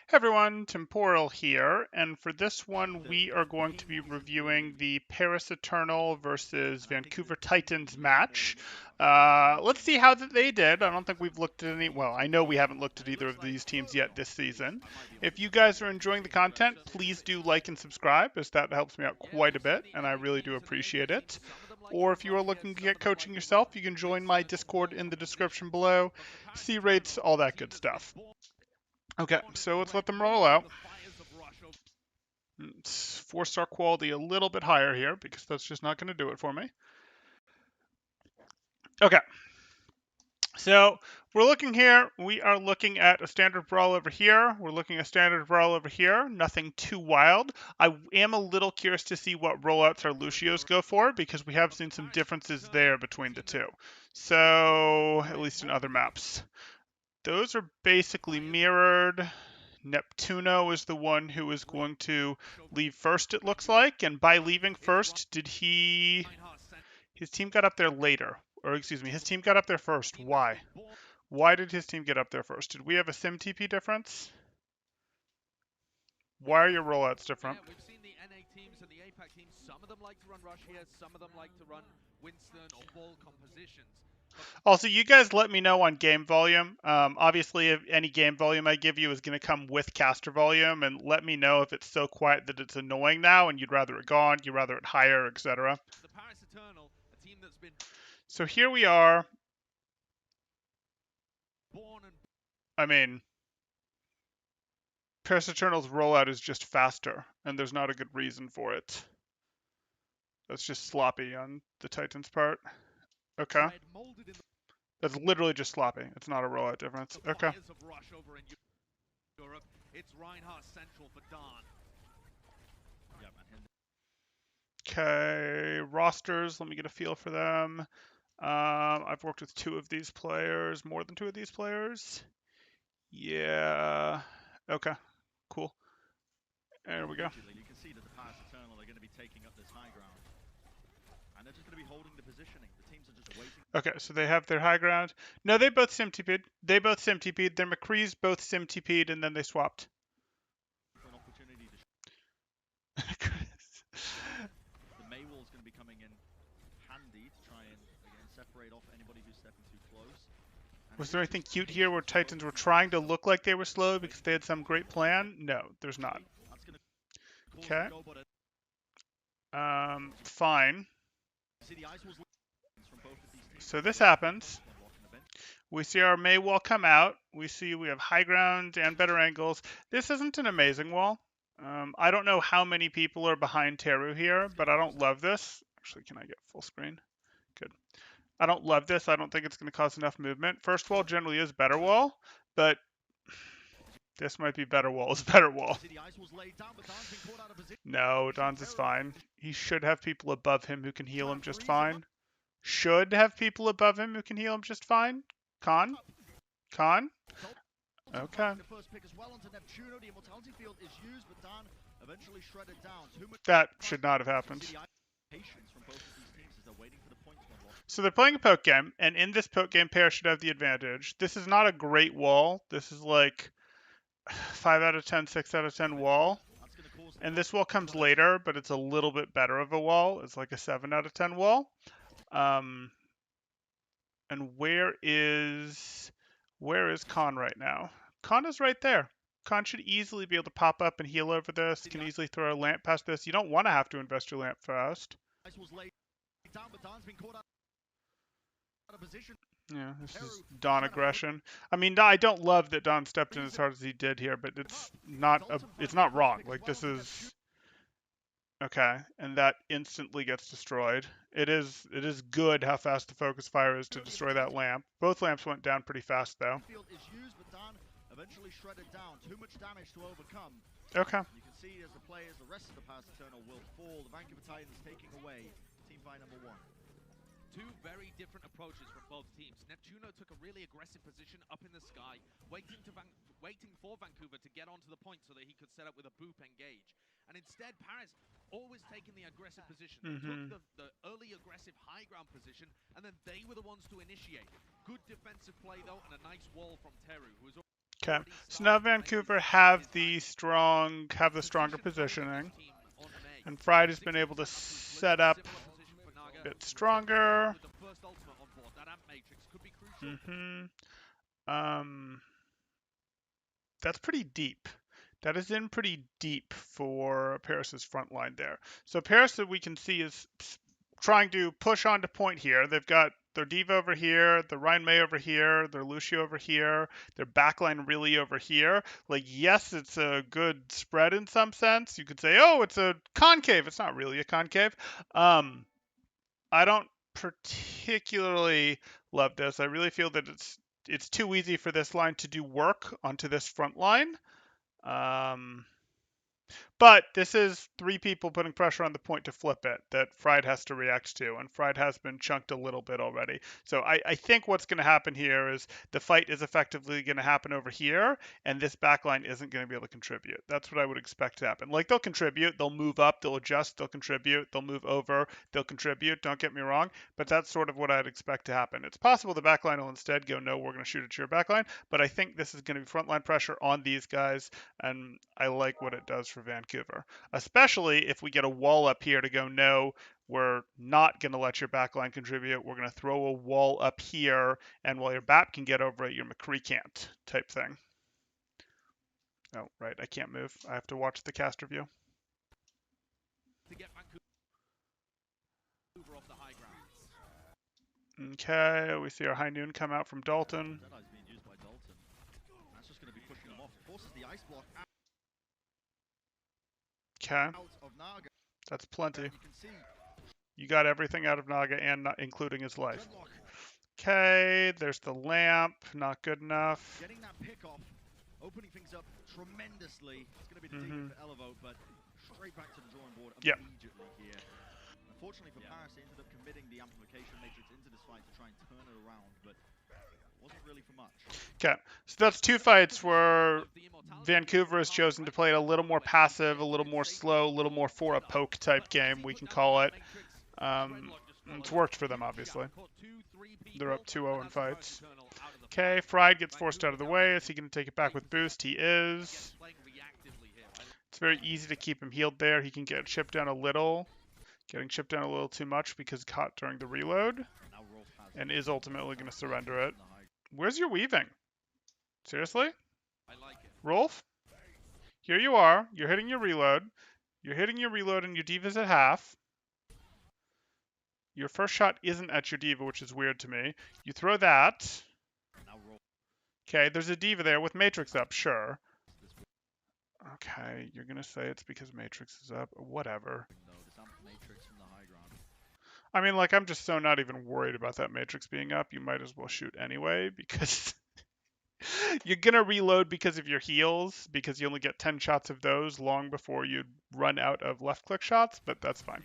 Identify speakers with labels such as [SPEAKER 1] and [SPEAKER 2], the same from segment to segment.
[SPEAKER 1] Hey everyone, Temporal here, and for this one we are going to be reviewing the Paris Eternal versus Vancouver Titans match. Let's see how they did. I don't think we've looked at any, well, I know we haven't looked at either of these teams yet this season. If you guys are enjoying the content, please do like and subscribe, as that helps me out quite a bit, and I really do appreciate it. Or if you are looking to get coaching yourself, you can join my Discord in the description below. C rates, all that good stuff. Okay, so let's let them roll out. Let's force our quality a little bit higher here because that's just not going to do it for me. Okay, so we're looking here. We are looking at a standard brawl over here. We're looking at a standard brawl over here. Nothing too wild. I am a little curious to see what rollouts our Lucios go for because we have seen some differences there between the two. So, at least in other maps. Those are basically mirrored. Neptuno is the one who is going to leave first, it looks like. And by leaving first, his team got up there later. Or excuse me, his team got up there first. Why? Why did his team get up there first? Did we have a sim TP difference? Why are your rollouts different?
[SPEAKER 2] Yeah, we've seen the NA teams and the APAC teams. Some of them like to run rush here, some of them like to run Winston or ball compositions.
[SPEAKER 1] Also, you guys let me know on game volume. Obviously, if any game volume I give you is going to come with caster volume, and let me know if it's so quiet that it's annoying now, and you'd rather it gone, you'd rather it higher, etc.
[SPEAKER 2] The Paris Eternal, a team that's been
[SPEAKER 1] So here we are.
[SPEAKER 2] born and
[SPEAKER 1] I mean, Paris Eternal's rollout is just faster, and there's not a good reason for it. That's just sloppy on the Titans' part. Okay.
[SPEAKER 2] molded in
[SPEAKER 1] That's literally just sloppy. It's not a rollout difference.
[SPEAKER 2] the
[SPEAKER 1] Okay.
[SPEAKER 2] fires of rush over in Europe. It's Reinhardt Central for Dawn.
[SPEAKER 1] Okay. Rosters. Let me get a feel for them. I've worked with two of these players. More than two of these players. Yeah. Okay. Cool. There we go.
[SPEAKER 3] You can see that the Paris Eternal are going to be taking up this high ground. And they're just going to be holding the positioning. The teams are just waiting.
[SPEAKER 1] Okay, so they have their high ground. No, they both sim TP'd. They both sim TP'd. Their McCree's both sim TP'd, and then they swapped.
[SPEAKER 3] For an opportunity to the Maywall's going to be coming in handy to try and, again, separate off anybody who's stepping too close.
[SPEAKER 1] Was there anything cute here where Titans were trying to look like they were slow because they had some great plan? No, there's not. Okay. Fine. So this happens. We see our May wall come out. We see we have high ground and better angles. This isn't an amazing wall. I don't know how many people are behind Teru here, but I don't love this. Actually, can I get full screen? Good. I don't love this. I don't think it's going to cause enough movement. First wall generally is better wall, but this might be better wall is better wall. No, Don's is fine. He should have people above him who can heal him just fine. Should have people above him who can heal him just fine. Con? Con? Okay. That should not have happened. So they're playing a poke game, and in this poke game, Pair should have the advantage. This is not a great wall. This is like 5 out of 10, 6 out of 10 wall. And this wall comes later, but it's a little bit better of a wall. It's like a 7 out of 10 wall. And where is Con right now? Con is right there. Con should easily be able to pop up and heal over this. Can easily throw a lamp past this. You don't want to have to invest your lamp fast. Yeah, this is Don aggression. I mean, I don't love that Don stepped in as hard as he did here, but it's not wrong. Like, this is okay, and that instantly gets destroyed. It is good how fast the focus fire is to destroy that lamp. Both lamps went down pretty fast though. Okay.
[SPEAKER 3] You can see as the players, the rest of the Paris Eternal will fall. The Vancouver Titans taking away team fight number 1.
[SPEAKER 2] Two very different approaches from both teams. Neptuno took a really aggressive position up in the sky, waiting for Vancouver to get onto the point so that he could set up with a boop engage. And instead, Paris always taking the aggressive position. They took the early aggressive high ground position, and then they were the ones to initiate. Good defensive play, though, and a nice wall from Teru, who was
[SPEAKER 1] Okay,
[SPEAKER 2] already
[SPEAKER 1] so now
[SPEAKER 2] started to make
[SPEAKER 1] Vancouver
[SPEAKER 2] these
[SPEAKER 1] have
[SPEAKER 2] changes,
[SPEAKER 1] the stronger
[SPEAKER 2] position for this
[SPEAKER 1] positioning,
[SPEAKER 2] team on May.
[SPEAKER 1] and Fried has been
[SPEAKER 2] 60%
[SPEAKER 1] able to
[SPEAKER 2] of who's
[SPEAKER 1] set
[SPEAKER 2] winning,
[SPEAKER 1] up
[SPEAKER 2] similar position for Naga.
[SPEAKER 1] a bit
[SPEAKER 2] Protecting the bomb
[SPEAKER 1] stronger.
[SPEAKER 2] with the first ultimate on board. That amp matrix could be crucial.
[SPEAKER 1] Um, that's pretty deep. That is in pretty deep for Paris's front line there. So Paris, that we can see, is trying to push on to point here. They've got their Diva over here, their Ryan May over here, their Lucio over here, their backline really over here. Like, yes, it's a good spread in some sense. You could say, oh, it's a concave. It's not really a concave. I don't particularly love this. I really feel that it's too easy for this line to do work onto this front line. But this is three people putting pressure on the point to flip it that Fried has to react to, and Fried has been chunked a little bit already. So I think what's going to happen here is the fight is effectively going to happen over here, and this backline isn't going to be able to contribute. That's what I would expect to happen. Like, they'll contribute, they'll move up, they'll adjust, they'll contribute, they'll move over, they'll contribute, don't get me wrong, but that's sort of what I'd expect to happen. It's possible the backline will instead go, no, we're going to shoot at your backline, but I think this is going to be frontline pressure on these guys, and I like what it does for Vancouver, especially if we get a wall up here to go, no, we're not going to let your backline contribute. We're going to throw a wall up here, and while your BAP can get over it, your McCree can't, type thing. Oh, right, I can't move. I have to watch the caster view.
[SPEAKER 2] To get Vancouver off the high ground.
[SPEAKER 1] Okay, we see our High Noon come out from Dalton.
[SPEAKER 3] Deadeye's being used by Dalton. That's just going to be pushing them off. Forces the ice block
[SPEAKER 1] Okay,
[SPEAKER 3] out of Naga.
[SPEAKER 1] that's plenty.
[SPEAKER 3] You can see
[SPEAKER 1] You got everything out of Naga, and not including his life.
[SPEAKER 3] Dreadlock
[SPEAKER 1] Okay, there's the lamp, not good enough.
[SPEAKER 3] getting that pick off, opening things up tremendously. It's going to be the digging for Elevo, but straight back to the drawing board immediately here. Unfortunately for Paris, they ended up committing the amplification matrix into this fight to try and turn it around, but it wasn't really for much.
[SPEAKER 1] Okay, so that's two fights where Vancouver has chosen to play it a little more passive, a little more slow, a little more for a poke type game, we can call it. It's worked for them, obviously. They're up 2-0 in fights. Okay, Fried gets forced out of the way. Is he going to take it back with boost? He is. It's very easy to keep him healed there. He can get chipped down a little. Getting chipped down a little too much because caught during the reload. And is ultimately going to surrender it. Where's your weaving? Seriously? Rolf? Here you are. You're hitting your reload. You're hitting your reload and your Diva's at half. Your first shot isn't at your Diva, which is weird to me. You throw that. Okay, there's a Diva there with Matrix up, sure. Okay, you're going to say it's because Matrix is up. Whatever. I mean, like, I'm just so not even worried about that Matrix being up. You might as well shoot anyway, because you're going to reload because of your heals, because you only get 10 shots of those long before you run out of left-click shots, but that's fine.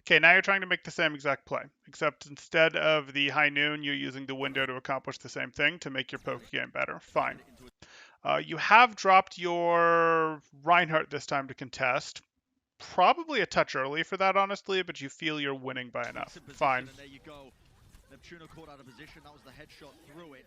[SPEAKER 1] Okay, now you're trying to make the same exact play, except instead of the High Noon, you're using the window to accomplish the same thing to make your poke game better. Fine. You have dropped your Reinhardt this time to contest. Probably a touch early for that, honestly, but you feel you're winning by enough. Fine.
[SPEAKER 3] There you go. Neptuno caught out of position. That was the headshot through it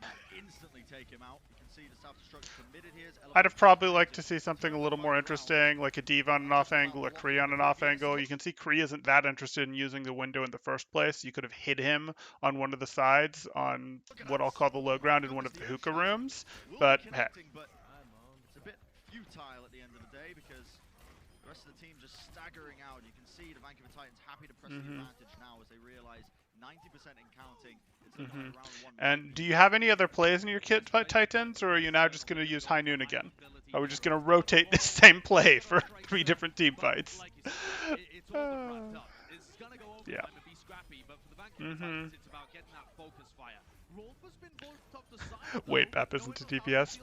[SPEAKER 3] to instantly take him out. You can see the self-destruct committed here.
[SPEAKER 1] I'd have probably liked to see something a little more interesting, like a Diva on an off angle, a Kree on an off angle. You can see Kree isn't that interested in using the window in the first place. You could have hid him on one of the sides on what I'll call the low ground in one of the hookah rooms, but hey.
[SPEAKER 3] It's a bit futile at the end of the day because the rest of the team just staggering out. You can see the Vancouver Titans happy to press the advantage now as they realize 90% in counting. It's round one.
[SPEAKER 1] And do you have any other plays in your kit, Titans, or are you now just going to use High Noon again? Are we just going to rotate the same play for 3 different team fights? Yeah. Wait, BAP isn't a DPS?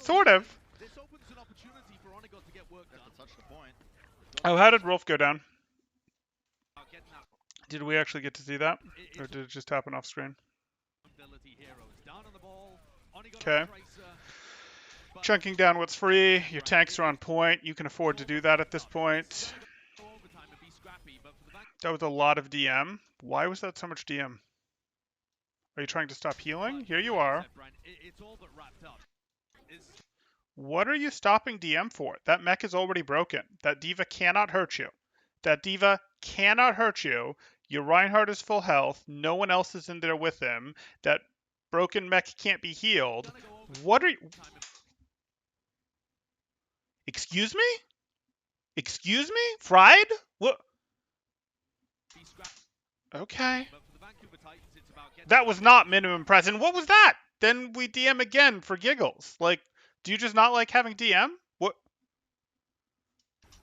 [SPEAKER 1] Sort of. Oh, how did Rolf go down? Did we actually get to see that? Or did it just happen off screen? Okay. Chunking down what's free. Your tanks are on point. You can afford to do that at this point. That was a lot of DM. Why was that so much DM? Are you trying to stop healing?
[SPEAKER 2] But
[SPEAKER 1] Here you
[SPEAKER 2] like you
[SPEAKER 1] are.
[SPEAKER 2] said, Brian, it's all but wrapped up. It's
[SPEAKER 1] What are you stopping DM for? That mech is already broken. That diva cannot hurt you. That diva cannot hurt you. Your Reinhardt is full health. No one else is in there with him. That broken mech can't be healed.
[SPEAKER 2] gonna go over
[SPEAKER 1] What are you...
[SPEAKER 2] time and
[SPEAKER 1] Excuse me? Excuse me? Fried? What?
[SPEAKER 2] be scrapped.
[SPEAKER 1] Okay.
[SPEAKER 2] But for the Vancouver Titans, it's about getting
[SPEAKER 1] That
[SPEAKER 2] back
[SPEAKER 1] was
[SPEAKER 2] into
[SPEAKER 1] not
[SPEAKER 2] the
[SPEAKER 1] minimum
[SPEAKER 2] fight.
[SPEAKER 1] price. And what was that? Then we DM again for giggles. Like, do you just not like having DM? What?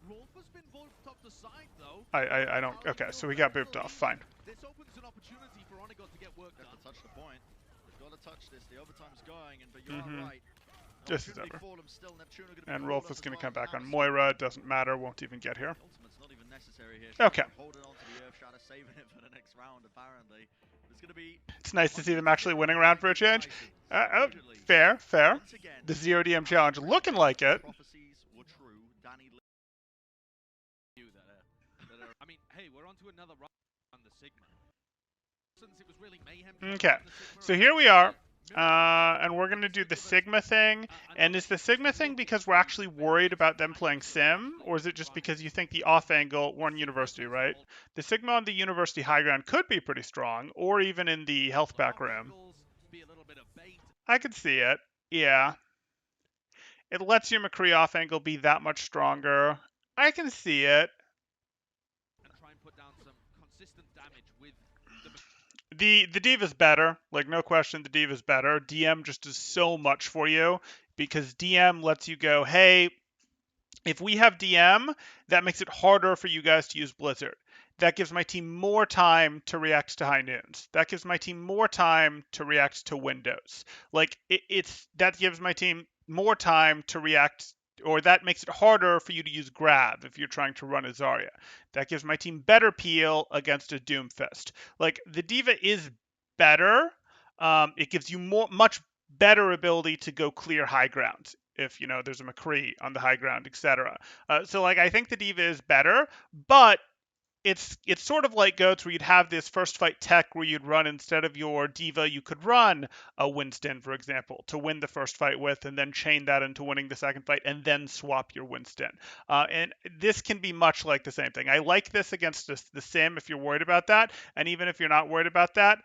[SPEAKER 2] Rolf has been booped off the side though.
[SPEAKER 1] I don't. Okay, so we got booped off. Fine.
[SPEAKER 2] This opens an opportunity for Onigot to get work
[SPEAKER 3] They
[SPEAKER 2] done.
[SPEAKER 3] have to touch the point. They've got to touch this. The overtime's going, but you
[SPEAKER 1] Mhm.
[SPEAKER 3] are right.
[SPEAKER 1] Just as
[SPEAKER 3] Opportunity
[SPEAKER 1] ever.
[SPEAKER 3] for them still. Neptune are gonna be
[SPEAKER 1] And
[SPEAKER 3] called
[SPEAKER 1] Rolf
[SPEAKER 3] up
[SPEAKER 1] is
[SPEAKER 3] as
[SPEAKER 1] going to
[SPEAKER 3] well.
[SPEAKER 1] come back on
[SPEAKER 3] Absolute
[SPEAKER 1] Moira. Doesn't matter. Won't even get here.
[SPEAKER 3] Ultimate's not even necessary here.
[SPEAKER 1] Okay.
[SPEAKER 3] Holding on to the Earth Shatter, saving it for the next round, apparently. It's going to be
[SPEAKER 1] It's nice to see them actually winning around for a change. Oh,
[SPEAKER 3] immediately.
[SPEAKER 1] fair, fair.
[SPEAKER 3] Once again,
[SPEAKER 1] The 0 DM challenge looking like it.
[SPEAKER 3] prophecies were true. Danny
[SPEAKER 2] You I mean, hey, we're on to another run on the Sigma. Since it was really mayhem.
[SPEAKER 1] Okay, so here we are. And we're going to do the Sigma thing. And is the Sigma thing because we're actually worried about them playing Sim? Or is it just because you think the off angle, one University, right? The Sigma on the University high ground could be pretty strong, or even in the health back room. I could see it. Yeah. It lets your McCree off angle be that much stronger. I can see it.
[SPEAKER 2] And try and put down some consistent damage with
[SPEAKER 1] The Diva's better. Like, no question, the Diva's better. DM just does so much for you because DM lets you go, hey, if we have DM, that makes it harder for you guys to use Blizzard. That gives my team more time to react to high noons. That gives my team more time to react to Windows. Like that gives my team more time to react, or that makes it harder for you to use grab if you're trying to run a Zarya. That gives my team better peel against a Doomfist. Like the Diva is better. It gives you much better ability to go clear high ground if there's a McCree on the high ground, etc. So like I think the Diva is better, but it's sort of like Goats where you'd have this first fight tech where you'd run instead of your Diva, you could run a Winston, for example, to win the first fight with, and then chain that into winning the second fight, and then swap your Winston. And this can be much like the same thing. I like this against the Sim if you're worried about that, and even if you're not worried about that,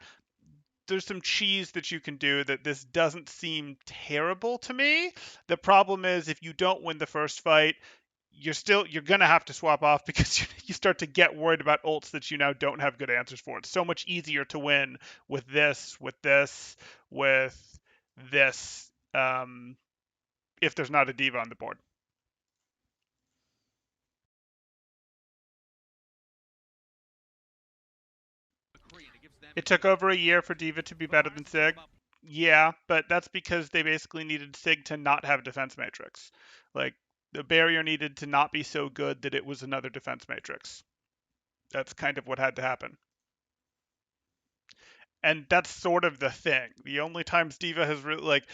[SPEAKER 1] there's some cheese that you can do that this doesn't seem terrible to me. The problem is if you don't win the first fight, you're gonna have to swap off because you start to get worried about ults that you now don't have good answers for. It's so much easier to win with this, with this, if there's not a diva on the board. It took over a year for diva to be better than Sig. Yeah, but that's because they basically needed Sig to not have defense matrix. Like, the barrier needed to not be so good that it was another defense matrix. That's kind of what had to happen. And that's sort of the thing. The only times diva has really, like,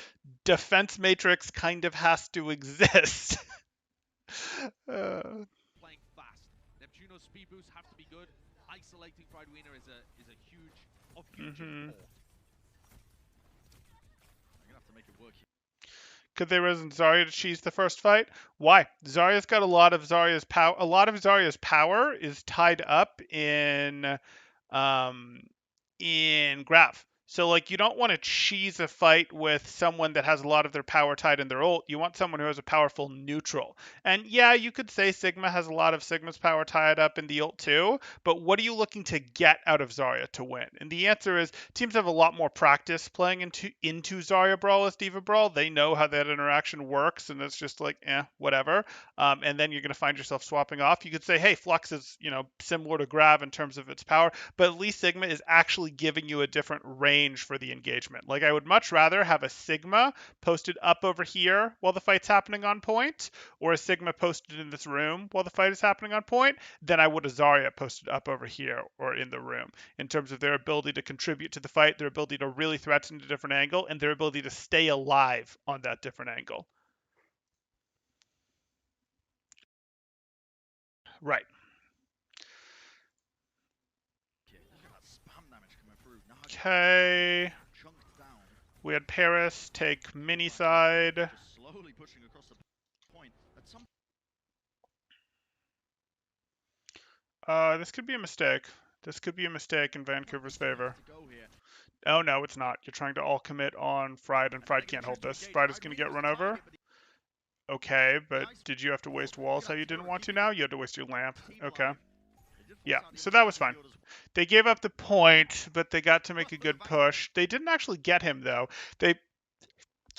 [SPEAKER 1] defense matrix kind of has to exist.
[SPEAKER 2] Playing fast. Neptuno's speed boosts have to be good. Isolating Pride Wiener is a huge
[SPEAKER 1] Mm-hmm.
[SPEAKER 2] import.
[SPEAKER 3] I'm gonna have to make it work here.
[SPEAKER 1] Could they resist Zarya to cheese the first fight? Why? Zarya's got a lot of Zarya's power. A lot of Zarya's power is tied up in Grav. So like you don't want to cheese a fight with someone that has a lot of their power tied in their ult. You want someone who has a powerful neutral. And yeah, you could say Sigma has a lot of Sigma's power tied up in the ult too, but what are you looking to get out of Zarya to win? And the answer is teams have a lot more practice playing into Zarya Brawl as Diva Brawl. They know how that interaction works, and it's just like, whatever. And then you're going to find yourself swapping off. You could say, hey, Flux is, similar to Grav in terms of its power, but at least Sigma is actually giving you a different range for the engagement. Like I would much rather have a Sigma posted up over here while the fight's happening on point, or a Sigma posted in this room while the fight is happening on point, than I would a Zarya posted up over here or in the room, in terms of their ability to contribute to the fight, their ability to really threaten a different angle, and their ability to stay alive on that different angle. Right.
[SPEAKER 3] Okay, look at that spam damage coming through. Now
[SPEAKER 1] Okay. We had Paris take mini side.
[SPEAKER 3] Just slowly pushing across the point. At some
[SPEAKER 1] This could be a mistake. This could be a mistake in Vancouver's favor.
[SPEAKER 3] to go here.
[SPEAKER 1] Oh, no, it's not. You're trying to all commit on Fried, and Fried can't hold this. Fried is going to get run over. Okay, but did you have to waste walls how you didn't want to now? You had to waste your lamp. Okay. Yeah, so that was fine. They gave up the point, but they got to make a good push. They didn't actually get him, though. They're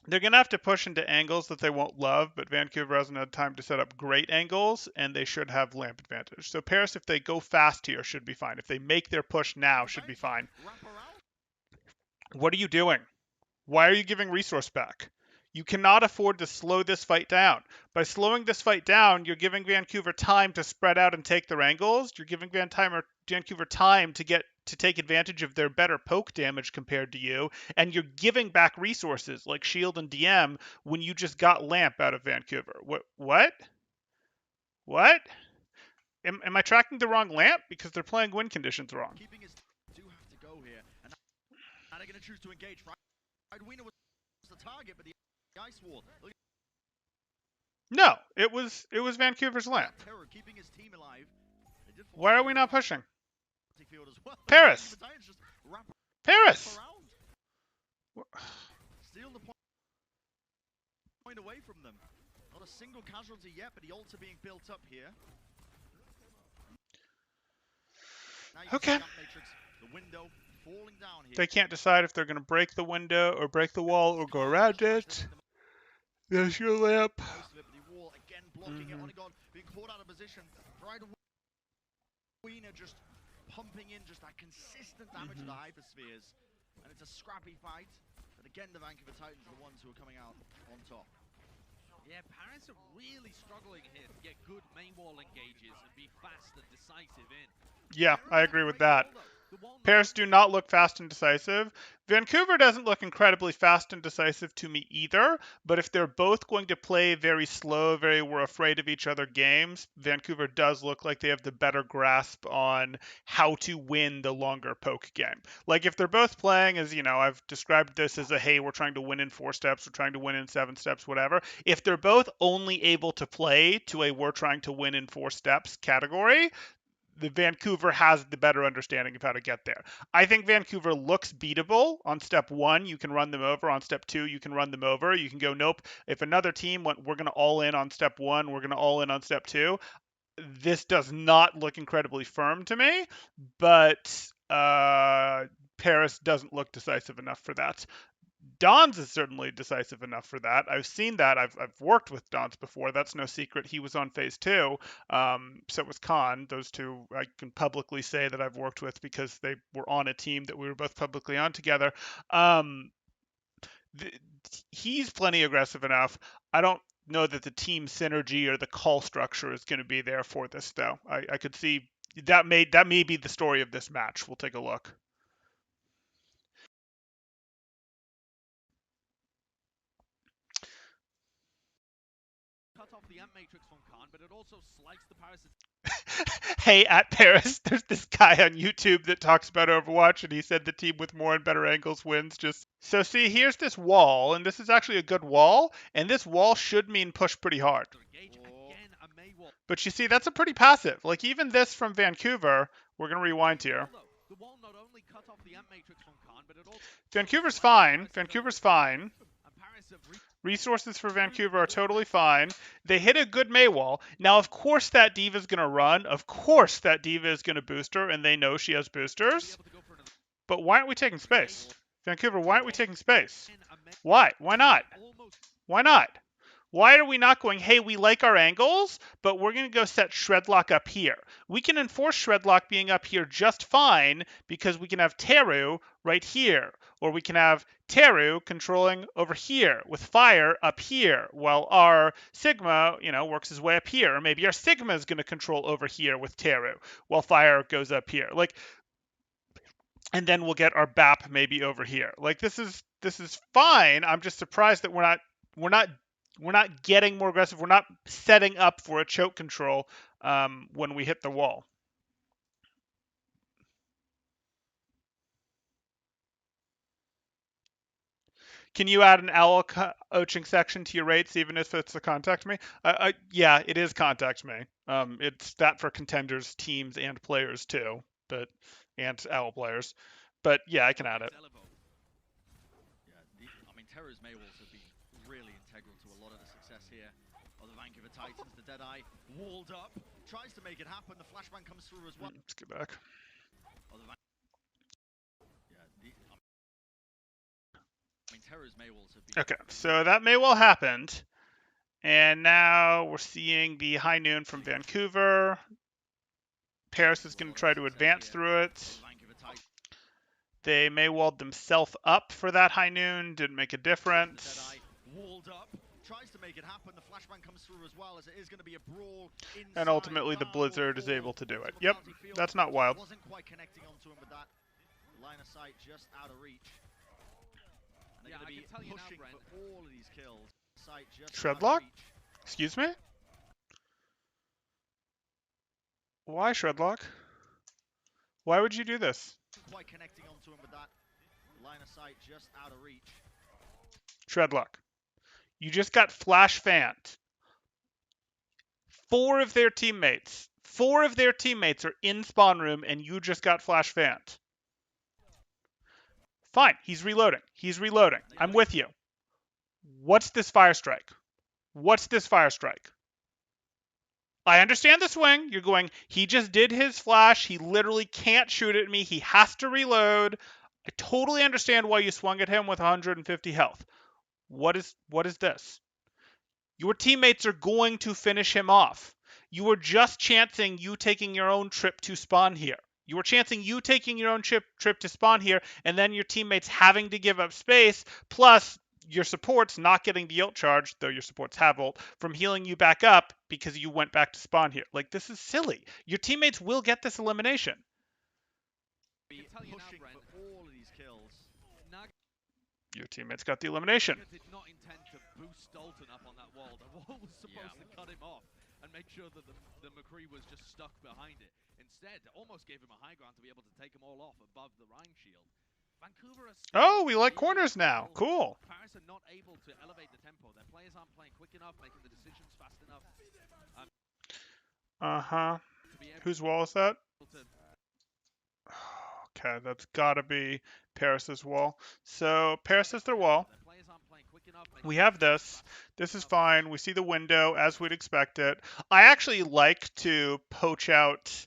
[SPEAKER 1] going to have to push into angles that they won't love, but Vancouver hasn't had time to set up great angles, and they should have lamp advantage. So Paris, if they go fast here, should be fine. If they make their push now, should be fine. What are you doing? Why are you giving resource back? You cannot afford to slow this fight down. By slowing this fight down, you're giving Vancouver time to spread out and take their angles. You're giving Vancouver time to take advantage of their better poke damage compared to you, and you're giving back resources like shield and DM when you just got lamp out of Vancouver. What? Am I tracking the wrong lamp? Because they're playing win conditions wrong.
[SPEAKER 3] Keeping his do have to go here. And now they're going to choose to engage. Right, Wiener was the target, but the ice wall.
[SPEAKER 1] No, it was Vancouver's lamp.
[SPEAKER 3] Terror keeping his team alive.
[SPEAKER 1] Why are we not pushing?
[SPEAKER 3] Well.
[SPEAKER 1] Paris! Paris!
[SPEAKER 3] Steal the point away from them. Not a single casualty yet, but the ults are being built up here.
[SPEAKER 1] Okay.
[SPEAKER 3] Matrix, the window falling down here.
[SPEAKER 1] They can't decide if they're going to break the window or break the wall or go around it. There's your lamp.
[SPEAKER 3] The wall again blocking it. Onigon being caught out of position. Wiener just pumping in just that consistent damage to the hyperspheres. And it's a scrappy fight. But again, the Vancouver Titans are the ones who are coming out on top.
[SPEAKER 2] Yeah, Paris are really struggling here to get good main wall engages and be fast and decisive in.
[SPEAKER 1] Yeah, I agree with that. Paris do not look fast and decisive. Vancouver doesn't look incredibly fast and decisive to me either, but if they're both going to play very slow, very we're afraid of each other games, Vancouver does look like they have the better grasp on how to win the longer poke game. Like if they're both playing as, I've described this as a, hey, we're trying to win in 4 steps, we're trying to win in 7 steps, whatever. If they're both only able to play to a we're trying to win in 4 steps category, the Vancouver has the better understanding of how to get there. I think Vancouver looks beatable on step 1. You can run them over. On step 2, you can run them over. You can go, nope. If another team went, we're going to all in on step 1, we're going to all in on step 2. This does not look incredibly firm to me, but Paris doesn't look decisive enough for that. Don's is certainly decisive enough for that. I've seen that. I've worked with Don's before. That's no secret. He was on phase 2. So was Khan. Those two I can publicly say that I've worked with because they were on a team that we were both publicly on together. He's plenty aggressive enough. I don't know that the team synergy or the call structure is going to be there for this, though. I could see that may be the story of this match. We'll take a look.
[SPEAKER 2] Cut off the amp matrix from Khan, but it also sliced the Paris.
[SPEAKER 1] Hey, at Paris, there's this guy on YouTube that talks about Overwatch, and he said the team with more and better angles wins. So see, here's this wall, and this is actually a good wall, and this wall should mean push pretty hard. But you see, that's a pretty passive. Like even this from Vancouver, we're gonna rewind here. Vancouver's fine. Vancouver's fine. Resources for Vancouver are totally fine. They hit a good Maywall. Now, of course, that D.Va is going to run. Of course, that D.Va is going to boost her, and they know she has boosters. But why aren't we taking space? Vancouver, why aren't we taking space? Why? Why not? Why not? Why are we not going, hey, we like our angles, but we're going to go set Shredlock up here? We can enforce Shredlock being up here just fine because we can have Teru right here. Or we can have Teru controlling over here with Fire up here while our Sigma, works his way up here. Or maybe our Sigma is going to control over here with Teru while Fire goes up here. And then we'll get our BAP maybe over here. This is fine. I'm just surprised that we're not getting more aggressive. We're not setting up for a choke control when we hit the wall. Can you add an owl coaching section to your rates, even if it's a contact me? Yeah, it is contact me. It's that for contenders, teams, and players too, but and owl players. But yeah, I can add it.
[SPEAKER 3] Yeah, I mean, Terror's Maywalls have been really integral to a lot of the success here of the Vancouver Titans. The Deadeye walled up, tries to make it happen. The flashbang comes through as well.
[SPEAKER 1] Let's get back.
[SPEAKER 3] I mean, Terror's Maywalls have been...
[SPEAKER 1] Okay, so that may well happened. And now we're seeing the high noon from Vancouver. Paris is going to try to advance through it. They may walled themselves up for that high noon. Didn't make a difference.
[SPEAKER 3] Walled up, tries to make it happen. The flashbang comes through as well, as it is going to be a brawl inside.
[SPEAKER 1] And ultimately the Blizzard is able to do it. Yep, that's not wild.
[SPEAKER 3] Wasn't quite connecting onto him with that line of sight, just out of reach. And they're going to be pushing for all of these kills.
[SPEAKER 1] Shredlock? Excuse me? Why Shredlock? Why would you do this?
[SPEAKER 3] Quite connecting onto him with that line of sight, just out of reach.
[SPEAKER 1] Shredlock, you just got flash fanned. Four of their teammates are in spawn room, and you just got flash fanned. Fine, he's reloading. I'm with you. What's this fire strike? I understand the swing. You're going, he just did his flash. He literally can't shoot at me. He has to reload. I totally understand why you swung at him with 150 health. What is this? Your teammates are going to finish him off. You were just chancing you taking your own trip to spawn here. You were chancing you taking your own trip to spawn here, and then your teammates having to give up space, plus your supports not getting the ult charge, though your supports have ult, from healing you back up because you went back to spawn here. Like, this is silly. Your teammates will get this elimination.
[SPEAKER 3] Pushing for all of these kills.
[SPEAKER 1] Your teammates got the elimination.
[SPEAKER 2] Did not intend to boost Dalton up on that wall. The wall was supposed to cut him off and make sure that the McCree was just stuck behind it. Instead, it almost gave him a high ground to be able to take them all off above the Rhine shield. Vancouver
[SPEAKER 1] Oh, we like corners now. Cool.
[SPEAKER 2] Paris are not able to elevate the tempo. Their players aren't playing quick enough, making the decisions fast enough.
[SPEAKER 1] Whose wall is that? Okay, that's gotta be Paris's wall. So Paris is their wall. We have this. This is fine. We see the window as we'd expect it. I actually like to poach out,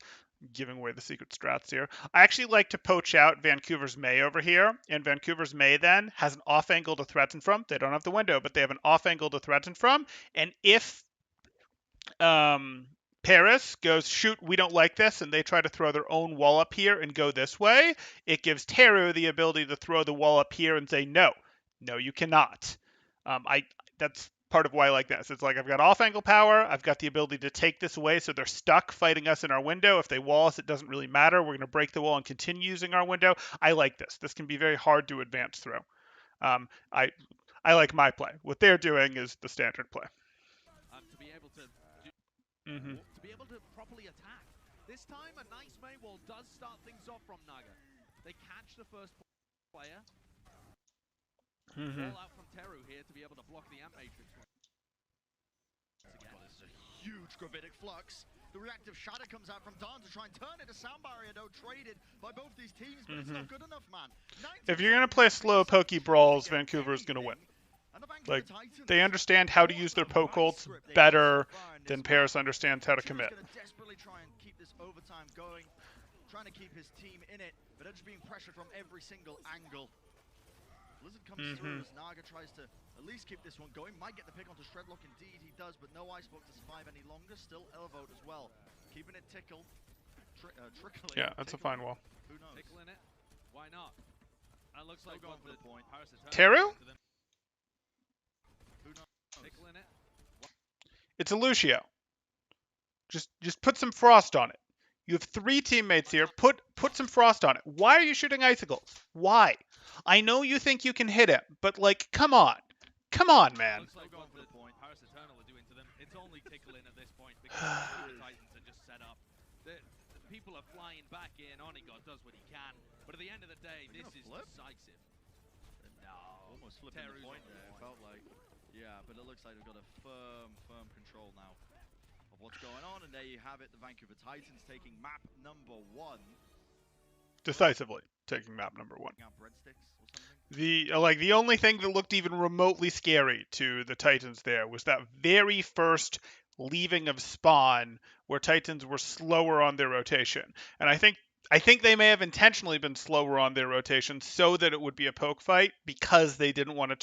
[SPEAKER 1] giving away the secret strats here. I actually like to poach out Vancouver's May over here. And Vancouver's May then has an off angle to threaten from. They don't have the window, but they have an off angle to threaten from. And if Paris goes, shoot, we don't like this, and they try to throw their own wall up here and go this way, it gives Teru the ability to throw the wall up here and say, no, you cannot. That's part of why I like this. It's like I've got off-angle power, I've got the ability to take this away so they're stuck fighting us in our window. If they wall us, it doesn't really matter. We're going to break the wall and continue using our window. I like this. This can be very hard to advance through. I like my play. What they're doing is the standard play.
[SPEAKER 2] To be able to to be able to properly attack. This time, a nice Maywall does start things off from Naga. They catch the first player. Fall out from Teru here to be able to block the Amp Matrix.
[SPEAKER 3] Again, this is a huge gravitic flux. The reactive shatter comes out from Dawn to try and turn it. A sound barrier, though, traded by both these teams, but it's not good enough, man.
[SPEAKER 1] If you're going to play slow pokey brawls, Vancouver is going to win. Like, they understand how to use their poke ults better than Paris understands how to commit.
[SPEAKER 3] Desperately try and keep this overtime going, trying to keep his team in it, but they're just being pressured from every single angle. Blizzard comes through as Naga tries to at least keep this one going. Might get the pick onto Shredlock, indeed he does, but no Icebox to survive any longer. Still Elevote as well, keeping it tickled, trickling.
[SPEAKER 1] Yeah, that's a fine wall.
[SPEAKER 2] Who knows? Tickling it? Why not? That looks like
[SPEAKER 3] going for the point.
[SPEAKER 1] Teru?
[SPEAKER 2] Tickling it?
[SPEAKER 1] It's a Lucio. Just put some frost on it. You have 3 teammates here. Put some frost on it. Why are you shooting icicles? Why? I know you think you can hit him, but like, come on. Come on, man.
[SPEAKER 2] Looks like what the Paris Eternal are doing to them. It's only tickling at this point because the Titans are just set up. The people are flying back in. Onigot does what he can, but at the end of the day, this is decisive. No.
[SPEAKER 3] Almost flipping the point there. It felt like, yeah, but it looks like they've got a firm control now of what's going on. And there you have it, the Vancouver Titans taking map number 1.
[SPEAKER 1] Decisively taking map number 1.
[SPEAKER 3] Breadsticks or something?
[SPEAKER 1] The only thing that looked even remotely scary to the Titans there was that very first leaving of spawn where Titans were slower on their rotation. And I think they may have intentionally been slower on their rotation so that it would be a poke fight because they didn't want to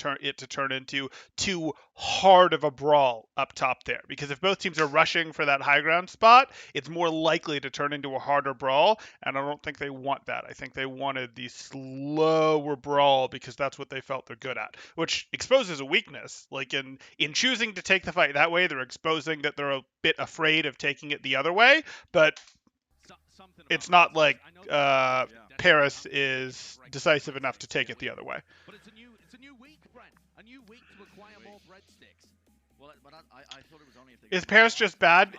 [SPEAKER 1] turn into too hard of a brawl up top there. Because if both teams are rushing for that high ground spot, it's more likely to turn into a harder brawl, and I don't think they want that. I think they wanted the slower brawl because that's what they felt they're good at, which exposes a weakness. Like in choosing to take the fight that way, they're exposing that they're a bit afraid of taking it the other way, but it's not like Paris is decisive enough to take it the other way.
[SPEAKER 2] But it's a new week, Brent. A new week to acquire more breadsticks.
[SPEAKER 3] Well, but I thought it was only if they
[SPEAKER 1] Is Paris just bad?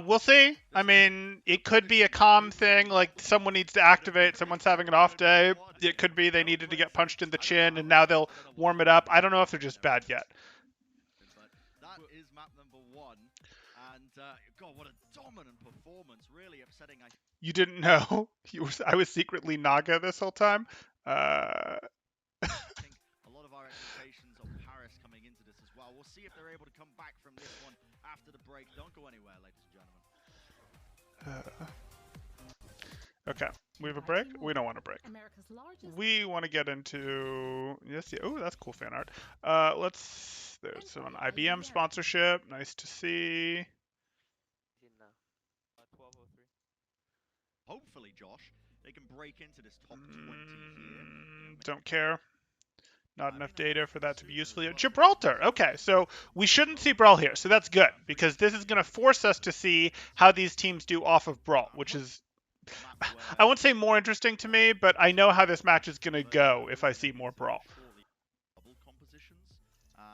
[SPEAKER 1] We'll see. I mean, it could be a calm thing, like someone needs to activate, someone's having an off day. It could be they needed to get punched in the chin, and now they'll warm it up. I don't know if they're just bad yet.
[SPEAKER 3] That is map number 1. And, God, what a dominant performance. Really upsetting.
[SPEAKER 1] You didn't know? I was secretly Naga this whole time?
[SPEAKER 3] I think a lot of our expectations of Paris coming into this as well. We'll see if they're able to come back from this one after the break. Don't go anywhere, ladies and gentlemen.
[SPEAKER 1] Okay, we have a break? We don't want a break. We want to get into... Yes, yeah. Oh, that's cool fan art. There's some IBM sponsorship. Nice to see.
[SPEAKER 3] Hopefully, Josh, they can break into this top 20 here.
[SPEAKER 1] Don't care. Not enough data for that to be useful yet. Gibraltar. Okay, so we shouldn't see Brawl here, so that's good, because this is going to force us to see how these teams do off of Brawl, which is, I won't say more interesting to me, but I know how this match is going to go if I see more Brawl.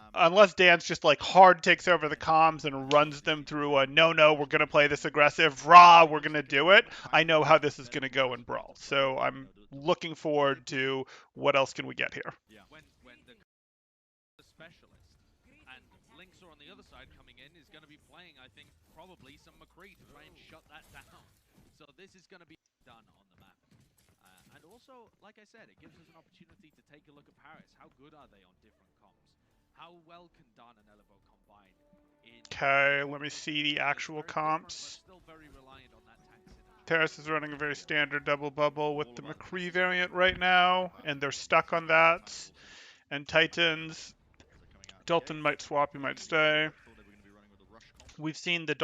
[SPEAKER 1] Unless Dan's just like hard takes over the comms and runs them through a no, we're going to play this aggressive, rah, we're going to do it. I know how this is going to go in Brawl. So I'm looking forward to what else can we get here.
[SPEAKER 2] Yeah. When the specialist and Linkser on the other side coming in is going to be playing, I think, probably some McCree to try and shut that down. So this is going to be done on the map. And also, like I said, it gives us an opportunity to take a look at Paris. How good are they on different comms? How well can Don and Elevo combine?
[SPEAKER 1] Okay, let me see the actual comps.
[SPEAKER 2] Still very reliant on that tank synergy.
[SPEAKER 1] Paris is running a very standard double bubble with the McCree variant right now, and they're stuck on that. And Titans, Dalton might swap, he might stay. We've seen the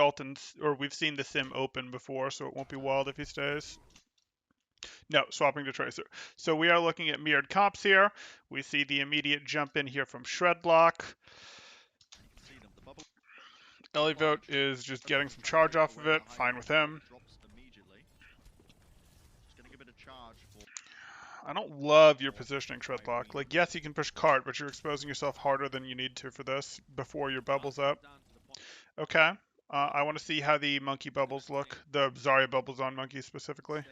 [SPEAKER 1] we've seen the sim open before, so it won't be wild if he stays. No, swapping to Tracer. So we are looking at mirrored comps here. We see the immediate jump in here from Shredlock. Elivote is just getting some charge off of it. Fine with him. I don't love your positioning, Shredlock. Like, yes, you can push cart, but you're exposing yourself harder than you need to for this before your bubbles up. Okay. I want to see how the monkey bubbles look. The Zarya bubbles on monkey specifically.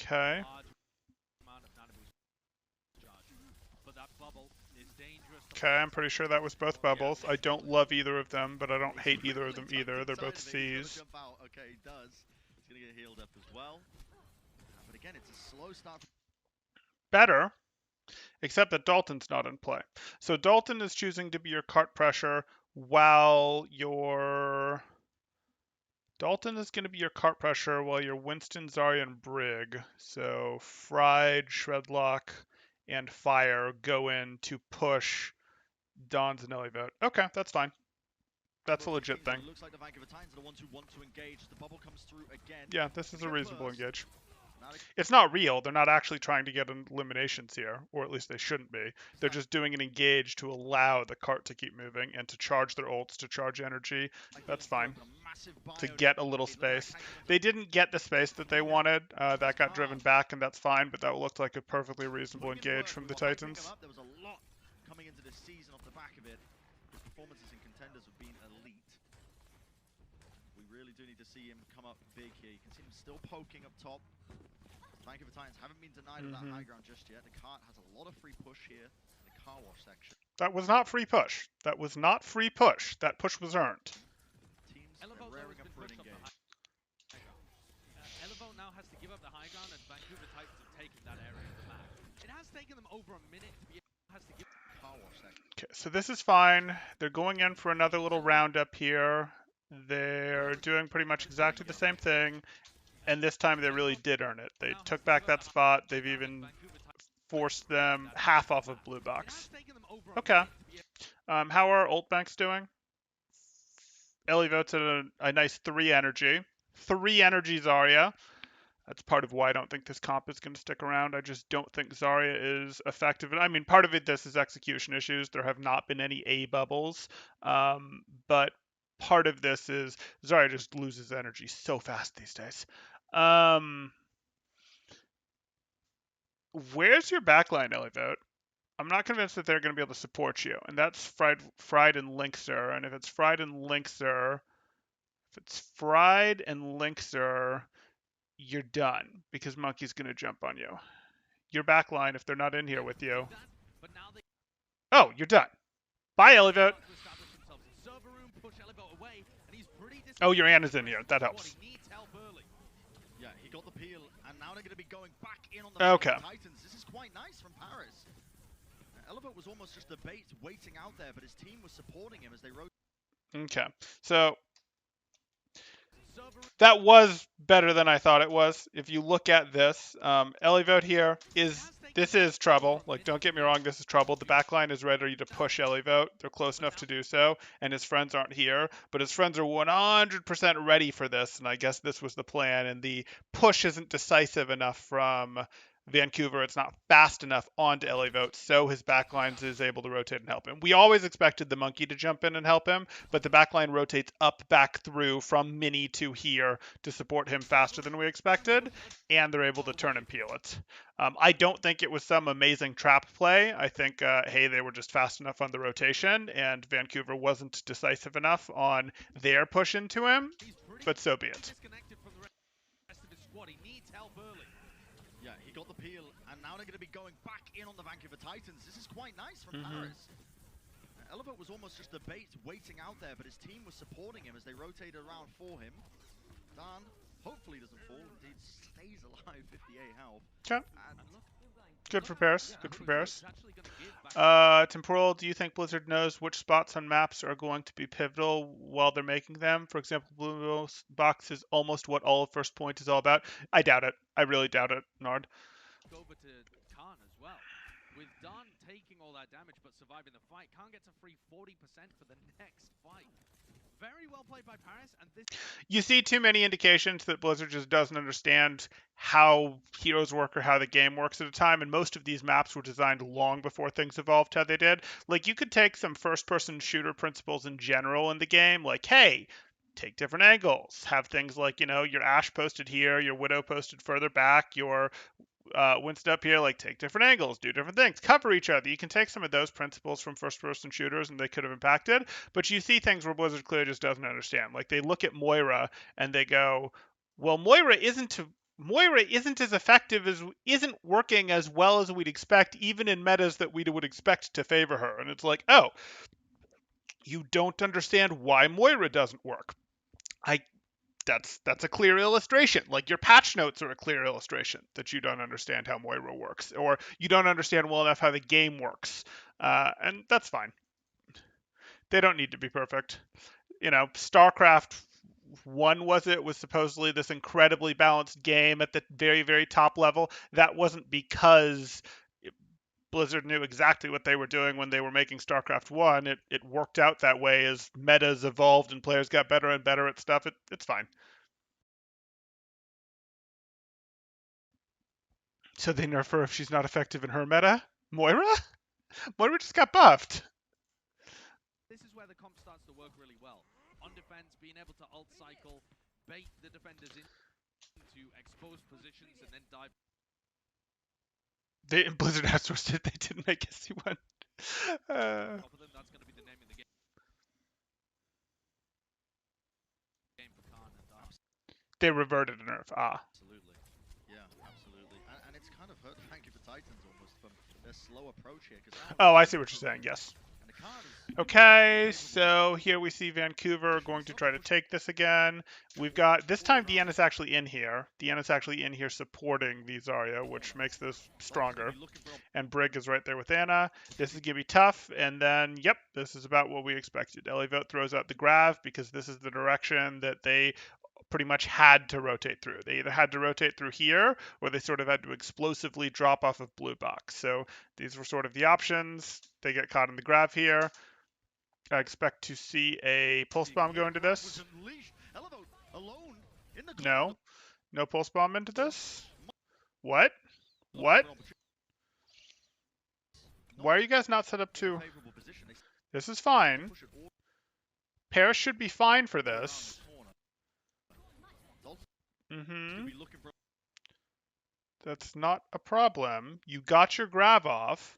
[SPEAKER 1] Okay. Okay, I'm pretty sure that was both bubbles. I don't love either of them, but I don't hate either of them either. They're both C's.
[SPEAKER 3] Okay, he does. He's going to get healed up as well. But again, it's a slow start.
[SPEAKER 1] Better, except that Dalton's not in play. So Dalton is choosing to be your cart pressure while your... Dalton is going to be your cart pressure while your Winston, Zarya, and Brig. So Fried, Shredlock, and Fire go in to push Don's and Elivote. Okay, that's fine. That's a legit thing.
[SPEAKER 3] Looks like the Vancouver Titans are the ones who want to engage. The bubble comes through again.
[SPEAKER 1] Yeah, this is a reasonable engage. It's not real. They're not actually trying to get eliminations here, or at least they shouldn't be. They're just doing an engage to allow the cart to keep moving and to charge their ults, to charge energy. That's fine. To get a little space. They didn't get the space that they wanted. That got driven back, and that's fine, but that looked like a perfectly reasonable engage from the Titans.
[SPEAKER 3] There was a lot coming into this season off the back of it. His performances in contenders have been elite. We really do need to see him come up big here. You can see him still poking up top. Vancouver Titans haven't been denied of that high ground just yet. The cart has a lot of free push here in the car wash section.
[SPEAKER 1] That was not free push. That was not free push. That push was earned.
[SPEAKER 3] Teams are raring up for an engage.
[SPEAKER 2] Elevo now has to give up the high ground, and Vancouver Titans have taken that area of the map. It has taken them over a minute to be able to give
[SPEAKER 3] Car wash section.
[SPEAKER 1] Okay, so this is fine. They're going in for another little roundup here. They're doing pretty much exactly the same thing, and this time they really did earn it. They took back that spot. They've even forced them half off of blue box. Okay. How are ult banks doing? Ellie votes at a nice 3 energy. 3 energy Zarya. That's part of why I don't think this comp is going to stick around. I just don't think Zarya is effective. And I mean, part of it, this is execution issues. There have not been any A bubbles. But part of this is Zarya just loses energy so fast these days. Where's your backline, Elivote? I'm not convinced that they're going to be able to support you. And that's Fried and Linkser. And if it's Fried and Linkser, you're done because Monkey's going to jump on you. Your backline, if they're not in here with you. Oh, you're done. Bye, Elivote. Oh, your Anna's in here. That helps.
[SPEAKER 3] Yeah, he got the peel, and now they're going to be going back in on the Titans. This is quite nice from Paris. Elevote was almost just a bait waiting out there, but his team was supporting him as they rode.
[SPEAKER 1] Okay, so that was better than I thought it was. If you look at this, Elivote here this is trouble. Like, don't get me wrong, this is trouble. The backline is ready to push Elivote. They're close enough to do so, and his friends aren't here. But his friends are 100% ready for this, and I guess this was the plan. And the push isn't decisive enough from Vancouver. It's not fast enough onto Elivote, so his backlines is able to rotate and help him. We always expected the monkey to jump in and help him, but the backline rotates up, back through from mini to here to support him faster than we expected, and they're able to turn and peel it. I don't think it was some amazing trap play. I think, hey, they were just fast enough on the rotation, and Vancouver wasn't decisive enough on their push into him, but so be it.
[SPEAKER 3] Yeah, he got the peel, and now they're going to be going back in on the Vancouver Titans. This is quite nice from Paris. Elevote was almost just a bait waiting out there, but his team was supporting him as they rotated around for him. Dan hopefully doesn't fall, indeed stays alive, 58 health.
[SPEAKER 1] Okay. Good for Paris. Good for Paris. Temporal, do you think Blizzard knows which spots on maps are going to be pivotal while they're making them? For example, Blue Box is almost what all of First Point is all about. I doubt it. I really doubt it, Nard.
[SPEAKER 2] Over to Khan as well. With Don taking all that damage but surviving the fight, Khan gets a free 40% for the next fight. Very well played by Paris, and this.
[SPEAKER 1] You see too many indications that Blizzard just doesn't understand how heroes work or how the game works at a time, and most of these maps were designed long before things evolved how they did. Like, you could take some first-person shooter principles in general in the game, like, hey, take different angles, have things like, you know, your Ashe posted here, your Widow posted further back, your Winston up here, like, take different angles, do different things, cover each other. You can take some of those principles from first-person shooters, and they could have impacted. But you see things where Blizzard clearly just doesn't understand. Like, they look at Moira and they go, "Well, Moira isn't as effective isn't working as well as we'd expect, even in metas that we would expect to favor her." And it's like, oh, you don't understand why Moira doesn't work. That's a clear illustration. Like, your patch notes are a clear illustration that you don't understand how Moira works, or you don't understand well enough how the game works. And that's fine. They don't need to be perfect. You know, StarCraft 1 was supposedly this incredibly balanced game at the very, very top level. That wasn't because Blizzard knew exactly what they were doing when they were making StarCraft 1. It worked out that way as metas evolved and players got better and better at stuff. It's fine. So they nerf her if she's not effective in her meta? Moira? Moira just got buffed.
[SPEAKER 2] This is where the comp starts to work really well. On defense, being able to ult cycle, bait the defenders into exposed positions, and then dive.
[SPEAKER 1] Blizzard outsourced it. They didn't make SC1.
[SPEAKER 2] That's going to be the name of the game.
[SPEAKER 3] For Khan and
[SPEAKER 1] They reverted a nerf.
[SPEAKER 3] Absolutely. Yeah, absolutely. Titans almost from their slow approach here.
[SPEAKER 1] Oh, I see what you're saying. Yes. Okay, so here we see Vancouver going to try to take this again. We've got, this time Deanna's actually in here. Deanna's actually in here supporting the Zarya, which makes this stronger. And Brig is right there with Anna. This is going to be tough. And then, yep, this is about what we expected. Elivote throws out the Grav because this is the direction that they pretty much had to rotate through. They either had to rotate through here or they sort of had to explosively drop off of blue box. So these were sort of the options. They get caught in the Grav here. I expect to see a pulse bomb go into this. No. No pulse bomb into this? What? What? Why are you guys not set up to... This is fine. Paris should be fine for this. That's not a problem. You got your Grav off.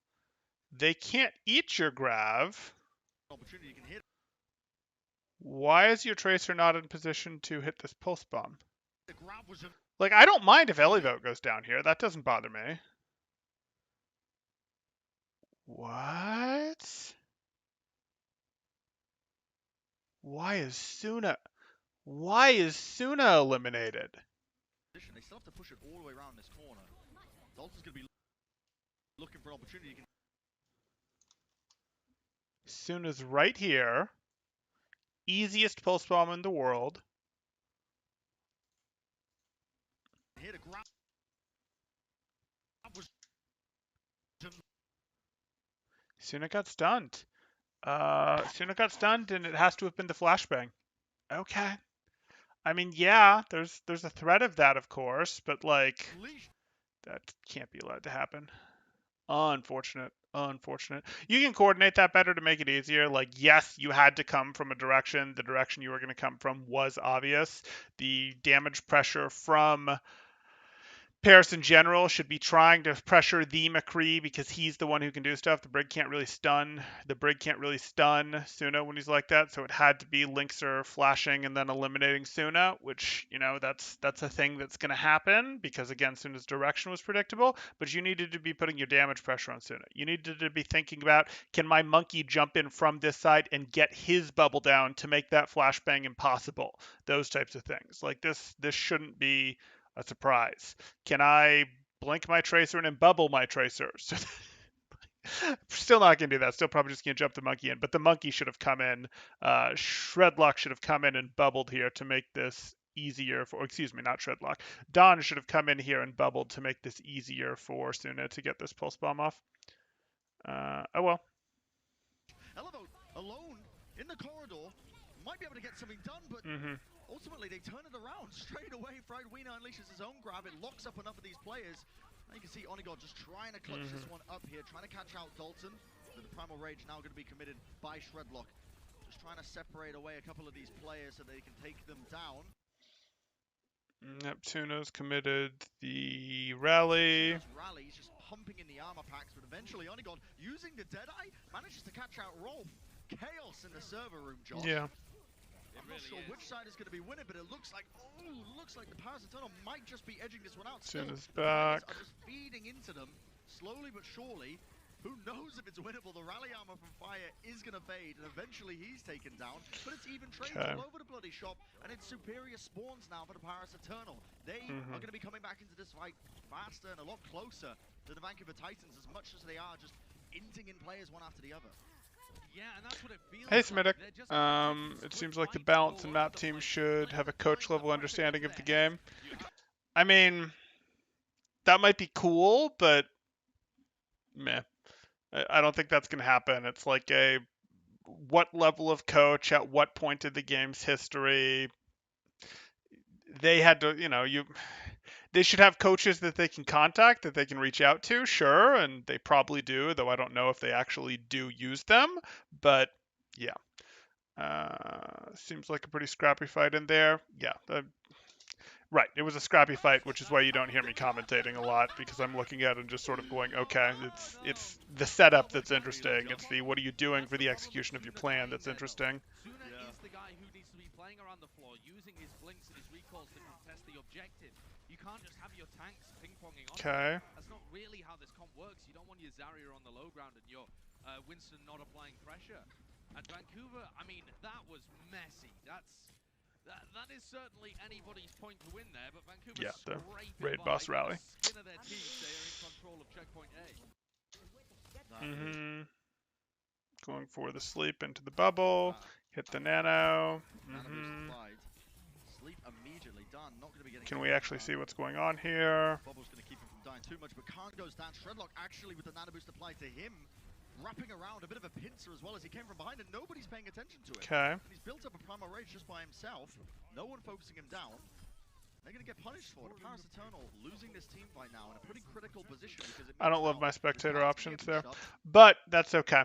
[SPEAKER 1] They can't eat your Grav. Why is your Tracer not in position to hit this pulse bomb? Like, I don't mind if Elivote goes down here. That doesn't bother me. What? Why is Suna eliminated?
[SPEAKER 3] They still have to push it all the way around this corner. Dalton's going to be looking for an opportunity.
[SPEAKER 1] Suna's right here. Easiest pulse bomb in the world. Suna got stunned. Suna got stunned, and it has to have been the flashbang. Okay. I mean, yeah, there's a threat of that, of course, but like, that can't be allowed to happen. Unfortunate. Unfortunate. You can coordinate that better to make it easier. Like, yes, you had to come from a direction. The direction you were going to come from was obvious. The damage pressure from Paris in general should be trying to pressure the McCree because he's the one who can do stuff. The Brig can't really stun. The Brig can't really stun Suna when he's like that, so it had to be Linkser flashing and then eliminating Suna, which, you know, that's a thing that's going to happen because, again, Suna's direction was predictable, but you needed to be putting your damage pressure on Suna. You needed to be thinking about, can my monkey jump in from this side and get his bubble down to make that flashbang impossible? Those types of things. Like, this shouldn't be a surprise. Can I blink my Tracer and bubble my Tracer? Still not going to do that. Still probably just going to jump the monkey in. But the monkey should have come in. Shredlock should have come in and bubbled here to make this easier for... Excuse me, not Shredlock. Don should have come in here and bubbled to make this easier for Suna to get this pulse bomb off. Oh well.
[SPEAKER 3] Elivote alone in the corridor might be able to get something done, but ultimately they turn it around straight away. Fried Wiener unleashes his own grab. It locks up enough of these players. Now you can see Onigod just trying to clutch this one up here, trying to catch out Dalton. But the Primal Rage now going to be committed by Shredlock. Just trying to separate away a couple of these players so they can take them down.
[SPEAKER 1] Neptuno's committed the rally.
[SPEAKER 3] He's just pumping in the armor packs, but eventually Onigod, using the Deadeye, manages to catch out Rolf. Chaos in the server room, Josh.
[SPEAKER 1] Yeah.
[SPEAKER 3] I'm not sure which side is going to be winning, but it looks like the Powers Eternal might just be edging this one out.
[SPEAKER 1] Suna's back.
[SPEAKER 3] Are just feeding into them, slowly but surely. Who knows if it's winnable? The rally armor from Fire is going to fade, and eventually he's taken down. But it's even trades all over the bloody shop, and it's superior spawns now for the Paris Eternal. They are going to be coming back into this fight faster and a lot closer to the Vancouver Titans, as much as they are just inting in players one after the other.
[SPEAKER 2] Yeah, and that's what it feels
[SPEAKER 1] Hey,
[SPEAKER 2] like.
[SPEAKER 1] Smitic. It seems like the balance and map team should have a coach-level understanding of the game. I mean, that might be cool, but meh. I don't think that's going to happen. It's like a what level of coach at what point in the game's history. They had to, they should have coaches that they can contact, that they can reach out to, sure, and they probably do, though I don't know if they actually do use them, but yeah. Seems like a pretty scrappy fight in there. Yeah, right, it was a scrappy fight, which is why you don't hear me commentating a lot, because I'm looking at it and just sort of going, okay, it's the setup that's interesting. It's the what are you doing for the execution of your plan that's interesting.
[SPEAKER 2] Suna is the guy who needs to be playing around the floor, using his blinks and his recalls to contest the objective. You can't just have your tanks ping-ponging on.
[SPEAKER 1] Okay.
[SPEAKER 2] That's not really how this comp works. You don't want your Zarya on the low ground and your Winston not applying pressure. And Vancouver, I mean, that was messy. That is certainly anybody's point to win there, but Vancouver
[SPEAKER 1] Yeah, the
[SPEAKER 2] scraping
[SPEAKER 1] raid
[SPEAKER 2] by
[SPEAKER 1] boss rally.
[SPEAKER 2] the skin of their teeth. They are in control of checkpoint A.
[SPEAKER 1] Mm-hmm. Going for the sleep into the bubble. Hit the nano. Mm-hmm.
[SPEAKER 3] Sleep immediately done. Not going to be getting.
[SPEAKER 1] Can we actually see what's going on here?
[SPEAKER 3] Bubble's going to keep him from dying too much, but Khan goes down. Shredlock actually with the nano boost applied to him, wrapping around a bit of a pincer as well as he came from behind, and nobody's paying attention to it.
[SPEAKER 1] Okay.
[SPEAKER 3] And he's built up a primal rage just by himself. No one focusing him down. They're going to get punished for it. Paris Eternal losing this team fight now in a pretty critical position because it
[SPEAKER 1] I don't love
[SPEAKER 3] now
[SPEAKER 1] my spectator
[SPEAKER 3] the
[SPEAKER 1] options there,
[SPEAKER 3] up.
[SPEAKER 1] but that's okay.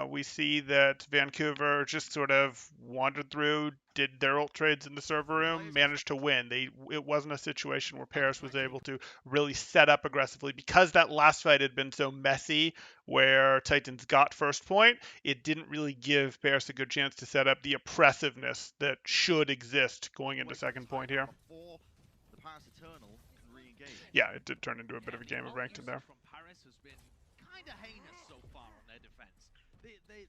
[SPEAKER 1] We see that Vancouver just sort of wandered through, did their ult trades in the server room, managed to win. It wasn't a situation where Paris was able to really set up aggressively because that last fight had been so messy where Titans got first point. It didn't really give Paris a good chance to set up the oppressiveness that should exist going into second point here.
[SPEAKER 3] Paris Eternal can re-engage.
[SPEAKER 1] Yeah, it did turn into a bit of a game of ranked in there.
[SPEAKER 2] From Paris has been kind of heinous so far on their defense.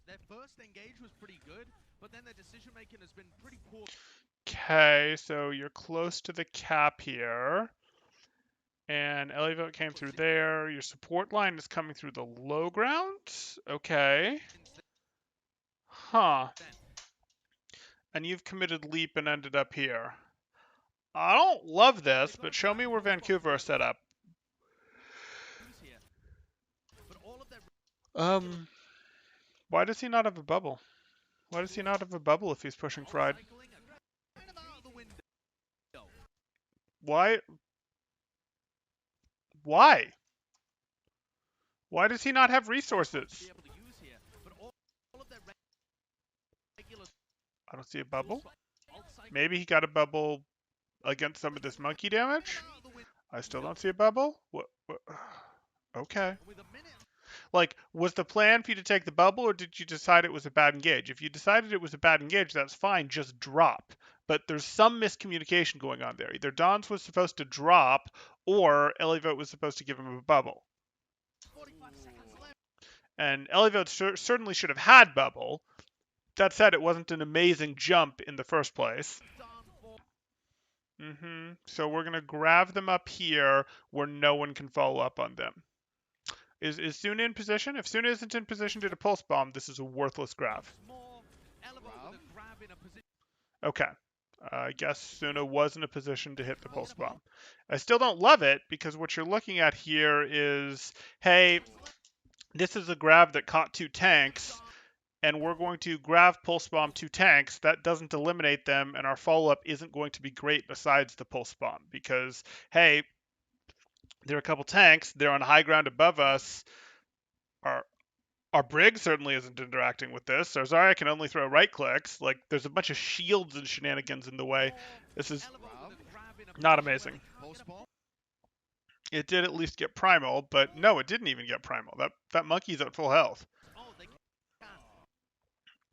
[SPEAKER 2] Their first engage was pretty good, but then their decision making has been pretty poor.
[SPEAKER 1] Okay, so you're close to the cap here. And Elliot came through there. Your support line is coming through the low ground. Okay. Huh. And you've committed leap and ended up here. I don't love this, but show me where Vancouver are set up. Why does he not have a bubble? Why does he not have a bubble if he's pushing Fried? Why? Why? Why does he not have resources? I don't see a bubble. Maybe he got a bubble against some of this monkey damage? I still don't see a bubble? What? Okay. Like, was the plan for you to take the bubble, or did you decide it was a bad engage? If you decided it was a bad engage, that's fine, just drop. But there's some miscommunication going on there. Either Don's was supposed to drop, or Elivote was supposed to give him a bubble. And Elivote certainly should have had bubble. That said, it wasn't an amazing jump in the first place. So we're going to grab them up here where no one can follow up on them. Is Suna in position? If Suna isn't in position to pulse bomb, this is a worthless grab. Okay. I guess Suna was in a position to hit the pulse bomb. I still don't love it because what you're looking at here is, hey, this is a grab that caught two tanks, and we're going to grab pulse bomb two tanks. That doesn't eliminate them, and our follow-up isn't going to be great besides the pulse bomb because, hey, there are a couple tanks. They're on high ground above us. Our Brig certainly isn't interacting with this. So Zarya can only throw right clicks. Like, there's a bunch of shields and shenanigans in the way. This is not amazing. It did at least get primal, but no, it didn't even get primal. That monkey's at full health.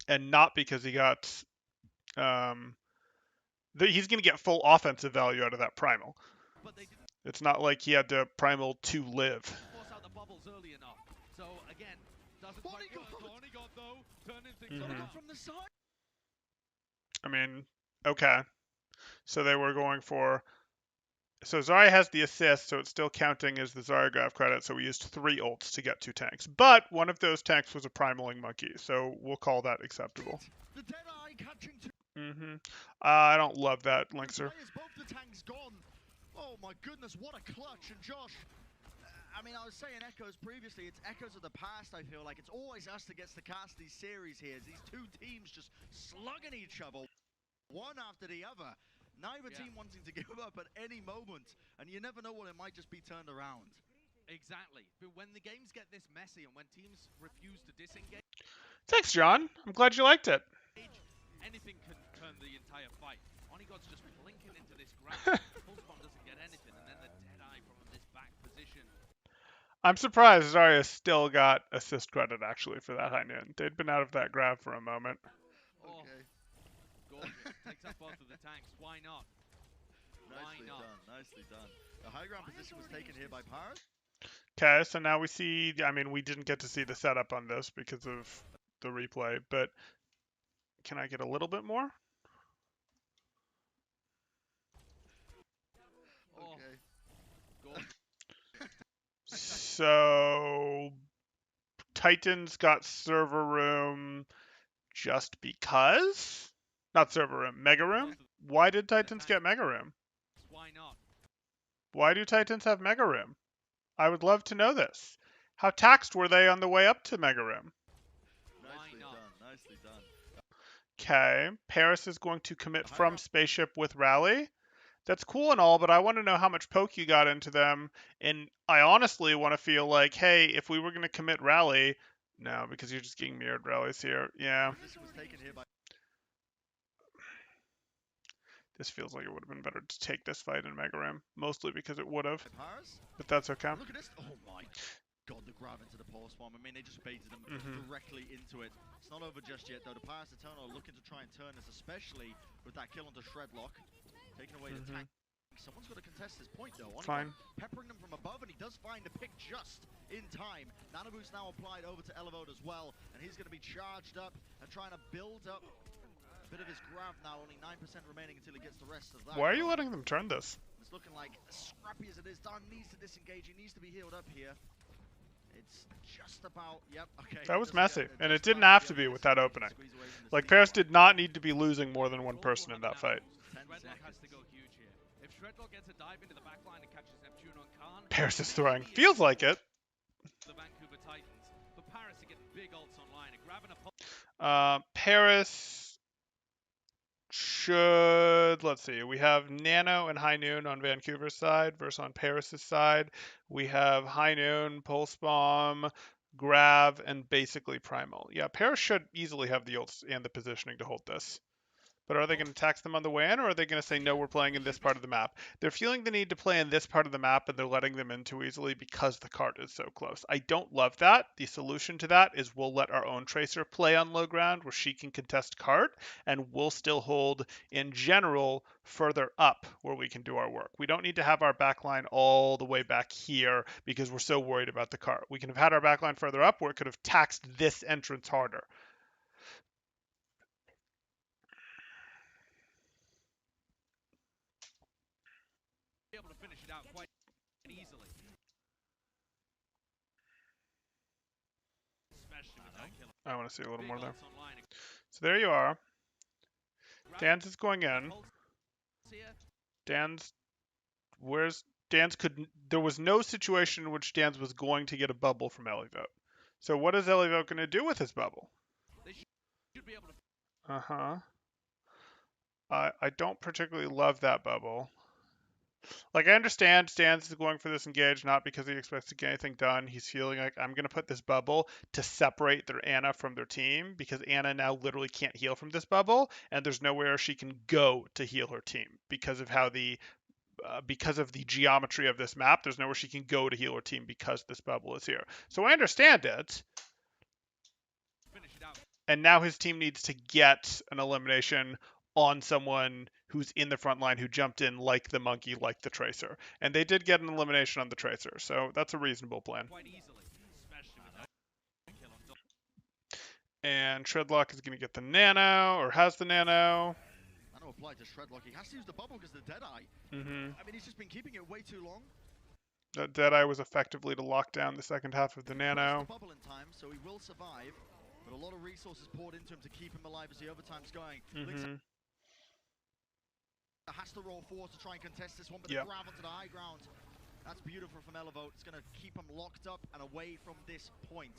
[SPEAKER 1] And not because he got... he's going to get full offensive value out of that primal. It's not like he had to primal to live. I mean, okay. So they were going for... So Zarya has the assist, so it's still counting as the Zarya graph credit, so we used 3 ults to get 2 tanks. But one of those tanks was a primaling monkey, so we'll call that acceptable. I don't love that, Linkser.
[SPEAKER 3] Oh my goodness, what a clutch. And Josh, I mean, I was saying Echoes previously, it's Echoes of the past, I feel like. It's always us that gets to cast these series here. These two teams just slugging each other, one after the other. Neither team wanting to give up at any moment, and you never know when it might just be turned around.
[SPEAKER 2] Exactly. But when the games get this messy and when teams refuse to disengage...
[SPEAKER 1] Thanks, John. I'm glad you liked it.
[SPEAKER 2] Anything can turn the entire fight. Onigod's just blinking into this ground. Pulse bomb doesn't get anything, and then the Deadeye from this back position.
[SPEAKER 1] I'm surprised Zarya still got assist credit, actually, for that high noon. They'd been out of that grab for a moment.
[SPEAKER 2] Okay. Gorgeous. Takes out both of the tanks. Why not?
[SPEAKER 3] Nicely done, nicely done. The high ground position was taken here by Paris.
[SPEAKER 1] Okay, so now we see, I mean, we didn't get to see the setup on this because of the replay, but can I get a little bit more?
[SPEAKER 3] Okay.
[SPEAKER 1] So Titans got server room just because? Not server room, mega room? Why did Titans get mega room?
[SPEAKER 2] Why not?
[SPEAKER 1] Why do Titans have mega room? I would love to know this. How taxed were they on the way up to mega room?
[SPEAKER 3] Nicely done, nicely done.
[SPEAKER 1] Okay, Paris is going to commit from spaceship with rally. That's cool and all, but I want to know how much poke you got into them. And I honestly want to feel like, hey, if we were going to commit rally, no, because you're just getting mirrored rallies here. Yeah. This feels like it would have been better to take this fight in Mega Ram, mostly because it would have. But that's okay.
[SPEAKER 3] Look at this. Oh my god, the grab into the pulse bomb. I mean, they just baited them directly into it. It's not over just yet, though. The Paris Eternal are looking to try and turn this, especially with that kill onto Shredlock. Taking away the tank. Someone's got to contest this point, though.
[SPEAKER 1] Fine.
[SPEAKER 3] Peppering them from above, and he does find the pick just in time. Nano Boost now applied over to Elevote as well, and he's going to be charged up and trying to build up a bit of his grab now. Only 9% remaining until he gets the rest of that.
[SPEAKER 1] Why are you letting them turn this?
[SPEAKER 3] It's looking like, as scrappy as it is, Don needs to disengage. He needs to be healed up here. It's just about, yep, okay.
[SPEAKER 1] That was messy, and it didn't have to be with that opening. Like, Paris did not need to be losing more than one person in that fight. Paris is throwing. Feels like it. Paris should, let's see, we have Nano and High Noon on Vancouver's side versus on Paris's side. We have High Noon, Pulse Bomb, Grav, and basically Primal. Yeah, Paris should easily have the ults and the positioning to hold this. But are they going to tax them on the way in, or are they going to say, no, we're playing in this part of the map? They're feeling the need to play in this part of the map, and they're letting them in too easily because the cart is so close. I don't love that. The solution to that is we'll let our own Tracer play on low ground where she can contest cart, and we'll still hold, in general, further up where we can do our work. We don't need to have our backline all the way back here because we're so worried about the cart. We can have had our backline further up where it could have taxed this entrance harder.
[SPEAKER 2] Able to finish it out quite easily.
[SPEAKER 1] I want to see a little more there. So there you are. Dan's is going in. Dan's there was no situation in which Dan's was going to get a bubble from Elivote. So what is Elivote going to do with his bubble? I don't particularly love that bubble. Like, I understand Stans is going for this engage not because he expects to get anything done. He's feeling like, I'm going to put this bubble to separate their Ana from their team because Ana now literally can't heal from this bubble, and there's nowhere she can go to heal her team because of how because of the geometry of this map. There's nowhere she can go to heal her team because this bubble is here. So I understand it. And now his team needs to get an elimination on someone who's in the front line who jumped in like the monkey, like the Tracer. And they did get an elimination on the Tracer, so that's a reasonable plan. And Shredlock is going to get the Nano, or has the Nano.
[SPEAKER 3] Nano applied to Shredlock. He has to use the bubble because the Deadeye. I mean, he's just been keeping it way too long.
[SPEAKER 1] That Deadeye was effectively to lock down the second half of the Nano.
[SPEAKER 3] The bubble in time, so he will survive. But a lot of resources poured into him to keep him alive as the overtime's going. Has to roll forward to try and contest this one, but the grab onto the high ground. That's beautiful from Elevote. It's going to keep him locked up and away from this point.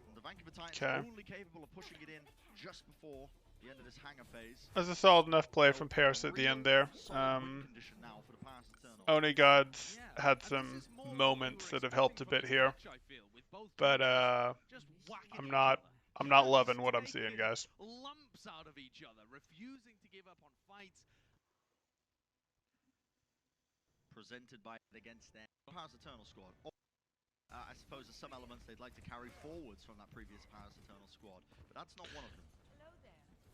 [SPEAKER 3] And the Vancouver Titans only capable of pushing it in just before the end of this hangar phase.
[SPEAKER 1] That's a solid enough play from Paris at the end there. Oni Gods had some moments that have helped a bit here. But I'm not loving what I'm seeing, guys.
[SPEAKER 2] Lumps out of each other, refusing to give up on fights.
[SPEAKER 3] Presented by against their Paris Eternal squad. I suppose there's some elements they'd like to carry forwards from that previous Paris Eternal squad, but that's not one of them.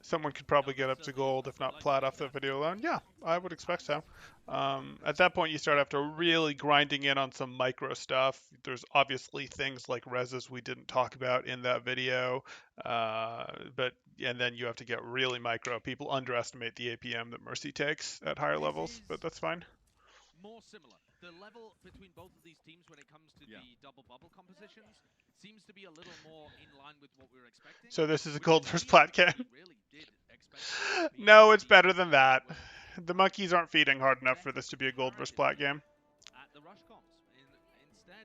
[SPEAKER 1] Someone could probably get up to gold, if not plat, off the video alone. Yeah, I would expect so. At that point, you start after really grinding in on some micro stuff. There's obviously things like reses we didn't talk about in that video, and then you have to get really micro. People underestimate the APM that Mercy takes at higher levels, but that's fine.
[SPEAKER 2] More similar. The level between both of these teams when it comes to the double bubble compositions seems to be a little more in line with what we were expecting.
[SPEAKER 1] So this is a gold versus plat game.
[SPEAKER 2] Really did expect
[SPEAKER 1] No, it's better than that. The monkeys aren't feeding hard enough for this to be a gold versus plat game.
[SPEAKER 2] At the rush comps. Instead,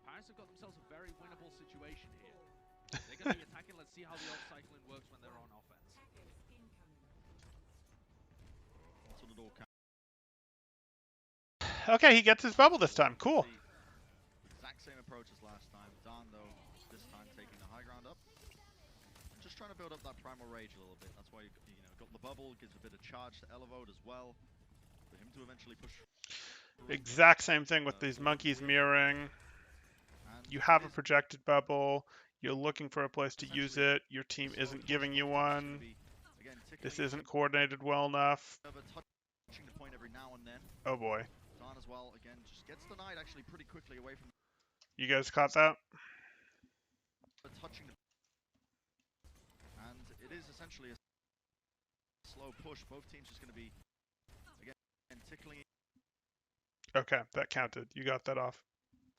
[SPEAKER 2] Paris have got themselves a very winnable situation here. They're going to be attacking. Let's see how the ult cycling works when they're on offense.
[SPEAKER 3] That's what it all counts.
[SPEAKER 1] Okay, he gets his bubble this time. Cool.
[SPEAKER 3] Exact same approach as last time. Don, though, this time taking the high ground up. Just trying to build up that primal rage a little bit. That's why you got the bubble, gives a bit of charge to Elevote as well. For him to eventually push.
[SPEAKER 1] Exact same thing with these monkeys mirroring. You have a projected bubble. You're looking for a place to use it. Your team isn't giving you one. This isn't coordinated well enough. Oh boy.
[SPEAKER 3] Don as well, again, just gets the knight actually pretty quickly away from.
[SPEAKER 1] You guys caught that?
[SPEAKER 3] Touching the. And it is essentially a slow push. Both teams just going to be, again, tickling.
[SPEAKER 1] Okay, that counted. You got that off.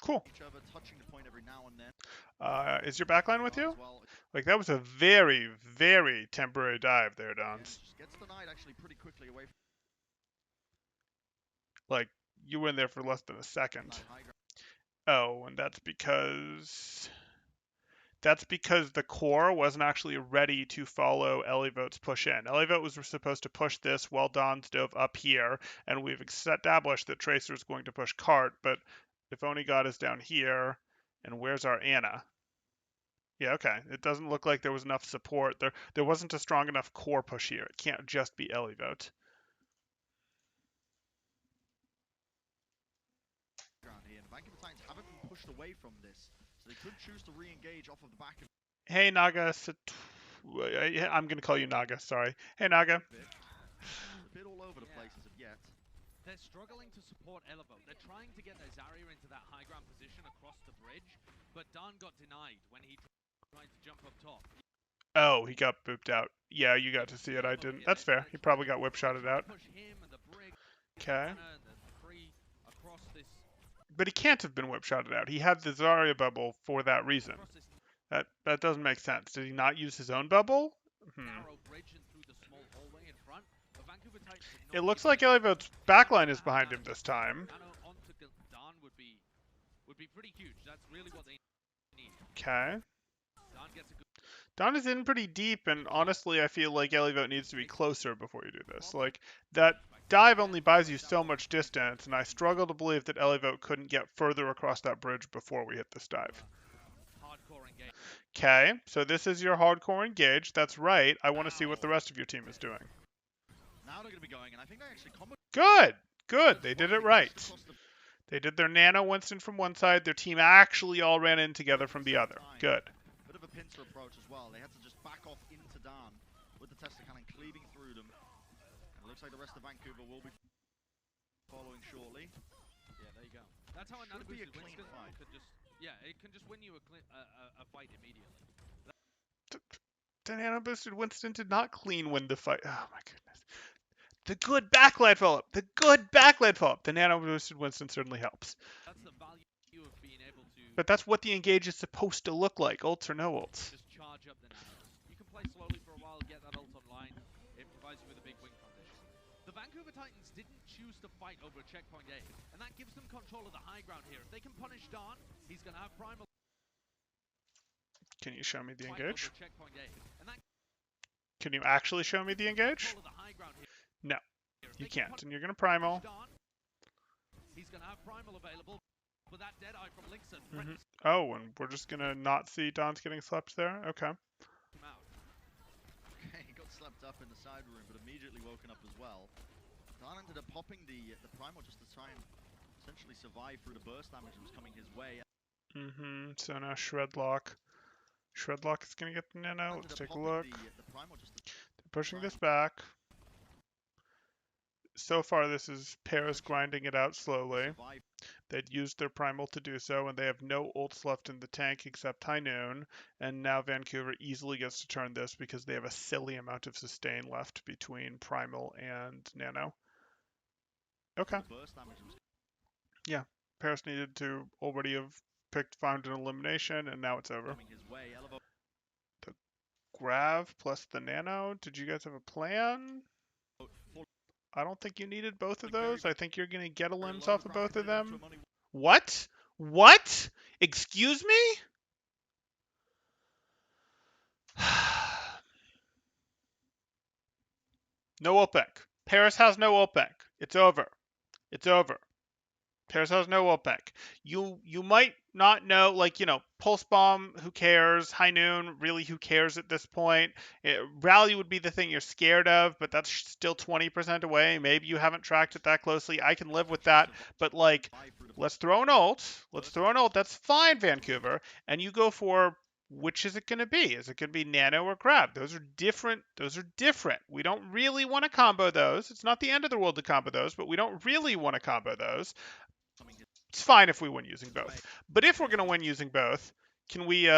[SPEAKER 1] Cool.
[SPEAKER 3] Each other, touching the point every now and then.
[SPEAKER 1] Is your backline with you? Like, that was a very, very temporary dive there, Dons.
[SPEAKER 3] Just gets the knight actually pretty quickly away from.
[SPEAKER 1] Like, you were in there for less than a second. Oh, and that's because the core wasn't actually ready to follow Elevote's push in. Elevote was supposed to push this while Don's dove up here, and we've established that Tracer's going to push cart, but if only God is down here, and where's our Anna? Yeah, okay. It doesn't look like there was enough support. There wasn't a strong enough core push here. It can't just be Elevote.
[SPEAKER 3] Vancouver Titans haven't been pushed away from this, so they could choose to re-engage off of the back of.
[SPEAKER 1] Hey Naga, I'm gonna call you Naga. Sorry. Hey Naga.
[SPEAKER 3] A bit all over the place as of yet.
[SPEAKER 2] They're struggling to support Elevote. They're trying to get their Zarya into that high ground position across the bridge, but Don got denied when he tried to jump up top.
[SPEAKER 1] Oh, he got booped out. Yeah, you got to see it. I didn't. That's fair. He probably got whip-shotted out. Okay. But he can't have been whip-shotted out. He had the Zarya bubble for that reason. That doesn't make sense. Did he not use his own bubble? It looks like Elevote's backline is behind him this time. Okay. Don is in pretty deep, and honestly, I feel like Elevote needs to be closer before you do this. Like, that dive only buys you so much distance, and I struggle to believe that Elevote couldn't get further across that bridge before we hit this dive. Okay, so this is your hardcore engage. That's right. I want to see what the rest of your team is doing.
[SPEAKER 3] Now they're going to be going, and I think they actually
[SPEAKER 1] Good! Good! They did it right. They did their Nano Winston from one side. Their team actually all ran in together from the other. Good.
[SPEAKER 3] Bit of a pincer approach as well. They had to just back off into Don with the Tesla cannon cleaving through them. And it looks like the rest of Vancouver will be following shortly.
[SPEAKER 2] Yeah, there you go. That's how a Nano boosted Winston could just, it can just win you a fight immediately.
[SPEAKER 1] The Nano boosted Winston did not clean win the fight. Oh my goodness. The good backlight follow-up. The good backlight follow-up. The Nano boosted Winston certainly helps.
[SPEAKER 2] That's the value of being able to.
[SPEAKER 1] But that's what the engage is supposed to look like. Ults or no ults.
[SPEAKER 2] Just charge up the Nanos. You can play slowly for a while, get that ult online. It provides you with a big win condition. The Vancouver Titans didn't choose to fight over a checkpoint A, and that gives them control of the high ground here. If they can punish Don, he's going to have primal.
[SPEAKER 1] Can you show me the engage? Can you actually show me the engage? No, you can't, and you're going to primal.
[SPEAKER 2] He's going to have primal available with that dead eye from Linkson.
[SPEAKER 1] Oh, and we're just going to not see Don's getting slept there? Okay.
[SPEAKER 3] He got slept up in the side room, but immediately woken up as well. Don ended up popping the primal just to try and essentially survive through the burst damage that was coming his way.
[SPEAKER 1] So now Shredlock. Shredlock is going to get the Nano. Let's take a look. The Pushing this back. So far, this is Paris grinding it out slowly. They'd used their primal to do so, and they have no ults left in the tank except High Noon. And now Vancouver easily gets to turn this because they have a silly amount of sustain left between primal and nano. Okay. Yeah, Paris needed to already have found an elimination, and now it's over. The Grav plus the nano. Did you guys have a plan? I don't think you needed both of those. I think you're going to get a limbs off of both of them. What? What? Excuse me? No ult bank. Paris has no ult bank. It's over. It's over. Paris has no ult bank. You might not know, like, Pulse Bomb, who cares? High Noon, really, who cares at this point? Rally would be the thing you're scared of, but that's still 20% away. Maybe you haven't tracked it that closely. I can live with that. But, like, let's throw an ult. Let's throw an ult. That's fine, Vancouver. And you go for, which is it going to be? Is it going to be nano or grab? Those are different. Those are different. We don't really want to combo those. It's not the end of the world to combo those, but we don't really want to combo those. It's fine if we win using both. But if we're going to win using both, can we,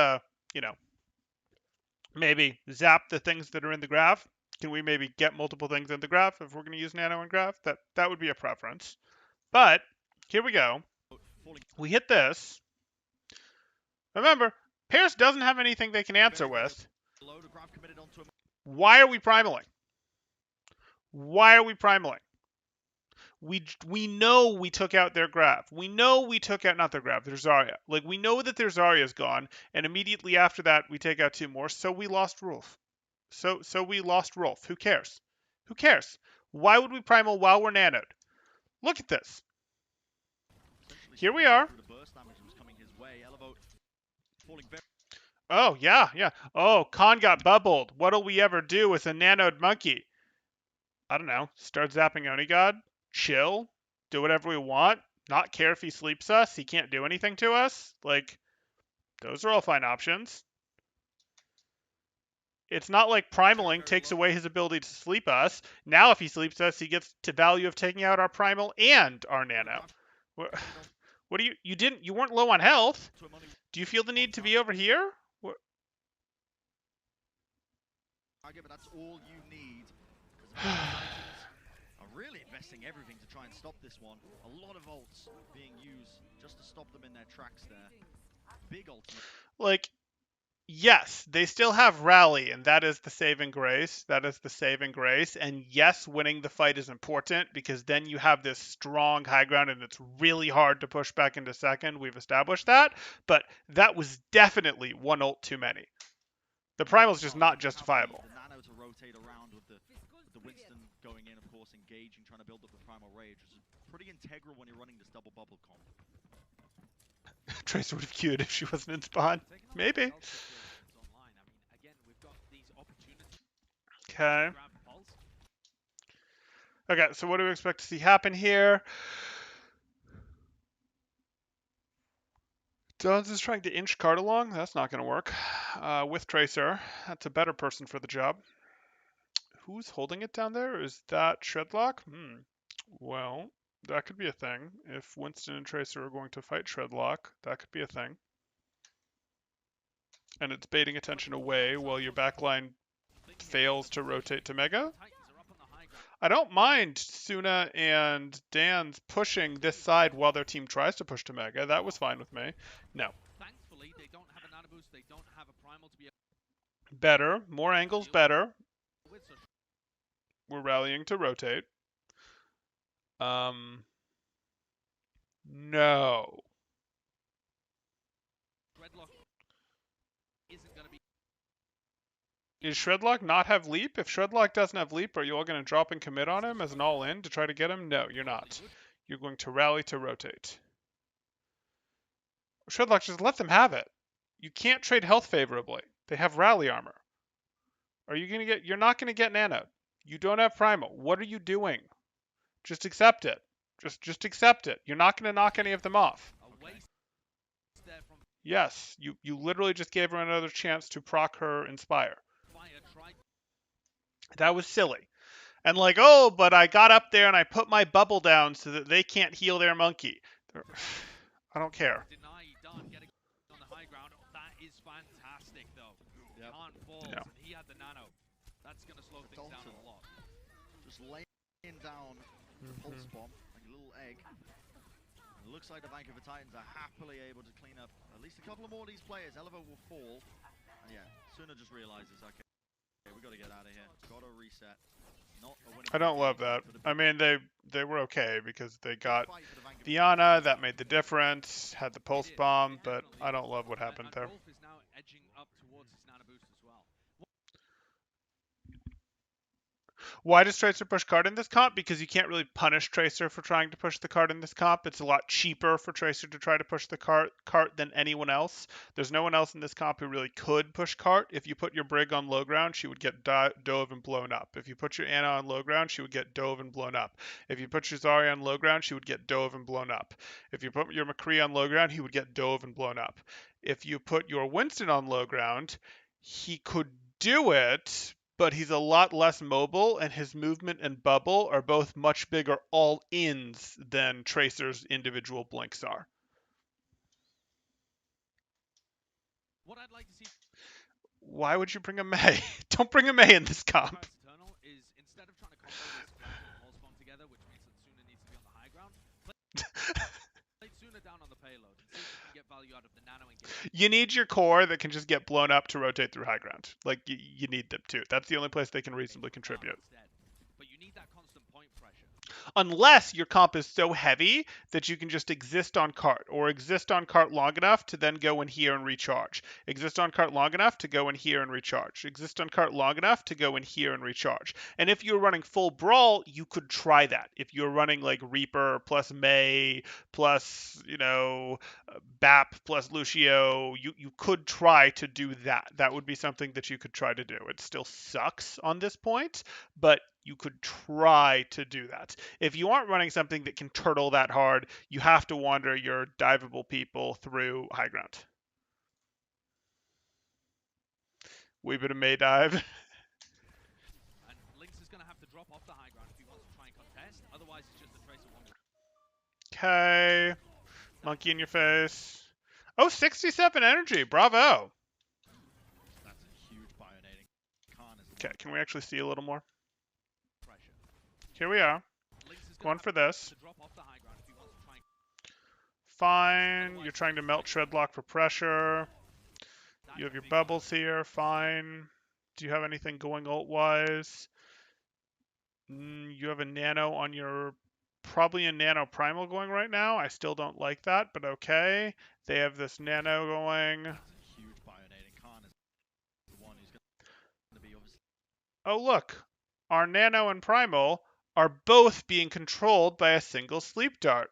[SPEAKER 1] maybe zap the things that are in the graph? Can we maybe get multiple things in the graph if we're going to use nano and graph? That would be a preference. But here we go. We hit this. Remember, Paris doesn't have anything they can answer with. Why are we primaling? Why are we primaling? We know we took out their graph. We know we took out, not their graph, their Zarya. Like, we know that their Zarya's gone, and immediately after that, we take out two more, so we lost Rolf. So we lost Rolf. Who cares? Who cares? Why would we primal while we're nanoed? Look at this. Here we are. Oh, yeah. Oh, Khan got bubbled. What'll we ever do with a nanoed monkey? I don't know. Start zapping Onigod? Chill? Do whatever we want? Not care if he sleeps us? He can't do anything to us? Like, those are all fine options. It's not like primaling takes away his ability to sleep us. Now if he sleeps us, he gets to value of taking out our primal and our nano. What do you weren't low on health? Do you feel the need to be over here? What?
[SPEAKER 3] But that's all you need. Are really investing everything to try and stop this one. A lot of ults being used just to stop them in their tracks there. Big ultimate.
[SPEAKER 1] Like, yes, they still have rally, and that is the saving grace. That is the saving grace. And yes, winning the fight is important because then you have this strong high ground and it's really hard to push back into second. We've established that. But that was definitely one ult too many. The primal is just not justifiable.
[SPEAKER 3] The nano to rotate around with the Winston going in, of course, engaging, trying to build up the primal rage, which is pretty integral when you're running this double bubble comp.
[SPEAKER 1] Tracer would have queued if she wasn't in spawn. Maybe. Okay. Okay, so what do we expect to see happen here? Duns is trying to inch card along. That's not going to work. With Tracer, that's a better person for the job. Who's holding it down there? Is that Shredlock? Well, that could be a thing. If Winston and Tracer are going to fight Shredlock, that could be a thing. And it's baiting attention away while your backline fails to rotate to Mega. I don't mind Suna and Dan's pushing this side while their team tries to push to Mega. That was fine with me. No. Better. More angles, better. We're rallying to rotate. No. Is Shredlock not have leap? If Shredlock doesn't have leap, are you all going to drop and commit on him as an all-in to try to get him? No, you're not. You're going to rally to rotate. Shredlock, just let them have it. You can't trade health favorably. They have rally armor. Are you going to get... You're not going to get nanoed. You don't have primal. What are you doing? Just accept it. Just accept it. You're not going to knock any of them off. Yes, you literally just gave her another chance to proc her Inspire. That was silly. And like, oh, but I got up there and I put my bubble down so that they can't heal their monkey. I don't care.
[SPEAKER 2] Deny Don getting on the high ground. That is fantastic, though.
[SPEAKER 3] Yep.
[SPEAKER 2] Can't falls,
[SPEAKER 1] Yeah.
[SPEAKER 2] and he had the nano. That's going to slow things down a lot.
[SPEAKER 3] Just laying down the pulse bomb like a little egg. It looks like the Vancouver Titans are happily able to clean up at least a couple of more of these players. Elevo will fall. And yeah, Suna just realizes, okay, we got to get out of here. Got to reset. Not a winning
[SPEAKER 1] I don't love that. I mean, they were okay because they got Viana, that made the difference, had the pulse bomb, but I don't love what happened there.
[SPEAKER 2] Golf is now edging up towards his nano boost as well.
[SPEAKER 1] Why does Tracer push card in this comp? Because you can't really punish Tracer for trying to push the card in this comp. It's a lot cheaper for Tracer to try to push the cart than anyone else. There's no one else in this comp who really could push cart. If you put your Brig on low ground, she would get dove and blown up. If you put your Anna on low ground, she would get dove and blown up. If you put your Zarya on low ground, she would get dove and blown up. If you put your McCree on low ground, he would get dove and blown up. If you put your Winston on low ground, he could do it, but he's a lot less mobile, and his movement and bubble are both much bigger all-ins than Tracer's individual blinks are.
[SPEAKER 2] What I'd like to see.
[SPEAKER 1] Why would you bring a Mei? Don't bring a Mei in this comp.
[SPEAKER 2] Eternal is instead of trying to combo this flash and pulse bomb together, which means that Suna needs to be on the high ground, play Suna down on the payload and see if you can get value out of the nano engagement.
[SPEAKER 1] You need your core that can just get blown up to rotate through high ground. Like, you need them too. That's the only place they can reasonably contribute.
[SPEAKER 2] But you need that constant point pressure.
[SPEAKER 1] Unless your comp is so heavy that you can just exist on cart, or exist on cart long enough to then go in here and recharge. Exist on cart long enough to go in here and recharge. Exist on cart long enough to go in here and recharge. And if you're running full brawl, you could try that. If you're running like Reaper plus Mei plus, Bap plus Lucio, you could try to do that. That would be something that you could try to do. It still sucks on this point, but you could try to do that. If you aren't running something that can turtle that hard, you have to wander your diveable people through high ground. Wee bit of Mei dive.
[SPEAKER 2] And Lynx is going to have to drop off the high ground if he wants to try and contest. Otherwise, it's just a Tracer one.
[SPEAKER 1] Okay. Monkey in your face. Oh, 67 energy. Bravo.
[SPEAKER 3] That's a huge bionating.
[SPEAKER 1] Okay, can we actually see a little more? Here we are. Going for this. Fine. You're trying to melt Shredlock for pressure. You have your bubbles here. Fine. Do you have anything going ult-wise? You have a nano on your... Probably a nano primal going right now. I still don't like that, but okay. They have this nano going.
[SPEAKER 3] Huge bionating. Khan is the one who's going to be obviously...
[SPEAKER 1] Oh, look. Our nano and primal are both being controlled by a single sleep dart.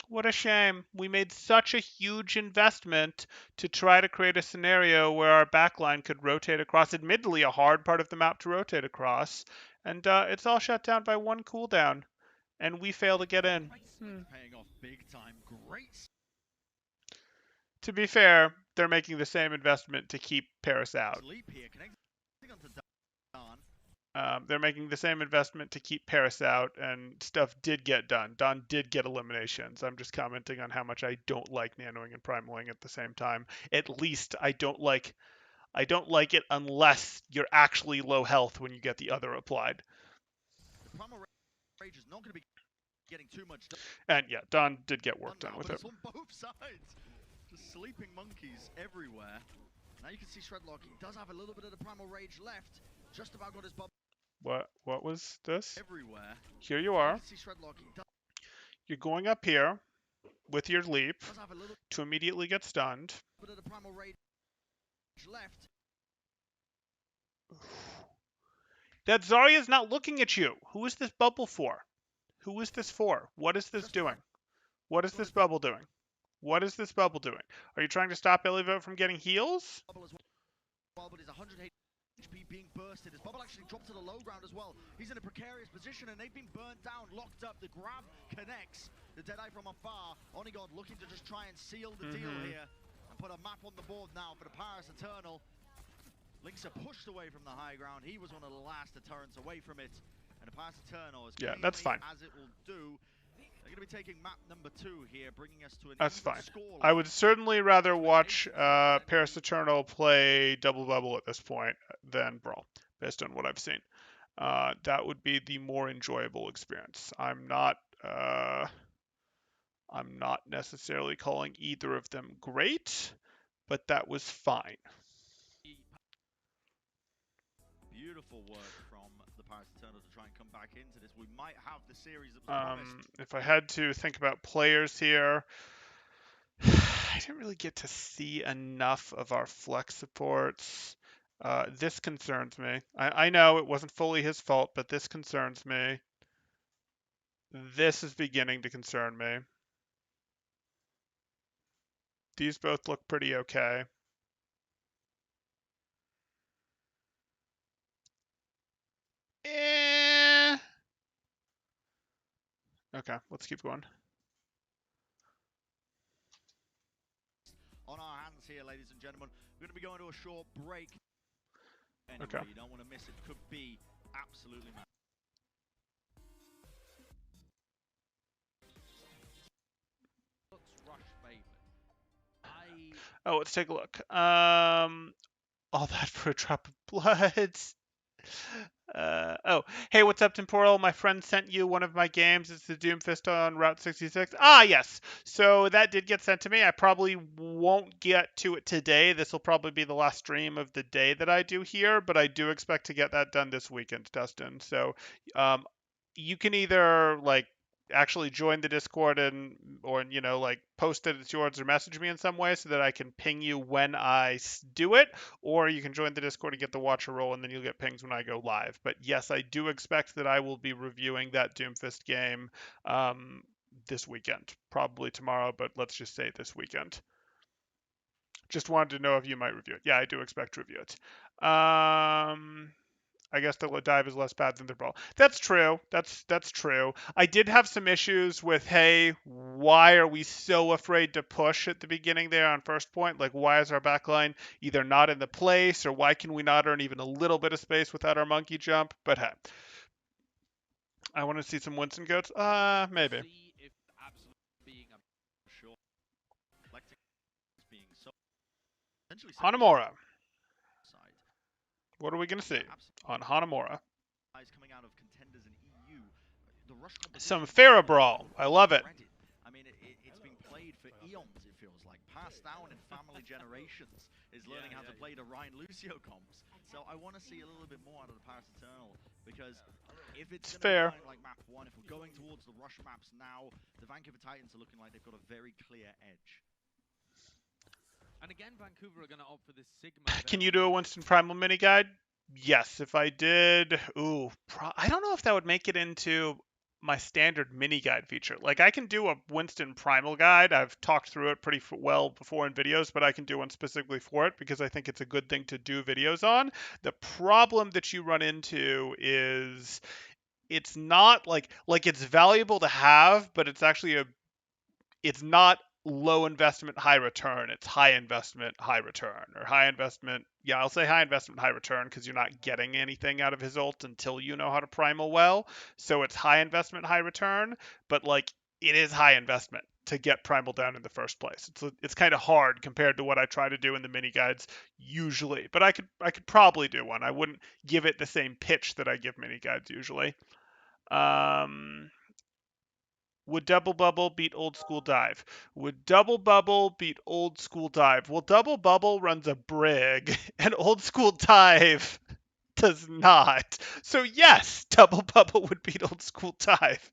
[SPEAKER 1] What a shame. We made such a huge investment to try to create a scenario where our backline could rotate across, admittedly a hard part of the map to rotate across, and it's all shut down by one cooldown, and we fail to get in.
[SPEAKER 3] Paying off big time. Great.
[SPEAKER 1] To be fair, they're making the same investment to keep Paris out.
[SPEAKER 3] Sleep here. Connecting onto Don.
[SPEAKER 1] They're making the same investment to keep Paris out, and stuff did get done. Don did get eliminations. I'm just commenting on how much I don't like nanoing and primaling at the same time. At least I don't like it unless you're actually low health when you get the other applied.
[SPEAKER 3] The primal rage is not going to be getting too much done.
[SPEAKER 1] And yeah, Don did get work done with it.
[SPEAKER 3] It's on both sides. Just sleeping monkeys everywhere. Now you can see Shredlock. He does have a little bit of the primal rage left. Just about got his bubble.
[SPEAKER 1] What was this?
[SPEAKER 3] Everywhere.
[SPEAKER 1] Here you are. You're going up here with your leap to immediately get stunned. That Zarya's not looking at you. Who is this bubble for? Who is this for? What is this doing? What is this bubble doing? What is this bubble doing? Are you trying to stop Elivote from getting heals?
[SPEAKER 3] HP being bursted. His bubble actually dropped to the low ground as well. He's in a precarious position and they've been burnt down, locked up. The grab connects. The Deadeye from afar. Onigod looking to just try and seal the deal here and put a map on the board now for the Paris Eternal. Links are pushed away from the high ground. He was one of the last deterrents away from it. And a pass to Turno as
[SPEAKER 1] Yeah, that's fine.
[SPEAKER 3] as it will do. They're going to be taking map number 2 here, bringing us to an
[SPEAKER 1] That's
[SPEAKER 3] even
[SPEAKER 1] fine.
[SPEAKER 3] score.
[SPEAKER 1] I would certainly rather watch Paris Eternal play Double Bubble at this point than Brawl, based on what I've seen. That would be the more enjoyable experience. I'm not necessarily calling either of them great, but that was fine.
[SPEAKER 3] Beautiful work from the Paris Eternal to try and come back into this. We might have the series that was promised.
[SPEAKER 1] If I had to think about players here, I didn't really get to see enough of our flex supports. This concerns me. I know it wasn't fully his fault, but this concerns me. This is beginning to concern me. These both look pretty okay. Okay, let's keep going.
[SPEAKER 3] On our hands here, ladies and gentlemen. We're going to be going to a short break. Anyway,
[SPEAKER 1] Okay.
[SPEAKER 3] You don't want to miss it. Could be absolutely mad.
[SPEAKER 1] Oh, let's take a look. All that for a drop of blood. Oh, hey, what's up, Temporal? My friend sent you one of my games. It's the Doomfist on Route 66. Ah, yes. So that did get sent to me. I probably won't get to it today. This will probably be the last stream of the day that I do here, but I do expect to get that done this weekend, Dustin. So, you can either like actually join the Discord or like post that it's yours or message me in some way so that I can ping you when I do it, or you can join the Discord and get the watcher roll and then you'll get pings when I go live. But yes, I do expect that I will be reviewing that Doomfist game this weekend, probably tomorrow, but let's just say this weekend. Just wanted to know if you might review it. Yeah, I do expect to review it. I guess the dive is less bad than the brawl. That's true. That's true. I did have some issues with, hey, why are we so afraid to push at the beginning there on first point? Like, why is our backline either not in the place, or why can we not earn even a little bit of space without our monkey jump? But hey, I want to see some Winston goats. Maybe. Hanamura. What are we going to see on Hanamura?
[SPEAKER 3] Coming out of contenders in EU. The rush
[SPEAKER 1] Some Farah Brawl. I love it.
[SPEAKER 3] I mean, it's been played for eons, it feels like. Passed down in family generations is learning how to play the Ryan Lucio comps. So I want to see a little bit more out of the Paris Eternal, because if it's
[SPEAKER 1] fair,
[SPEAKER 3] like map 1, if we're going towards the rush maps now, the Vancouver Titans are looking like they've got a very clear edge.
[SPEAKER 2] And again, Vancouver are going to opt for this Sigma.
[SPEAKER 1] Can you do a Winston Primal mini guide? Yes, if I did. Ooh, I don't know if that would make it into my standard mini guide feature. Like, I can do a Winston Primal guide. I've talked through it pretty well before in videos, but I can do one specifically for it because I think it's a good thing to do videos on. The problem that you run into is it's not like it's valuable to have, but it's actually it's not low investment, high return. It's high investment, high return, or high investment. Yeah, I'll say high investment, high return because you're not getting anything out of his ult until you know how to primal well. So it's high investment, high return, but like it is high investment to get primal down in the first place. It's kind of hard compared to what I try to do in the mini guides usually, but I could probably do one. I wouldn't give it the same pitch that I give mini guides usually. Would Double Bubble beat Old School Dive? Would Double Bubble beat Old School Dive? Well, Double Bubble runs a Brig, and Old School Dive does not. So yes, Double Bubble would beat Old School Dive,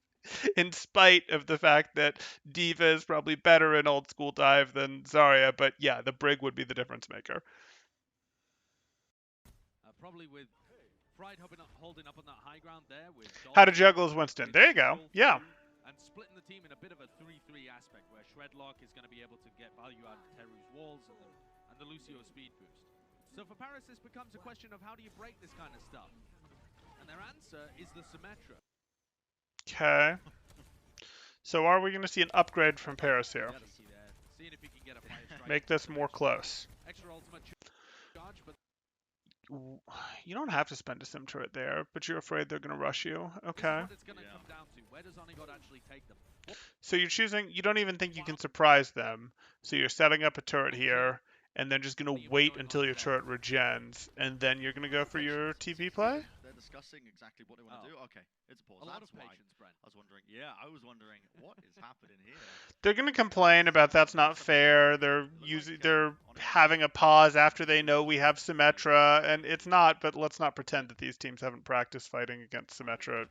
[SPEAKER 1] in spite of the fact that D.Va is probably better in Old School Dive than Zarya. But yeah, the Brig would be the difference maker.
[SPEAKER 2] Probably with Pride holding up on that high ground there. With
[SPEAKER 1] how to juggle as Winston. There you go. Yeah.
[SPEAKER 2] And splitting the team in a bit of a 3-3 aspect, where Shredlock is going to be able to get value out of Teru's walls and the Lucio speed boost. So for Paris, this becomes a question of how do you break this kind of stuff? And their answer is the Symmetra.
[SPEAKER 1] Okay. So are we going to see an upgrade from Paris here?
[SPEAKER 2] Seeing if he can get a
[SPEAKER 1] Make this more close.
[SPEAKER 2] Extra ultimate charge, but
[SPEAKER 1] You don't have to spend a sim turret there, but you're afraid they're going to rush you.
[SPEAKER 2] This is
[SPEAKER 1] Okay.
[SPEAKER 2] what it's going to come down to. Where does Onigod actually take them?
[SPEAKER 1] So you're choosing, you don't even think you can surprise them. So you're setting up a turret here, and then just going to wait until your turret regens, and then you're going to go for your TP play?
[SPEAKER 3] They're discussing exactly what they want to do. Okay, it's a pause.
[SPEAKER 2] A lot
[SPEAKER 3] That's
[SPEAKER 2] of
[SPEAKER 3] why
[SPEAKER 2] patience, Brent.
[SPEAKER 3] I was wondering. Yeah, I was wondering what is happening here.
[SPEAKER 1] They're going to complain about that's not fair. They're having a pause after they know we have Symmetra, and it's not, but let's not pretend that these teams haven't practiced fighting against Symmetra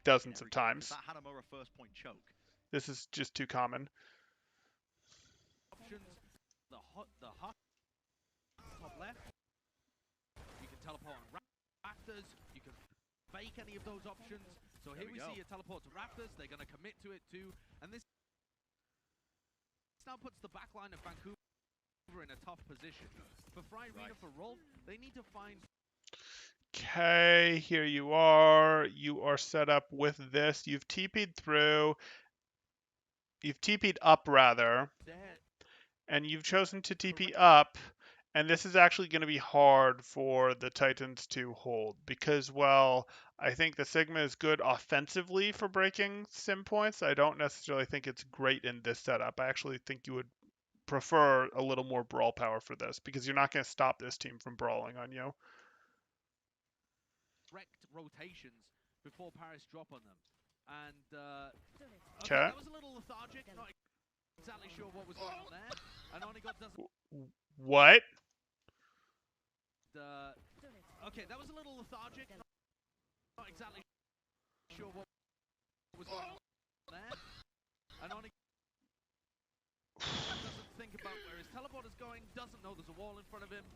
[SPEAKER 1] dozens of times.
[SPEAKER 3] Is that Hanamura first point choke?
[SPEAKER 1] This is just too common.
[SPEAKER 2] Options. The hot top left. You can teleport on Raptors. You can fake any of those options. So here we see a teleport to Raptors. They're going to commit to it too. And this now puts the backline of Vancouver in a tough position. For Arena for Rolf, they need to find...
[SPEAKER 1] Okay, here you are. You are set up with this. You've TP'd through. You've TP'd up, rather. And you've chosen to TP up. And this is actually going to be hard for the Titans to hold. Because, well, I think the Sigma is good offensively for breaking sim points. I don't necessarily think it's great in this setup. I actually think you would prefer a little more brawl power for this. Because you're not going to stop this team from brawling on you.
[SPEAKER 2] Direct rotations before Paris drop on them. And,
[SPEAKER 1] okay,
[SPEAKER 2] that was a little lethargic. Not exactly sure what was going on there. And Onigod doesn't...
[SPEAKER 1] What?
[SPEAKER 2] Okay, that was a little lethargic. Not exactly sure what was going on there. And Onigod doesn't think about where his teleport is going, doesn't know there's a wall in front of him.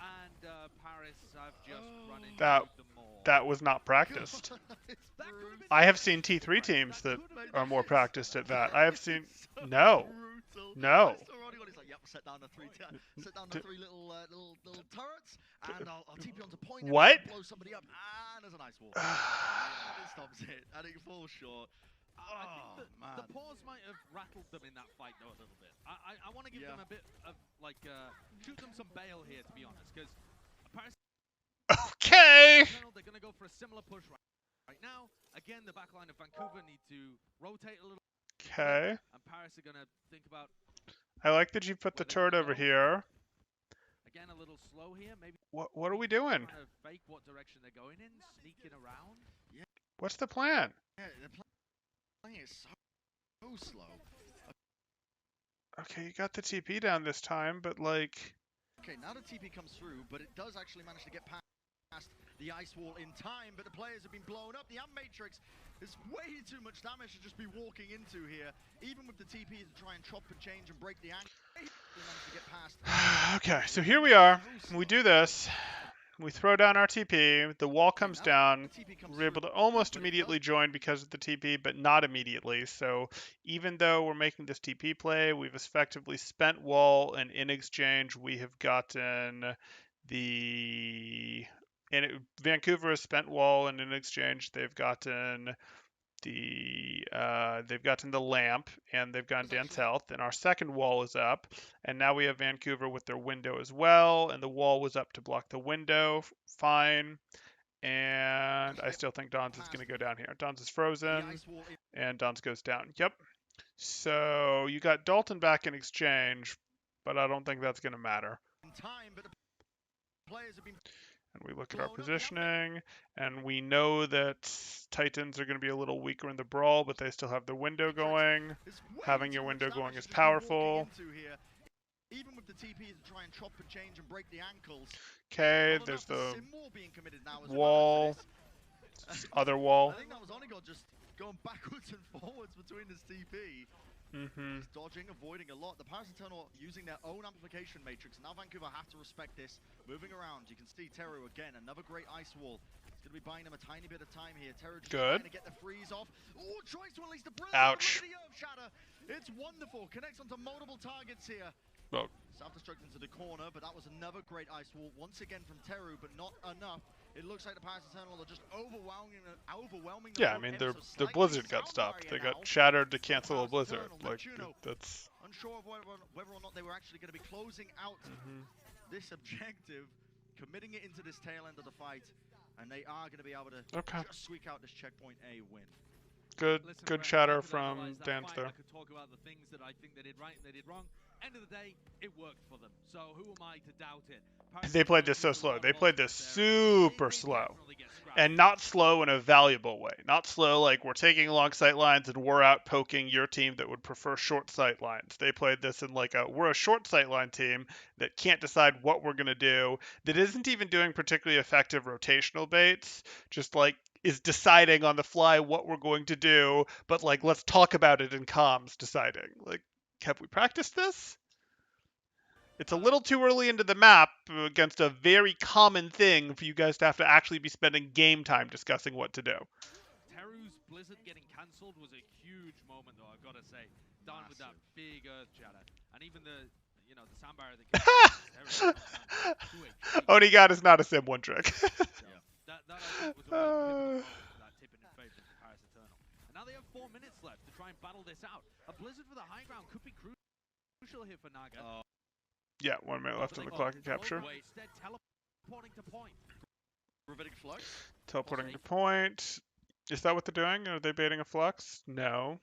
[SPEAKER 2] And Paris have just run into them all.
[SPEAKER 1] That was not practiced. I have seen T3 teams that are more practiced at that. I have seen... No. No.
[SPEAKER 3] Set down the three little turrets, and I'll TP onto point.
[SPEAKER 1] What?
[SPEAKER 3] Blow somebody up, and there's an ice wall. And it stops it, and it falls short.
[SPEAKER 2] I think the pause might have rattled them in that fight, though, a little bit. I want to give them a bit of, like, shoot them some bail here, to be honest, because
[SPEAKER 1] okay.
[SPEAKER 2] They're going to go for a similar push right now. Again, the backline of Vancouver need to rotate a little.
[SPEAKER 1] Okay.
[SPEAKER 2] And Paris are going to think about...
[SPEAKER 1] I like that you put the turret over here.
[SPEAKER 2] Again, a little slow here. Maybe.
[SPEAKER 1] What are we doing?
[SPEAKER 2] Trying to fake what direction they're going in, sneaking around.
[SPEAKER 3] Yeah.
[SPEAKER 1] What's the plan?
[SPEAKER 3] Yeah, the plan is so slow.
[SPEAKER 1] Okay, you got the TP down this time, but like...
[SPEAKER 3] Okay, now the TP comes through, but it does actually manage to get past the ice wall in time, but the players have been blown up. The Amp Matrix is way too much damage to just be walking into here. Even with the TP to try and chop and change and break the angle, they managed to get past.
[SPEAKER 1] Okay, so here we are. We do this. We throw down our TP. The wall comes down. We're able to almost immediately join because of the TP, but not immediately. So even though we're making this TP play, we've effectively spent wall, and in exchange, we have gotten the... Vancouver has spent wall, and in exchange, they've gotten the lamp, and they've gotten Dan's health, and our second wall is up, and now we have Vancouver with their window as well, and the wall was up to block the window. Fine. And I still think Don's is going to go down here. Don's is frozen, and Don's goes down. Yep. So you got Dalton back in exchange, but I don't think that's going to matter. And we look at our positioning, and we know that Titans are going to be a little weaker in the brawl, but they still have their window going. Having your window going is powerful.
[SPEAKER 3] Even with the TP to try and chop and change and break the ankles.
[SPEAKER 1] Okay, there's the wall. Other wall.
[SPEAKER 3] I think that was Onigod just going backwards and forwards between this TP. He's dodging, avoiding a lot. The Paris Eternal using their own amplification matrix. Now Vancouver have to respect this. Moving around, you can see Teru again, another great ice wall. It's going to be buying them a tiny bit of time here. Teru just trying to get the freeze off. Oh, tries to unleash the brilliant.
[SPEAKER 1] Ouch.
[SPEAKER 3] The Earth Shatter. It's wonderful. Connects onto multiple targets here.
[SPEAKER 1] Oh.
[SPEAKER 3] Self-destruct into the corner, but that was another great ice wall. Once again from Teru, but not enough. It looks like the Paris Eternal are just overwhelming them.
[SPEAKER 1] Yeah, I mean, their blizzard got stopped. They got shattered to cancel a blizzard. Like, that's...
[SPEAKER 3] Unsure of whether or not they were actually going to be closing out this objective. committing it into this tail end of the fight, and they are going to be able to just squeak out this checkpoint A win.
[SPEAKER 1] Good,
[SPEAKER 2] Listen,
[SPEAKER 1] good
[SPEAKER 2] Brett,
[SPEAKER 1] chatter
[SPEAKER 2] after they
[SPEAKER 1] from
[SPEAKER 2] analyzed that
[SPEAKER 1] Dan
[SPEAKER 2] fight,
[SPEAKER 1] there.
[SPEAKER 2] I could talk about the things that I think they did right and they did wrong. End of the day, it worked for them. So who am I to doubt it?
[SPEAKER 1] They played this so slow. They played this super slow. And not slow in a valuable way. Not slow like we're taking long sight lines and we're out poking your team that would prefer short sight lines. They played this in like we're a short sight line team that can't decide what we're going to do, that isn't even doing particularly effective rotational baits, just like is deciding on the fly what we're going to do, but like let's talk about it in comms deciding. Like, have we practiced this? It's a little too early into the map against a very common thing for you guys to have to actually be spending game time discussing what to do.
[SPEAKER 2] Teru's Blizzard getting cancelled was a huge moment, though, I've got to say. Done with that big earth shatter. And even the sound barrier that came
[SPEAKER 1] Onigod is not a sim one trick.
[SPEAKER 2] That I think was a real pivotal moment for that tipping in favor of Paris Eternal. And now they have 4 minutes left to try and battle this out. A Blizzard for the high ground could be crucial here for Naga.
[SPEAKER 1] Yeah, 1 minute left on the clock and capture.
[SPEAKER 2] Instead, teleporting to point.
[SPEAKER 3] Gravitic flux?
[SPEAKER 1] Teleporting to point. Is that what they're doing? Are they baiting a flux? No.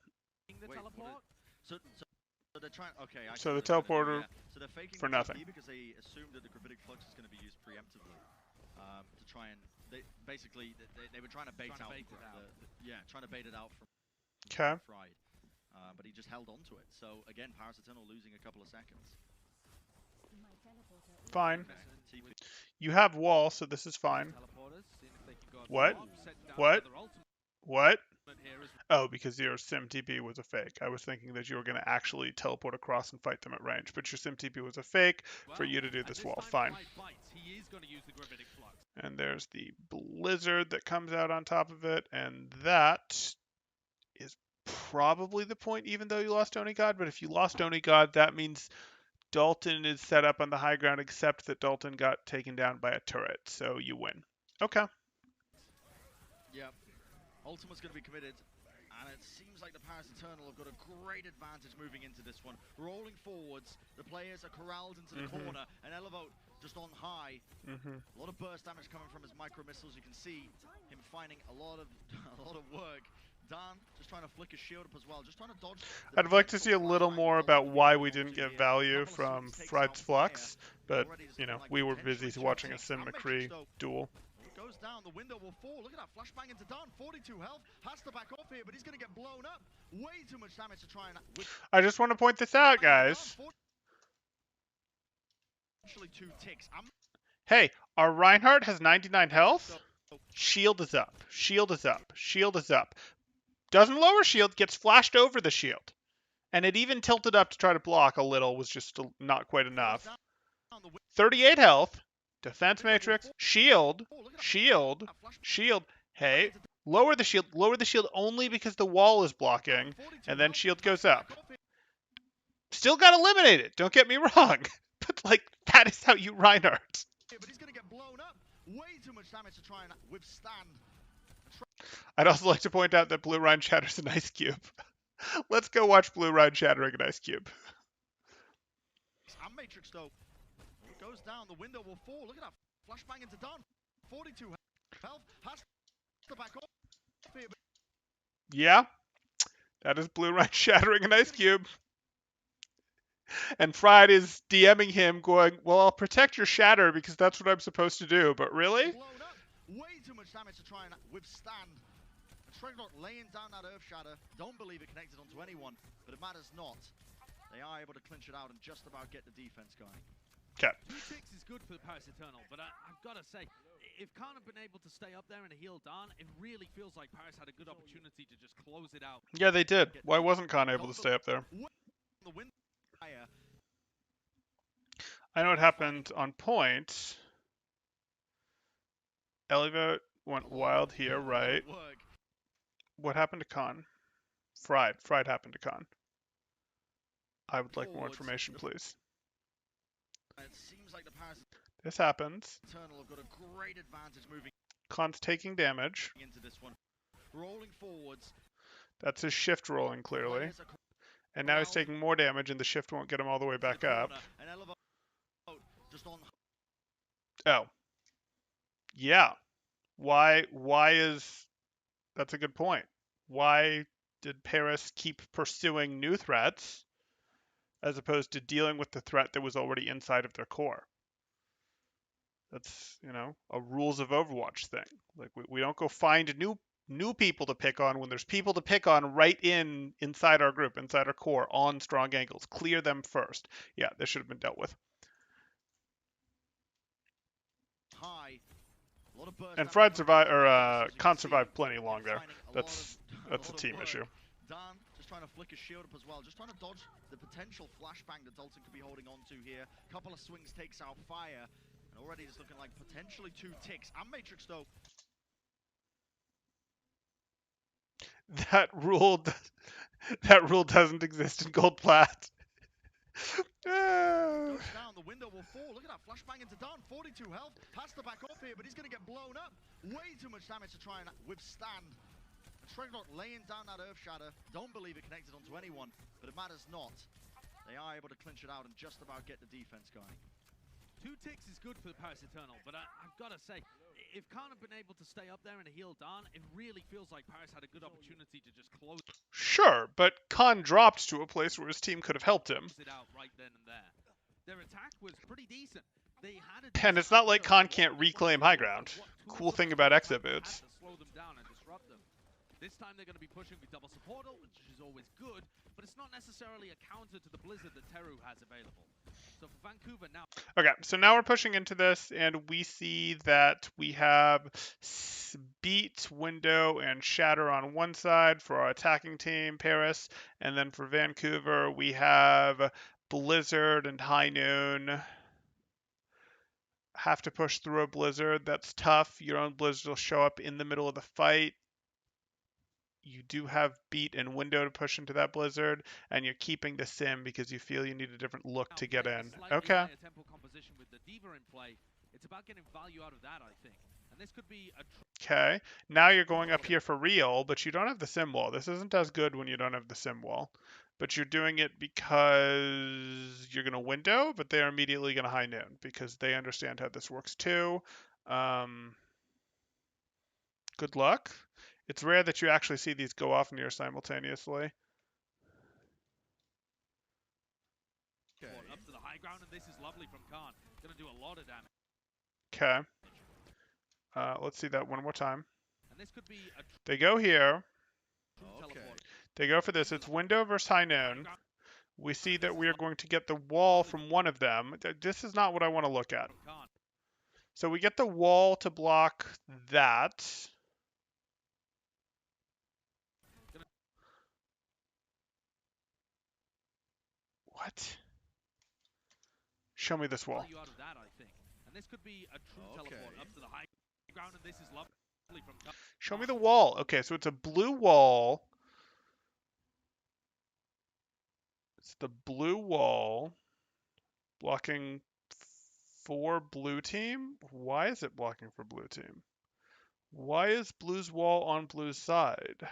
[SPEAKER 2] The teleport?
[SPEAKER 3] So they're trying. Okay.
[SPEAKER 1] So the teleporter
[SPEAKER 3] So they're faking
[SPEAKER 1] for nothing
[SPEAKER 3] because they assumed that the gravitic flux is going to be used preemptively to try and basically they were trying to bait out. Trying to bait it out from Fried. But he just held on to it. So again, Paris Eternal losing a couple of seconds.
[SPEAKER 1] Fine. You have wall, so this is fine. What? What? Oh, because your sim TP was a fake. I was thinking that you were going to actually teleport across and fight them at range, but your sim TP was a fake for you to do this wall. Fine. And there's the blizzard that comes out on top of it, and that is probably the point, even though you lost Onigod. But if you lost Onigod, that means Dalton is set up on the high ground, except that Dalton got taken down by a turret, so you win. Okay.
[SPEAKER 3] Yep. Ultima's going to be committed, and it seems like the Paris Eternal have got a great advantage moving into this one. Rolling forwards, the players are corralled into the corner, and Elevote just on high. A lot of burst damage coming from his micro missiles. You can see him finding a lot of work. Dan just trying to flick his shield up as well, just trying to dodge.
[SPEAKER 1] I'd like to see a little more about why we didn't get value from Fried's Flux, but, you know, we were busy watching a Sin McCree duel.
[SPEAKER 3] Goes down, the window will fall. Look at that flashbang into Dan. 42 health, has to back off here, but he's going to get blown up. Way too much damage to try and...
[SPEAKER 1] I just want to point this out, guys.
[SPEAKER 3] Two ticks.
[SPEAKER 1] Hey, our Reinhardt has 99 health. Shield is up. Shield is up. Shield is up. Doesn't lower shield, gets flashed over the shield. And it even tilted up to try to block a little, was just not quite enough. 38 health. Defense matrix. Shield. Shield. Shield. Hey, lower the shield. Lower the shield only because the wall is blocking. And then shield goes up. Still got eliminated. Don't get me wrong. But, like, that is how you Reinhardt.
[SPEAKER 3] But he's going to get blown up. Way too much damage to try and withstand.
[SPEAKER 1] I'd also like to point out that Blue Rhine shatters an ice cube. Let's go watch Blue Rhine shattering an ice cube.
[SPEAKER 3] And Matrix though, it goes down, the window will fall. Look at that flashbang into Dan. 42 health, has to back off here.
[SPEAKER 1] Yeah, that is Blue Rhine shattering an ice cube. And Fried is DMing him going, well, I'll protect your shatter because that's what I'm supposed to do, but really?
[SPEAKER 3] Way too much damage to try and withstand. Tregnot laying down that earth shatter. Don't believe it connected onto anyone, but it matters not. They are able to clinch it out and just about get the defense going.
[SPEAKER 1] Okay.
[SPEAKER 2] 2 ticks is good for the Paris Eternal, but I've got to say, if Khan had been able to stay up there and heal Dan, it really feels like Paris had a good opportunity to just close it out.
[SPEAKER 1] Yeah, they did. Why wasn't Khan able to stay up there? I know what happened on point. Elevote went wild here, right? What happened to Khan? Fried. Fried happened to Khan. I would like more information, please. This happens. Khan's taking damage. That's his shift rolling, clearly. And now he's taking more damage, and the shift won't get him all the way back up. Oh. Yeah. Why is that's a good point. Why did Paris keep pursuing new threats as opposed to dealing with the threat that was already inside of their core? That's, a rules of Overwatch thing. Like we don't go find new people to pick on when there's people to pick on right inside our group, inside our core, on strong angles. Clear them first. Yeah, this should have been dealt with.
[SPEAKER 3] High. A lot of burst
[SPEAKER 1] And
[SPEAKER 3] damage
[SPEAKER 1] Fried
[SPEAKER 3] coming out
[SPEAKER 1] survive
[SPEAKER 3] of the
[SPEAKER 1] or
[SPEAKER 3] Raptors, as you can
[SPEAKER 1] can't
[SPEAKER 3] see.
[SPEAKER 1] survive plenty long there.
[SPEAKER 3] Finding a lot of
[SPEAKER 1] That's a
[SPEAKER 3] lot of
[SPEAKER 1] team
[SPEAKER 3] work.
[SPEAKER 1] issue.
[SPEAKER 3] Dan just trying to flick his shield up as well, just trying to dodge the potential flashbang that Dalton could be holding on to here. Couple of swings takes out Fire, and already it's looking like potentially 2 ticks. And Matrix though.
[SPEAKER 1] That rule that rule doesn't exist in Gold Plat.
[SPEAKER 3] Goes down, the window will fall. Look at that flashbang into Dan, 42 health. Has to back off here, but he's going to get blown up. Way too much damage to try and withstand. Shredlock laying down that Earth Shatter. Don't believe it connected onto anyone, but it matters not. They are able to clinch it out and just about get the defense going.
[SPEAKER 2] 2 ticks is good for the Paris Eternal, but I've got to say, if Khan had been able to stay up there and heal Dan, it really feels like Paris had a good opportunity to just close
[SPEAKER 1] Sure, but Khan dropped to a place where his team could have helped him.
[SPEAKER 2] it out right then and there. Their attack was pretty decent. They had a
[SPEAKER 1] And it's not like Khan can't reclaim high ground. Cool thing about exit boots.
[SPEAKER 2] to slow them down and disrupt them. This time they're going to be pushing with double supportal, which is always good, but it's not necessarily a counter to the Blizzard that Teru has available. So for Vancouver now...
[SPEAKER 1] Okay, so now we're pushing into this, and we see that we have Beat, Window, and Shatter on one side for our attacking team, Paris, and then for Vancouver, we have Blizzard and High Noon. Have to push through a Blizzard. That's tough. Your own Blizzard will show up in the middle of the fight. You do have Beat and Window to push into that Blizzard, and you're keeping the Sim because you feel you need a different look to get in. Okay.
[SPEAKER 2] Tempo composition with the Diva in play. It's about getting value out of that, I think. And this could be a...
[SPEAKER 1] Okay. Now you're going up here for real, but you don't have the Sim wall. This isn't as good when you don't have the Sim wall. But you're doing it because you're going to Window, but they're immediately going to High Noon because they understand how this works too. Good luck. It's rare that you actually see these go off near simultaneously.
[SPEAKER 2] Okay. Up to the high ground, and this is lovely from Khan. Gonna do a lot of damage.
[SPEAKER 1] Okay. Let's see that one more time.
[SPEAKER 2] And this could be a
[SPEAKER 1] they go here.
[SPEAKER 3] Okay.
[SPEAKER 1] They go for this. It's Window versus High Noon. We see that we are going to get the wall from one of them. This is not what I want to look at. So we get the wall to block that. What? Show me this wall.
[SPEAKER 2] Out of that, I think. And this could be a true teleport up to the high ground, and this is lovely from Khan.
[SPEAKER 1] Show me the wall. Okay, so it's a blue wall. It's the blue wall blocking for blue team. Why is it blocking for blue team? Why is blue's wall on blue's side?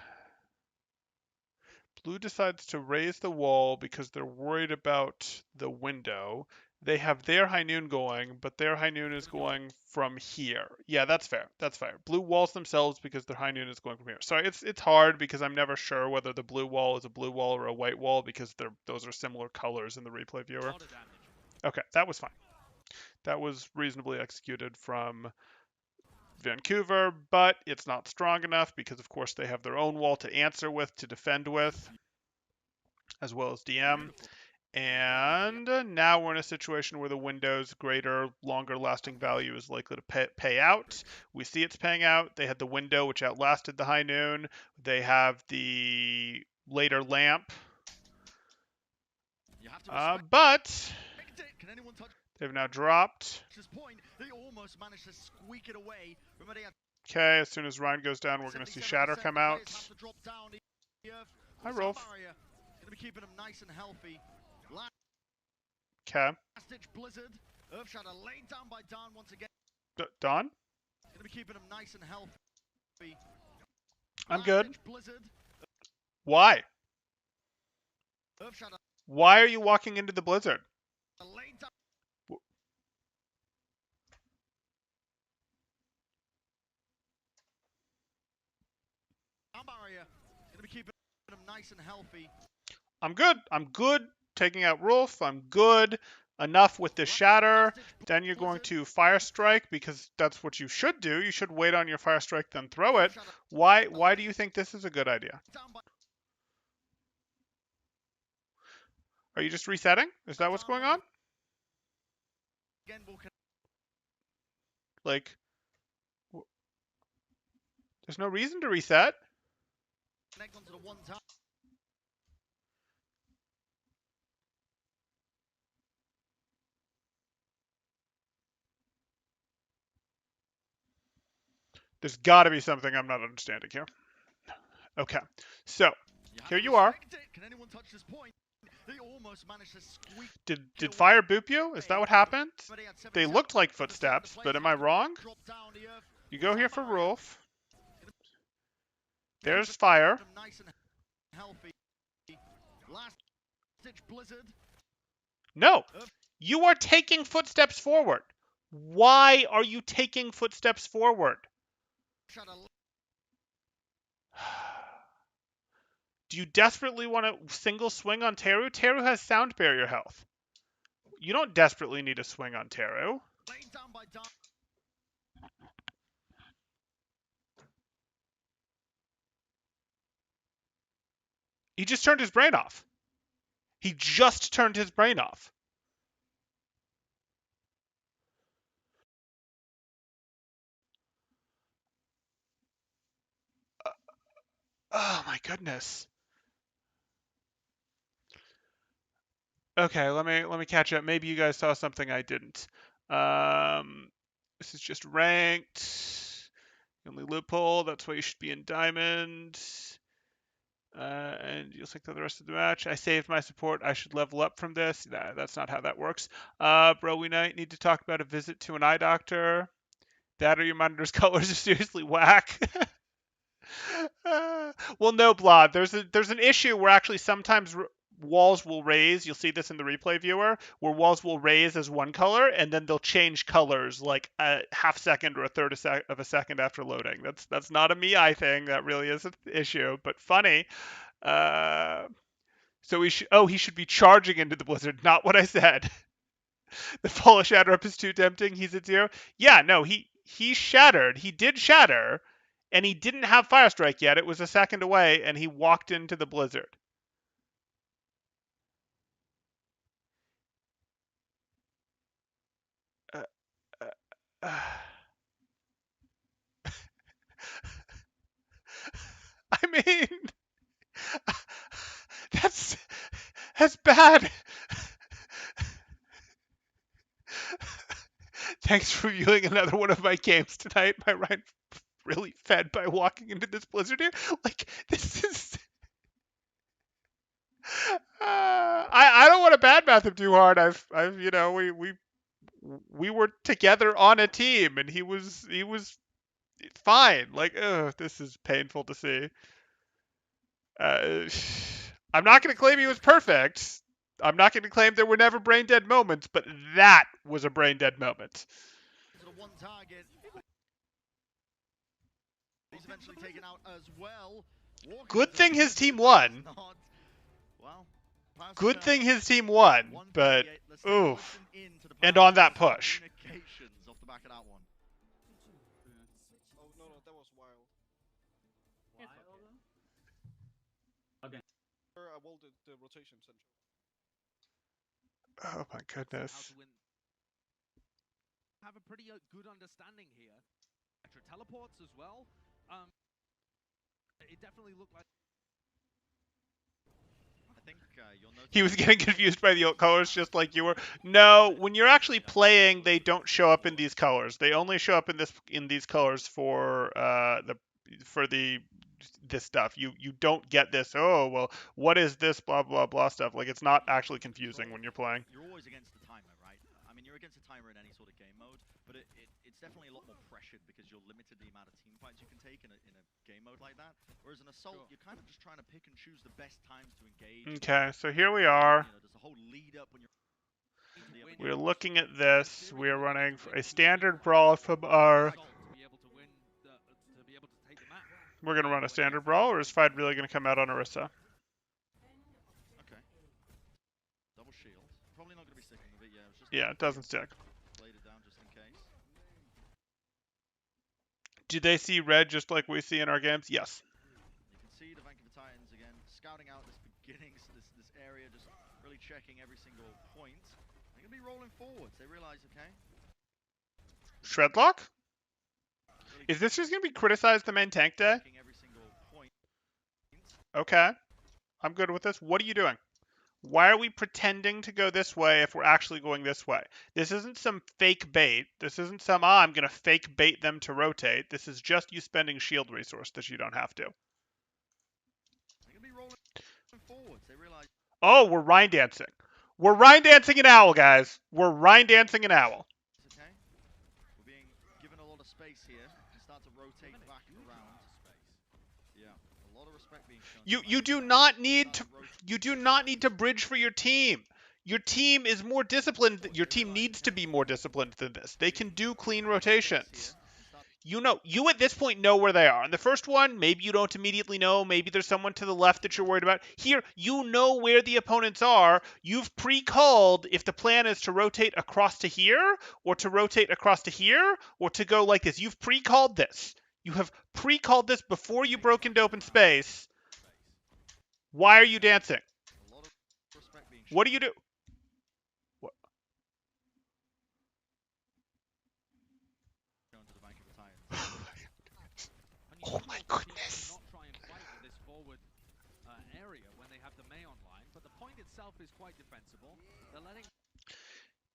[SPEAKER 1] Blue decides to raise the wall because they're worried about the window. They have their High Noon going, but their High Noon is going from here. Yeah, that's fair. That's fair. Blue walls themselves because their High Noon is going from here. So it's hard because I'm never sure whether the blue wall is a blue wall or a white wall because those are similar colors in the replay viewer. Okay, that was fine. That was reasonably executed from Vancouver, but it's not strong enough because, of course, they have their own wall to answer with, to defend with, as well as DM. And now we're in a situation where the window's greater, longer lasting value is likely to pay out. We see it's paying out. They had the window, which outlasted the High Noon. They have the later lamp. But they've now dropped. Okay, as soon as Ryan goes down, we're going to see Shatter come out. Hi, Rolf. Okay. Don? I'm good. Why? Why are you walking into the blizzard?
[SPEAKER 3] Sound barrier. Going to be keeping him nice and healthy.
[SPEAKER 1] I'm good. I'm good taking out Rolf. I'm good enough with the Shatter. Then you're going to Fire Strike because that's what you should do. You should wait on your Fire Strike, then throw it. Why do you think this is a good idea? Are you just resetting? Is that what's going on? Like, there's no reason to reset. There's got to be something I'm not understanding here. Okay, so here you are.
[SPEAKER 3] Can anyone touch this point? They almost managed to squeak.
[SPEAKER 1] Did fire boop you? Is that what happened? They looked like footsteps, but am I wrong? You go here for Rolf. There's fire. No, you are taking footsteps forward. Why are you taking footsteps forward? Do you desperately want to single swing on Teru? Teru has sound barrier health. You don't desperately need a swing on Teru. He just turned his brain off. He just turned his brain off. Oh my goodness. Okay, let me catch up. Maybe you guys saw something I didn't. This is just ranked. The only loophole. That's why you should be in diamond. And you'll take the rest of the match. I saved my support. I should level up from this. Nah, that's not how that works. Bro, we need to talk about a visit to an eye doctor. That or your monitor's colors are seriously whack. Well, no, Blood. There's an issue where actually sometimes walls will raise. You'll see this in the replay viewer, where walls will raise as one color, and then they'll change colors like a half second or a third of a second after loading. That's not a MII thing. That really is an issue, but funny. So he should be charging into the blizzard. Not what I said. The Polish shatter up is too tempting. He's at 0. Yeah, no, he shattered. He did shatter, and he didn't have Fire Strike yet. It was a second away, and he walked into the blizzard. I mean, that's bad. Thanks for viewing another one of my games tonight. My Ryan really fed by walking into this blizzard here. Like, this is. I don't want to badmouth him too hard. I've we were together on a team, and he was fine. Like, this is painful to see. I'm not going to claim he was perfect. I'm not going to claim there were never brain dead moments, but that was a brain dead moment.
[SPEAKER 3] One target. He's eventually taken out as well.
[SPEAKER 1] Good thing his team won. Good thing his team won, but oof. And on that push.
[SPEAKER 3] Off the back of that one.
[SPEAKER 4] Oh no, that was wild.
[SPEAKER 5] Okay.
[SPEAKER 4] I rolled the rotation center.
[SPEAKER 1] Oh my goodness.
[SPEAKER 2] Have a pretty good understanding here. Extra teleports as well. It definitely looked like.
[SPEAKER 3] I think you'll notice
[SPEAKER 1] He was getting confused by the colors just like you were. No, when you're actually playing, they don't show up in these colors. They only show up in these colors for this stuff. You don't get this, oh well, what is this blah blah blah stuff. Like, it's not actually confusing when you're playing.
[SPEAKER 3] You're always against the timer, right? I mean, you're against the timer in any sort of game mode, but it's definitely a lot more pressured because you're limited the amount of team fights you can take in a game mode like that. Whereas an assault, you're kind of just trying to pick and choose the best times to engage.
[SPEAKER 1] Okay, so here we are.
[SPEAKER 3] There's a whole lead up when you're.
[SPEAKER 1] We're looking at this. We are running a standard brawl from our We're going to run a standard brawl, or is Fide really going to come out on Orisa?
[SPEAKER 3] Okay. Double shield. Probably not going to be sticking with it. Yeah, it was just
[SPEAKER 1] Yeah, it doesn't stick.
[SPEAKER 3] laid it down just in case.
[SPEAKER 1] Do they see red just like we see in our games? Yes.
[SPEAKER 3] You can see the Vancouver Titans again scouting out this beginnings, this area, just really checking every single point. They're going to be rolling forwards. They realize, okay.
[SPEAKER 1] Shredlock?
[SPEAKER 3] Really
[SPEAKER 1] Is this just going to be criticized the main tank day?
[SPEAKER 3] checking every single point.
[SPEAKER 1] Okay. I'm good with this. What are you doing? Why are we pretending to go this way if we're actually going this way? This isn't some fake bait. This isn't some, I'm going to fake bait them to rotate. This is just you spending shield resource that you don't have to.
[SPEAKER 3] They're going to be rolling forwards. They realize,
[SPEAKER 1] Oh, we're Rhine dancing. We're Rhine dancing an owl, guys. We're Rhine dancing an owl.
[SPEAKER 3] okay, we're being given a lot of space here and start to rotate back around. Yeah, a lot of respect being shown.
[SPEAKER 1] You do not need to bridge for your team. Your team is more disciplined. Your team needs to be more disciplined than this. They can do clean rotations. You at this point know where they are. In the first one, maybe you don't immediately know. Maybe there's someone to the left that you're worried about. Here, you know where the opponents are. You've pre-called if the plan is to rotate across to here, or to rotate across to here, or to go like this. You've pre-called this. You have pre-called this before you broke into open space. Why are you dancing?
[SPEAKER 3] A lot of respect being shown.
[SPEAKER 1] What do you do?
[SPEAKER 3] To the Vancouver Titans.
[SPEAKER 1] Oh my goodness.
[SPEAKER 2] Not try and fight with this forward area when they have the May online, but the point itself is quite defensible. They're letting.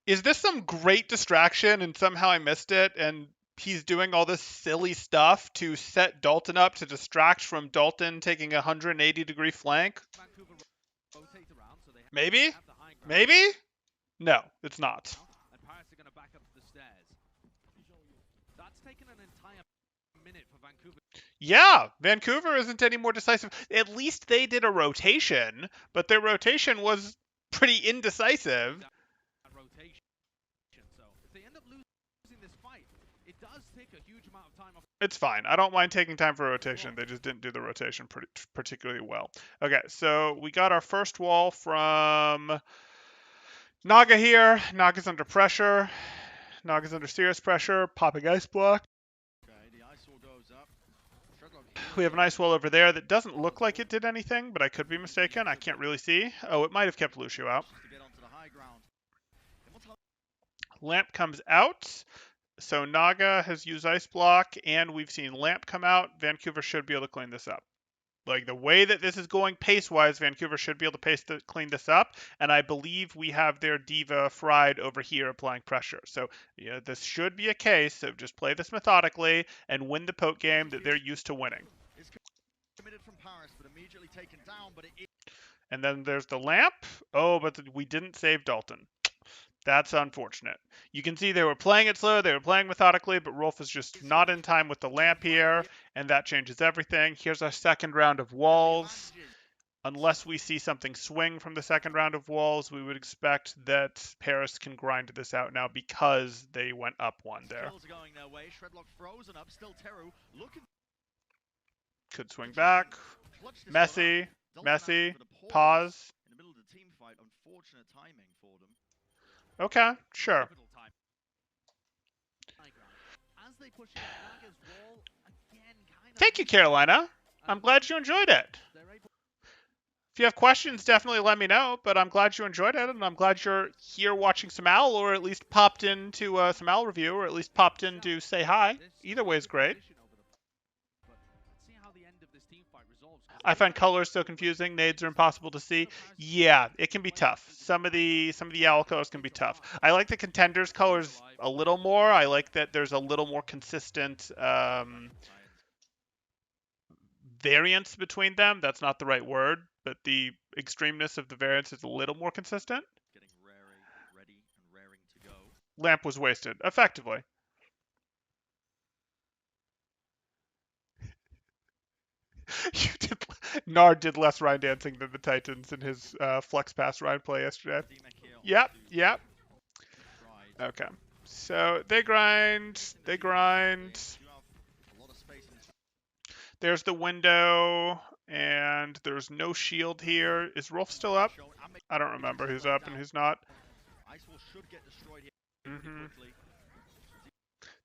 [SPEAKER 1] Is this some great distraction and somehow I missed it and he's doing all this silly stuff to set Dalton up to distract from Dalton taking a 180-degree flank?
[SPEAKER 2] Vancouver rotate around, so they
[SPEAKER 1] Maybe?
[SPEAKER 2] have the high ground.
[SPEAKER 1] Maybe? No, it's not.
[SPEAKER 2] And Paris are going to back up to the stairs. That's taken an entire minute for Vancouver.
[SPEAKER 1] Yeah, Vancouver isn't any more decisive. At least they did a rotation, but their rotation was pretty indecisive.
[SPEAKER 2] That rotation. So if they end up losing this fight, it does take a huge amount of time off.
[SPEAKER 1] It's fine. I don't mind taking time for rotation. They just didn't do the rotation particularly well. Okay, so we got our first wall from Naga here. Naga's under pressure. Naga's under serious pressure. Popping ice block.
[SPEAKER 3] Okay, the ice wall goes up.
[SPEAKER 1] We have an ice wall over there that doesn't look like it did anything, but I could be mistaken. I can't really see. Oh, it might have kept Lucio out.
[SPEAKER 3] To get onto the high ground.
[SPEAKER 1] Lamp comes out. So Naga has used ice block, and we've seen Lamp come out. Vancouver should be able to clean this up. Like the way that this is going pace-wise, Vancouver should be able to clean this up, and I believe we have their diva Fried over here applying pressure. So yeah, this should be a case of just play this methodically and win the poke game that they're used to winning.
[SPEAKER 3] It's committed from Paris, but immediately taken down, but it is.
[SPEAKER 1] And then there's the Lamp. Oh, but we didn't save Dalton. That's unfortunate. You can see they were playing it slow, they were playing methodically, but Rolf is just not in time with the Lamp here, and that changes everything. Here's our second round of walls. Unless we see something swing from the second round of walls, we would expect that Paris can grind this out now because they went up one there.
[SPEAKER 3] Kills are going their way. Shredlock frozen up. Still Teru looking.
[SPEAKER 1] Could swing back. Messy. Messy. Pause.
[SPEAKER 3] In the middle of the team fight, unfortunate timing for them.
[SPEAKER 1] Okay, sure. Thank you, Carolina. I'm glad you enjoyed it. If you have questions, definitely let me know, but I'm glad you enjoyed it, and I'm glad you're here watching some owl, or at least popped into some owl review, or at least popped in to say hi. Either way is great. I find colors so confusing. Nades are impossible to see. Yeah, it can be tough. Some of the owl colors can be tough. I like the contenders colors a little more. I like that there's a little more consistent variance between them. That's not the right word, but the extremeness of the variance is a little more consistent.
[SPEAKER 3] Getting ready and raring to go.
[SPEAKER 1] Lamp was wasted effectively. Nard did less Rhine dancing than the Titans in his flex pass Rhine play yesterday. Yep. Okay. So they grind. There's the window, and there's no shield here. Is Rolf still up? I don't remember who's up and who's not.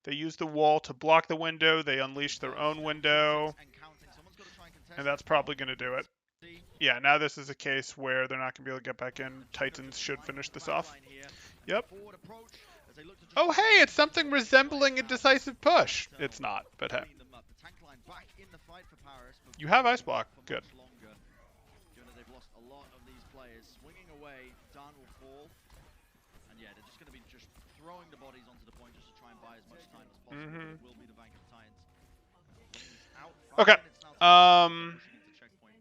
[SPEAKER 1] They use the wall to block the window. They unleash their own window, and that's probably going to do it. Yeah, now this is a case where they're not going to be able to get back in. Titans should finish this off. Yep. Oh, hey, it's something resembling a decisive push. It's not, but hey. You have Ice Block. Good.
[SPEAKER 3] They've lost a lot of these players. Swinging away, Dan will fall. And yeah, they're just going to be just throwing the bodies onto the point just to try and buy as much time as possible. It will be the Vancouver Titans.
[SPEAKER 1] Okay.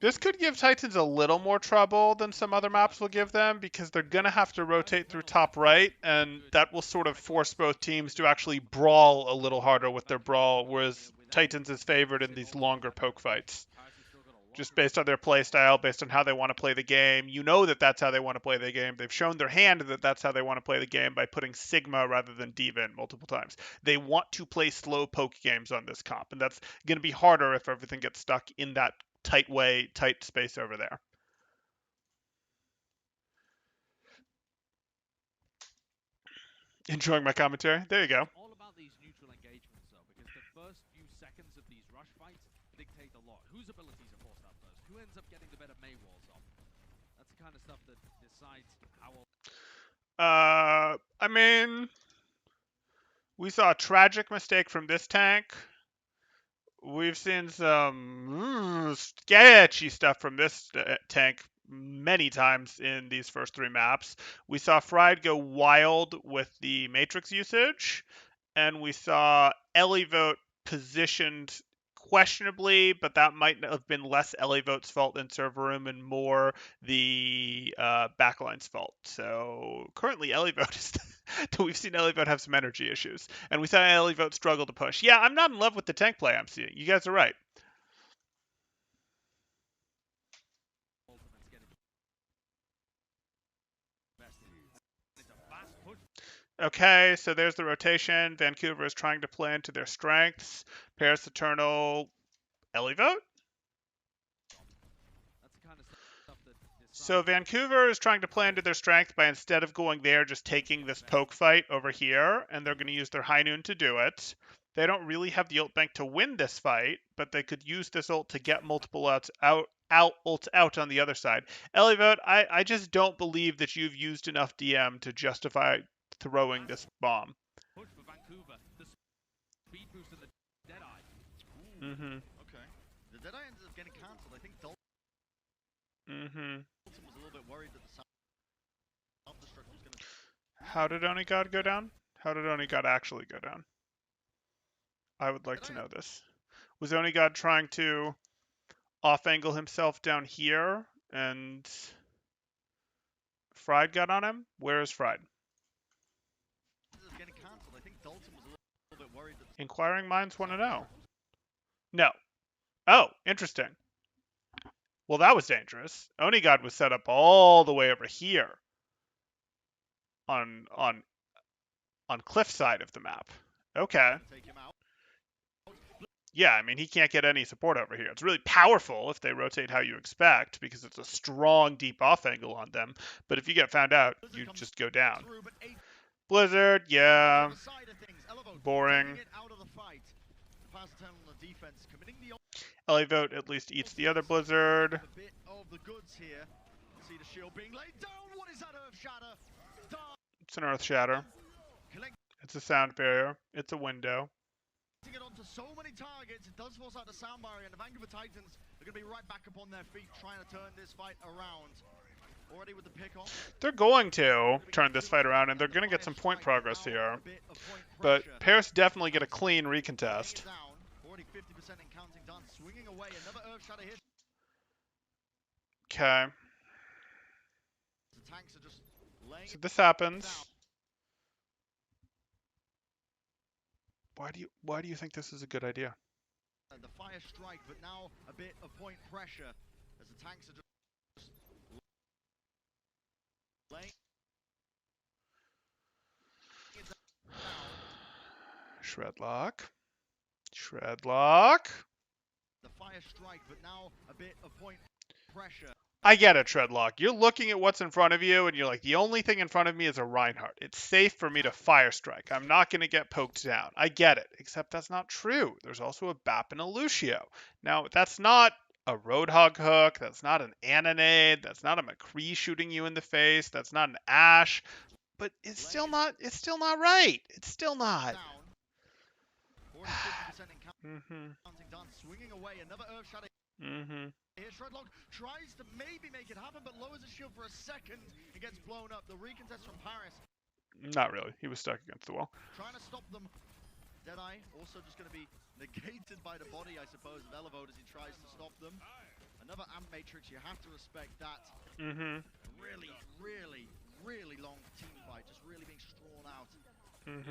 [SPEAKER 1] This could give Titans a little more trouble than some other maps will give them because they're going to have to rotate through top right, and that will sort of force both teams to actually brawl a little harder with their brawl, whereas Titans is favored in these longer poke fights. Just based on their play style, based on how they want to play the game. You know that that's how they want to play the game. They've shown their hand that that's how they want to play the game by putting Sigma rather than Diva in multiple times. They want to play slow poke games on this comp, and that's going to be harder if everything gets stuck in that tight space over there. Enjoying my commentary? There you go.
[SPEAKER 2] All about these neutral engagements, though, because the first few seconds of these rush fights dictate a lot. Whose abilities are forced out first? Who ends up getting the better May walls off? That's the kind of stuff that decides how.
[SPEAKER 1] I mean, we saw a tragic mistake from this tank. We've seen some sketchy stuff from this tank many times in these first three maps. We saw Fried go wild with the Matrix usage, and we saw Elivote positioned questionably, but that might have been less Elivote's fault than server room and more the backline's fault. So currently Elivote is we've seen Elivote have some energy issues, and we saw Elivote struggle to push. Yeah, I'm not in love with the tank play I'm seeing. You guys are right. Okay, so there's the rotation. Vancouver is trying to play into their strengths. Paris Eternal, Elivote. So Vancouver is trying to play into their strength by instead of going there, just taking this poke fight over here, and they're going to use their High Noon to do it. They don't really have the ult bank to win this fight, but they could use this ult to get multiple ults out on the other side. Elivote, I just don't believe that you've used enough DM to justify throwing this bomb.
[SPEAKER 2] Push for Vancouver. The speed boost of the Deadeye.
[SPEAKER 3] Okay. The Deadeye ended up getting cancelled. I think Dalton was a little bit worried that the self-destruct was going to...
[SPEAKER 1] How did Oni God go down? How did Oni God actually go down? I would like to know this. Was Oni God trying to off-angle himself down here and Fried got on him? Where is Fried? Inquiring minds want to know. No. Oh, interesting. Well, that was dangerous. Oni God was set up all the way over here on cliff side of the map. Okay. Yeah, I mean, he can't get any support over here. It's really powerful if they rotate how you expect because it's a strong, deep off angle on them. But if you get found out, you just go down. Blizzard, yeah. Boring. Elivote at least eats the other Blizzard. It's an Earth Shatter. It's a sound barrier. It's a window.
[SPEAKER 3] It onto so many targets, it does force out the sound barrier, and the Vancouver Titans are going to be right back upon their feet trying to turn this fight around. Already with the pick off.
[SPEAKER 1] They're going to turn this fight around, and they're going to get some point progress here. But Paris definitely get a clean recontest. Okay. So this happens. Why do you think this is a good idea?
[SPEAKER 3] The fire strike, but now a bit of point pressure as the tanks are just laying it down.
[SPEAKER 1] Shredlock. Shredlock.
[SPEAKER 3] the fire strike, but now a bit of point pressure.
[SPEAKER 1] I get it, Treadlock. You're looking at what's in front of you, and you're like, the only thing in front of me is a Reinhardt. It's safe for me to fire strike. I'm not going to get poked down. I get it, except that's not true. There's also a Bap and a Lucio. Now, that's not a Roadhog hook. That's not an Annonade. That's not a McCree shooting you in the face. That's not an Ash. But it's still not. It's still not right. It's still not.
[SPEAKER 3] Counting down, swinging away, another Earth Shadow. Here, Shredlock tries to maybe make it happen, but lowers his shield for a second. It gets blown up. The recontest from Paris.
[SPEAKER 1] Not really. He was stuck against the wall.
[SPEAKER 3] Trying to stop them. Deadeye also just going to be negated by the body, I suppose, of Elevote as he tries to stop them. Another Amp Matrix. You have to respect that. Really, really, really long team fight. Just really being strawn out. And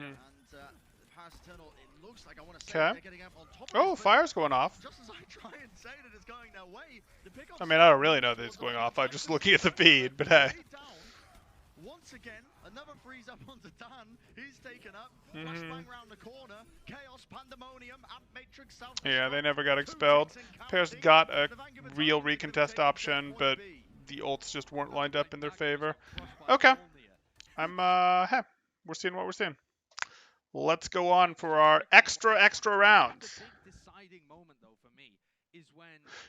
[SPEAKER 3] Paris Eternal, it looks like, I want to say, they're getting up on top of
[SPEAKER 1] Oh, fire's going off.
[SPEAKER 3] Just as I try and say that it's going their way,
[SPEAKER 1] I mean, I don't really know that it's going off. I'm just looking at the feed, but hey.
[SPEAKER 3] Once again, another freeze up onto Dan. He's taken up. Flashbang round the corner. Chaos, Pandemonium, Amp Matrix, South.
[SPEAKER 1] Yeah, they never got expelled. Paris got a real recontest option, but the ults just weren't lined up in their favor. Okay. Hey, we're seeing what we're seeing. Let's go on for our extra rounds.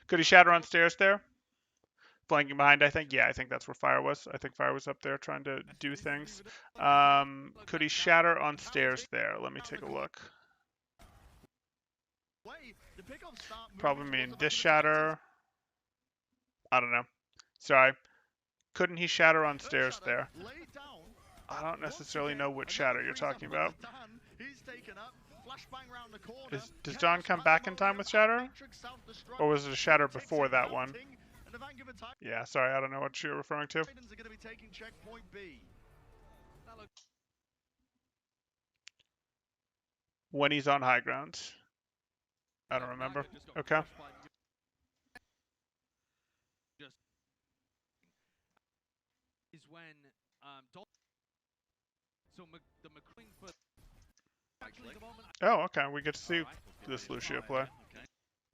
[SPEAKER 1] Could he shatter on stairs there? Flanking behind, I think. Yeah, I think that's where Fire was. I think Fire was up there trying to do things. Could he shatter on stairs there? Let me take a look. Probably mean this shatter. I don't know. Sorry. Couldn't he shatter on stairs there? I don't necessarily know which shatter you're talking about. Does John come back in time with shatter? Or was it a shatter before that one? Yeah, sorry, I don't know what you're referring to. When he's on high ground. I don't remember. Okay.
[SPEAKER 2] Is when the McQueen for
[SPEAKER 1] oh, okay. We get to see this Lucio play.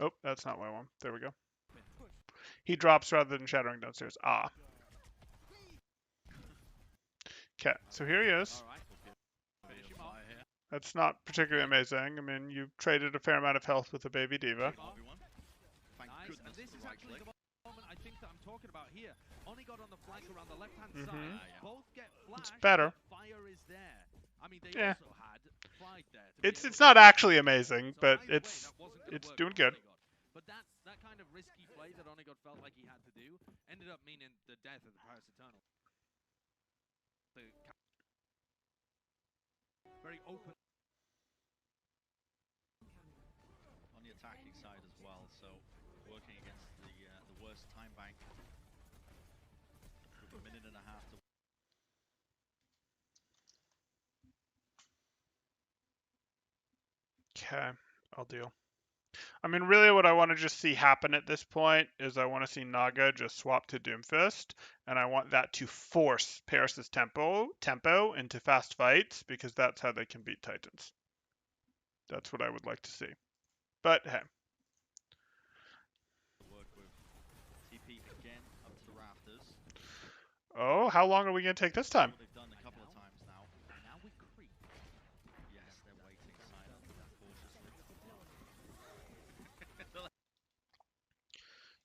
[SPEAKER 1] Oh, that's not what I want. There we go. He drops rather than shattering downstairs. Ah. Okay, so here he is. That's not particularly amazing. I mean, you traded a fair amount of health with the baby diva.
[SPEAKER 2] This is actually the moment I think that I'm talking about here. Only got on the flank around the left-hand side. Both get flashed.
[SPEAKER 1] It's better.
[SPEAKER 2] Fire is there. I mean, they also had Pride there.
[SPEAKER 1] It's not actually amazing, but it's doing good.
[SPEAKER 2] But that kind of risky play that Onigot felt like he had to do ended up meaning the death of the Paris Eternal. Very open.
[SPEAKER 3] On the attacking side as well, so working against the worst time bank. With a minute and a half to.
[SPEAKER 1] Okay, I'll deal. I mean, really what I want to just see happen at this point is I want to see Naga just swap to Doomfist, and I want that to force Paris's tempo into fast fights, because that's how they can beat Titans. That's what I would like to see. But, hey.
[SPEAKER 3] Work with TP again up to the rafters.
[SPEAKER 1] Oh, how long are we going to take this time?
[SPEAKER 3] They've done a couple of times now. Now we creep. Yes, they're waiting silently, cautiously.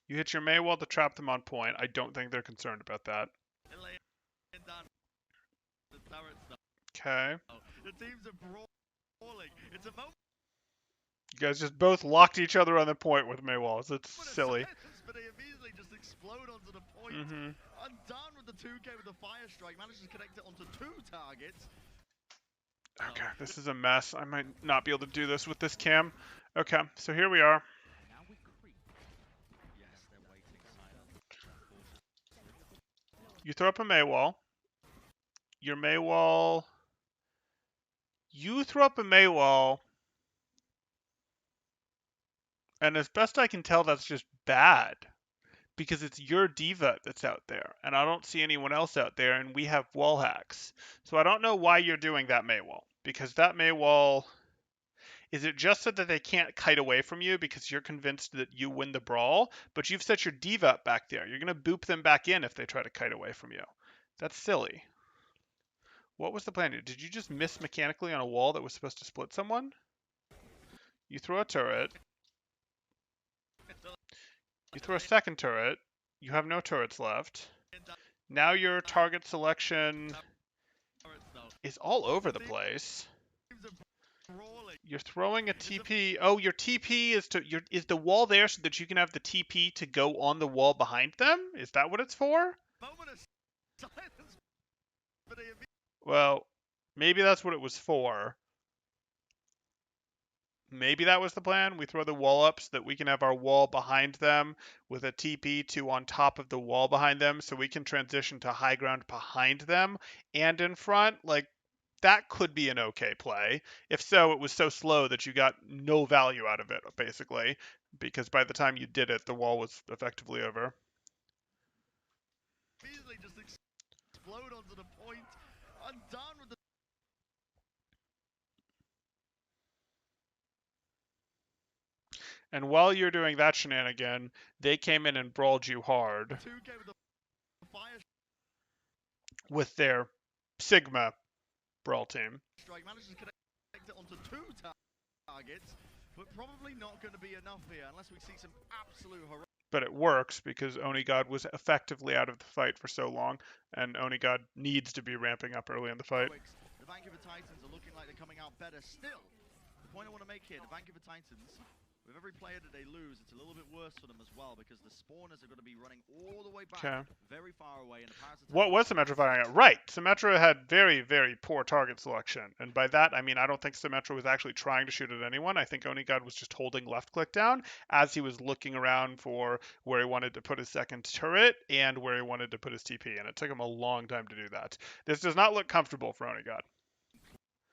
[SPEAKER 1] You hit your Maywall to trap them on point. I don't think they're concerned about that. Okay.
[SPEAKER 3] The teams are brawling. It's a moment.
[SPEAKER 1] You guys just both locked each other on the point with Maywalls. It's silly.
[SPEAKER 3] But they immediately just explode onto the point. Undone with the 2K with the fire strike. Manages to connect it onto 2 targets.
[SPEAKER 1] Okay, this is a mess. I might not be able to do this with this cam. Okay, so here we are. You throw up a Maywall. Your Maywall... You throw up a Maywall. And as best I can tell, that's just bad. Because it's your diva that's out there. And I don't see anyone else out there, and we have wall hacks. So I don't know why you're doing that Maywall. Because that Maywall... Is it just so that they can't kite away from you because you're convinced that you win the brawl, but you've set your diva up back there? You're going to boop them back in if they try to kite away from you. That's silly. What was the plan here? Did you just miss mechanically on a wall that was supposed to split someone? You throw a turret. You throw a second turret. You have no turrets left. Now your target selection is all over the place. You're throwing a TP. Oh, your TP is the wall there so that you can have the TP to go on the wall behind them? Is that what it's for? Well, maybe that's what it was for. Maybe that was the plan. We throw the wall up so that we can have our wall behind them with a TP to on top of the wall behind them so we can transition to high ground behind them and in front. Like, that could be an okay play. If so, it was so slow that you got no value out of it, basically, because by the time you did it, the wall was effectively over.
[SPEAKER 3] Easily just explode onto the point. I'm done with the
[SPEAKER 1] And while you're doing that shenanigan, they came in and brawled you hard
[SPEAKER 3] 2K with the fire
[SPEAKER 1] with their Sigma brawl team.
[SPEAKER 3] strike. Manages to connect it onto 2 targets, but probably not going to be enough here unless we see some absolute heroic.
[SPEAKER 1] But it works because Onigod was effectively out of the fight for so long, and Onigod needs to be ramping up early in the fight.
[SPEAKER 3] The Vancouver Titans are looking like they're coming out better still. The point I want to make here, the Vancouver Titans, with every player that they lose, it's a little bit worse for them as well because the spawners are going to be running all the way back, very far away. And the
[SPEAKER 1] what was Symmetra firing at? Right, Symmetra had very, very poor target selection, and by that I mean I don't think Symmetra was actually trying to shoot at anyone. I think Onigod was just holding left click down as he was looking around for where he wanted to put his second turret and where he wanted to put his TP, and it took him a long time to do that. This does not look comfortable for Onigod.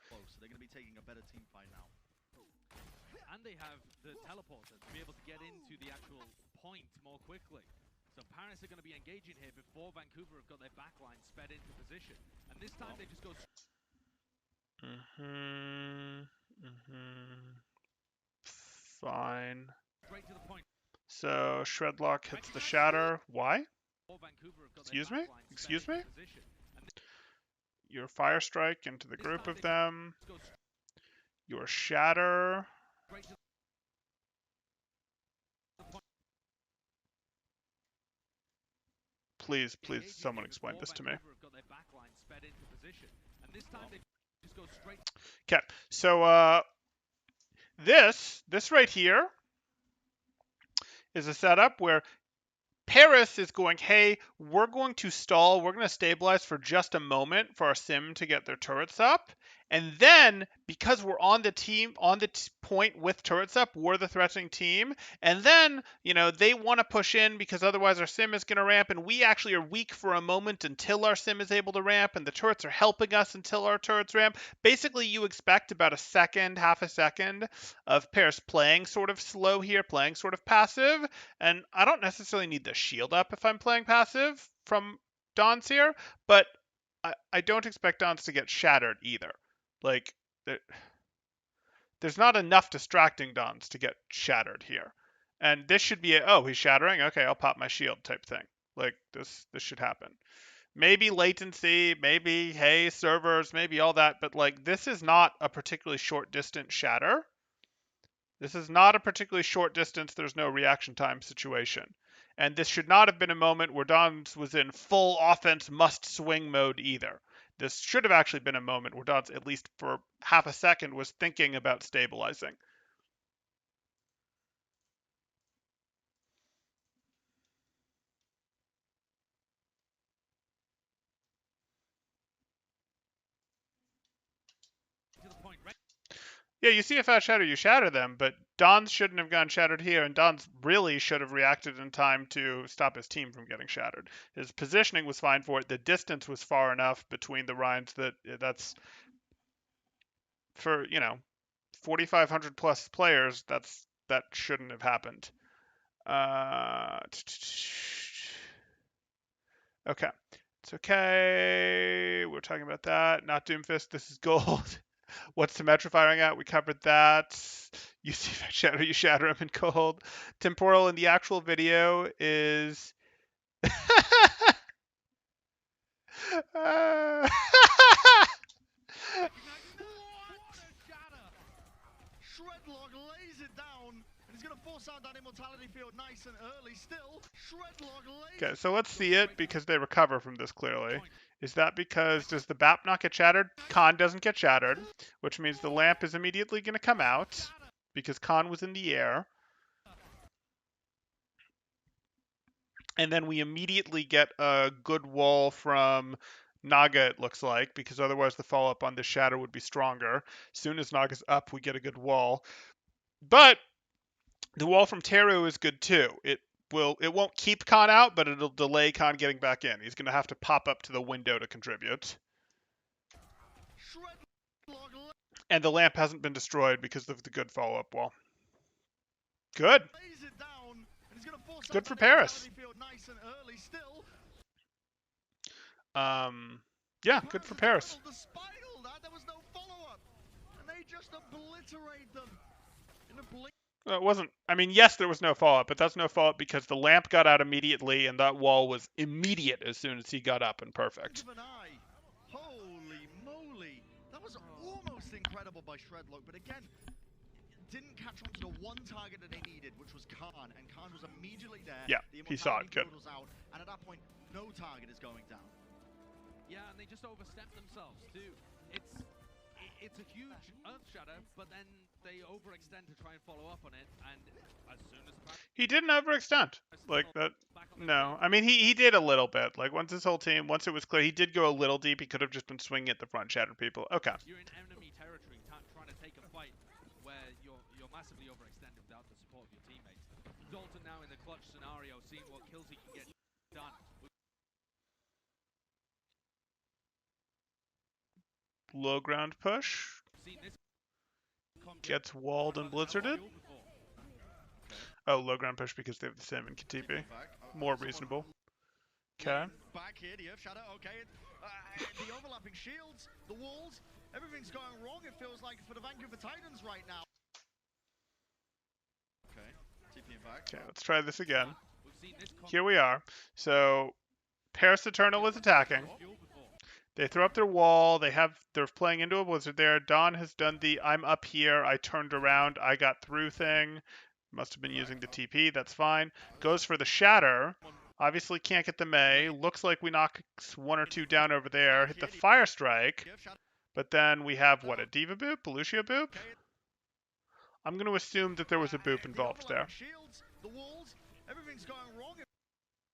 [SPEAKER 3] So they're going to be taking a better team fight now.
[SPEAKER 2] And they have the teleporter to be able to get into the actual point more quickly. So Paris are going to be engaging here before Vancouver have got their backline sped into position. And this time they just go...
[SPEAKER 1] Fine.
[SPEAKER 2] Straight to the point.
[SPEAKER 1] So Shredlock hits the Shatter. Why? Excuse me? Excuse me? Your Fire Strike into the group of them. Your Shatter. Please, please, someone explain this to me. Okay, so this right here is a setup where Paris is going, hey, we're going to stall, we're going to stabilize for just a moment for our sim to get their turrets up. And then, because we're on the team, on the point with turrets up, we're the threatening team. And then, they want to push in because otherwise our sim is going to ramp. And we actually are weak for a moment until our sim is able to ramp. And the turrets are helping us until our turrets ramp. Basically, you expect about a second, half a second of Paris playing sort of slow here, playing sort of passive. And I don't necessarily need the shield up if I'm playing passive from Dons here. But I don't expect Dons to get shattered either. Like, there's not enough distracting Dons to get shattered here. And this should be oh, he's shattering? Okay, I'll pop my shield type thing. Like, this should happen. Maybe latency, maybe, hey, servers, maybe all that. But, like, this is not a particularly short distance shatter. This is not a particularly short distance, there's no reaction time situation. And this should not have been a moment where Dons was in full offense must swing mode either. This should have actually been a moment where Dons, at least for half a second, was thinking about stabilizing. Yeah, you see a fast shatter, you shatter them, but Dons shouldn't have gone shattered here, and Dons really should have reacted in time to stop his team from getting shattered. His positioning was fine for it. The distance was far enough between the Ryans that's for 4,500 plus players. That shouldn't have happened. Okay, it's okay. We're talking about that. Not Doomfist. This is gold. What's Symmetra firing at? We covered that. You see if I shatter, you shatter him in cold. Temporal in the actual video is. Uh,
[SPEAKER 3] What a shatter! Shredlog lays it down, and he's going to force out that immortality field nice and early still. Shredlog lays
[SPEAKER 1] Okay, so let's see it because they recover from this clearly. Is that because does the BAP not get shattered? Khan doesn't get shattered, which means the lamp is immediately going to come out because Khan was in the air. And then we immediately get a good wall from Naga, it looks like, because otherwise the follow-up on this shatter would be stronger. As soon as Naga's up, we get a good wall. But the wall from Teru is good too. It won't keep Khan out, but it'll delay Khan getting back in. He's going to have to pop up to the window to contribute. And the lamp hasn't been destroyed because of the good follow-up wall. Good. Good for Paris. Yeah, good for Paris.
[SPEAKER 3] There was no follow-up, and they just obliterate them in a blink.
[SPEAKER 1] It wasn't. I mean, yes, there was no follow-up, but that's no follow-up because the lamp got out immediately, and that wall was immediate as soon as he got up and perfect.
[SPEAKER 3] Holy moly, that was almost incredible by Shredlock, but again, didn't catch on to the one target that they needed, which was Khan, and Khan was immediately there.
[SPEAKER 1] Yeah, he saw it. Good.
[SPEAKER 3] Was out, and at that point, no target is going down.
[SPEAKER 2] Yeah, and they just overstepped themselves too. It's a huge earth shatter, but then they overextend to try and follow up on it, and as soon as
[SPEAKER 1] he didn't overextend like that. No, I mean he did a little bit. Like once it was clear, he did go a little deep. He could have just been swinging at the front, shattered people. Okay.
[SPEAKER 2] You're in enemy territory, trying to take a fight where you're massively overextended without the support of your teammates. Dalton now in the clutch scenario, seeing what kills he can get done.
[SPEAKER 1] Low ground push. Gets walled and blizzarded. Oh, low ground push because they have the same in KTP. More reasonable. Okay.
[SPEAKER 3] Back here, the Earth Shadow, okay. The overlapping shields, the walls, everything's going wrong, it feels like, for the Vancouver Titans right now. Okay, TPing back.
[SPEAKER 1] Okay, let's try this again. Here we are. So, Paris Eternal is attacking. They throw up their wall. They're playing into a blizzard there. Dawn has done the I'm up here, I turned around, I got through thing. Must have been using the TP. That's fine. Goes for the shatter. Obviously can't get the May. Looks like we knock one or two down over there. Hit the fire strike. But then we have what, a Diva boop? A Lucia boop? I'm going to assume that there was a boop involved there.
[SPEAKER 3] Everything's going wrong.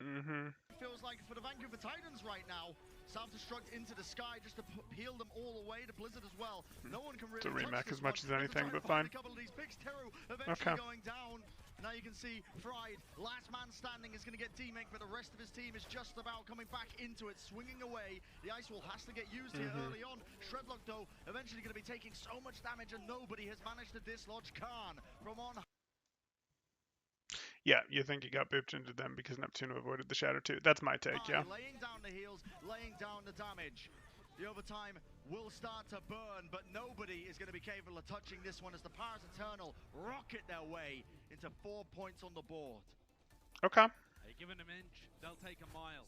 [SPEAKER 1] Mm-hmm.
[SPEAKER 3] It feels like for the Vancouver Titans right now. Self-destruct into the sky just to peel them all away. The blizzard as well. No one can really
[SPEAKER 1] it's a remake as much as anything, but
[SPEAKER 3] fine.
[SPEAKER 1] fine.
[SPEAKER 3] A couple of these picks, Teru eventually going down. Now you can see Fried, last man standing, is going to get D-Mink, but the rest of his team is just about coming back into it, swinging away. The Ice Wall has to get used here early on. Shredlock, though, eventually going to be taking so much damage, and nobody has managed to dislodge Khan from on.
[SPEAKER 1] Yeah, you think he got booped into them because Neptune avoided the shatter too. That's my take, yeah.
[SPEAKER 3] Laying down the heals, laying down the damage. The overtime will start to burn, but nobody is going to be capable of touching this one as the Paris Eternal rocket their way into 4 points on the board.
[SPEAKER 1] Okay.
[SPEAKER 2] They're giving them inch, they'll take a mile.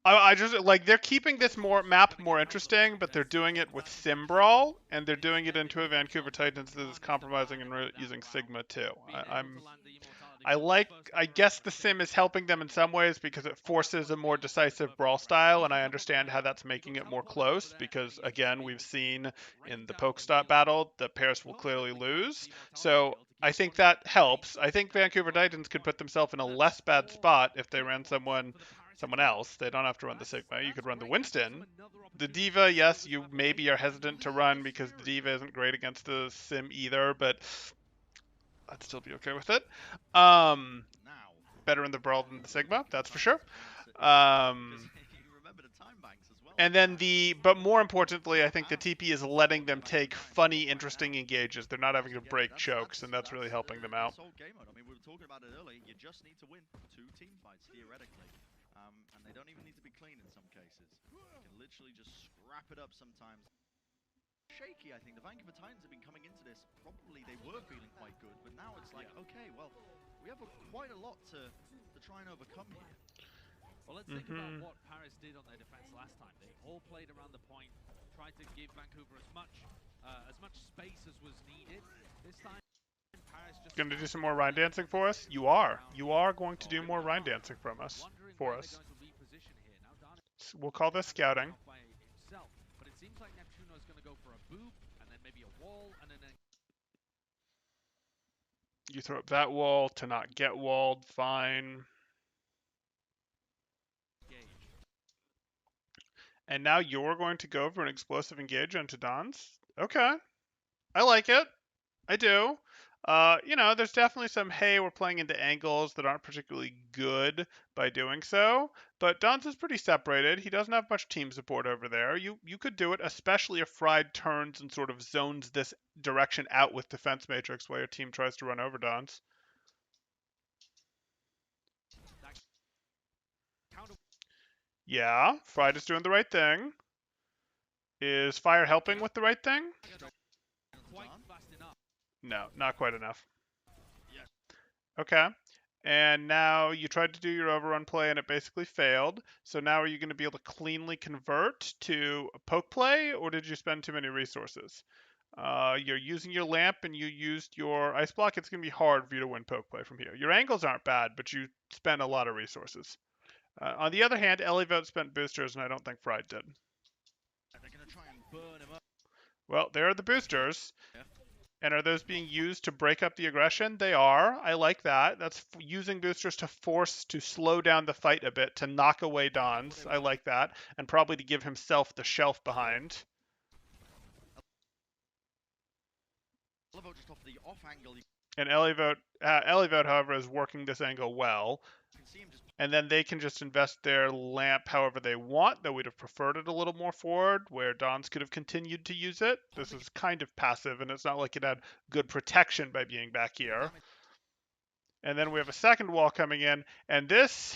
[SPEAKER 1] I just like they're keeping this map more interesting, but they're doing it with Sim Brawl, and they're doing it into a Vancouver Titans that is compromising and using Sigma too. I guess the Sim is helping them in some ways because it forces a more decisive brawl style, and I understand how that's making it more close because again we've seen in the Pokestop battle that Paris will clearly lose. So I think that helps. I think Vancouver Titans could put themselves in a less bad spot if they ran someone else. They don't have to run the Sigma. You could run the Winston. The Diva, yes, you maybe are hesitant to run because the Diva isn't great against the Sim either, but I'd still be okay with it. Better in the Brawl than the Sigma, that's for sure. And then but more importantly, I think the TP is letting them take funny, interesting engages. They're not having to break chokes, and that's really helping them out.
[SPEAKER 3] I mean, we were talking about it earlier. You just need to win 2 team fights, theoretically. And they don't even need to be clean in some cases. You can literally just scrap it up sometimes. Shaky, I think. The Vancouver Titans have been coming into this, probably they were feeling quite good, but now it's like, okay, well, we have quite a lot to try and overcome here.
[SPEAKER 2] Well, let's think about what Paris did on their defense last time. They all played around the point, tried to give Vancouver as much space as was needed. This time, Paris just
[SPEAKER 1] going to do some more Rhine dancing for us? You are. You are going to do more Rhine dancing from us. For us. We'll call this scouting.
[SPEAKER 2] Himself, but it seems like Neptuno is going to go for a boop and then maybe a wall and then
[SPEAKER 1] You throw up that wall to not get walled. Fine.
[SPEAKER 2] engage.
[SPEAKER 1] And now you're going to go for an explosive engage onto Don's? Okay. I like it. I do. You know, there's definitely some, hey, we're playing into angles that aren't particularly good by doing so, but Don's is pretty separated. He doesn't have much team support over there. You could do it, especially if Fried turns and sort of zones this direction out with Defense Matrix while your team tries to run over Don's. Yeah, Fried is doing the right thing. Is Fire helping with the right thing?
[SPEAKER 2] Quite fast enough.
[SPEAKER 1] No, not quite enough. Okay. And now you tried to do your overrun play and it basically failed. So now are you going to be able to cleanly convert to a poke play, or did you spend too many resources? You're using your lamp and you used your ice block. It's going to be hard for you to win poke play from here. Your angles aren't bad, but you spent a lot of resources. On the other hand, Elivote spent boosters, and I don't think Fried did.
[SPEAKER 3] They're going to try and burn him up.
[SPEAKER 1] Well, there are the boosters.
[SPEAKER 3] Yeah.
[SPEAKER 1] And are those being used to break up the aggression? They are. I like that. That's using boosters to slow down the fight a bit, to knock away Dons. I like that. And probably to give himself the shelf behind.
[SPEAKER 3] Elivote just off the off angle.
[SPEAKER 1] And Elivote, however, is working this angle well.
[SPEAKER 3] You can see him just
[SPEAKER 1] And then they can just invest their lamp however they want, though we'd have preferred it a little more forward, where Dons could have continued to use it. This is kind of passive, and it's not like it had good protection by being back here. And then we have a second wall coming in, and this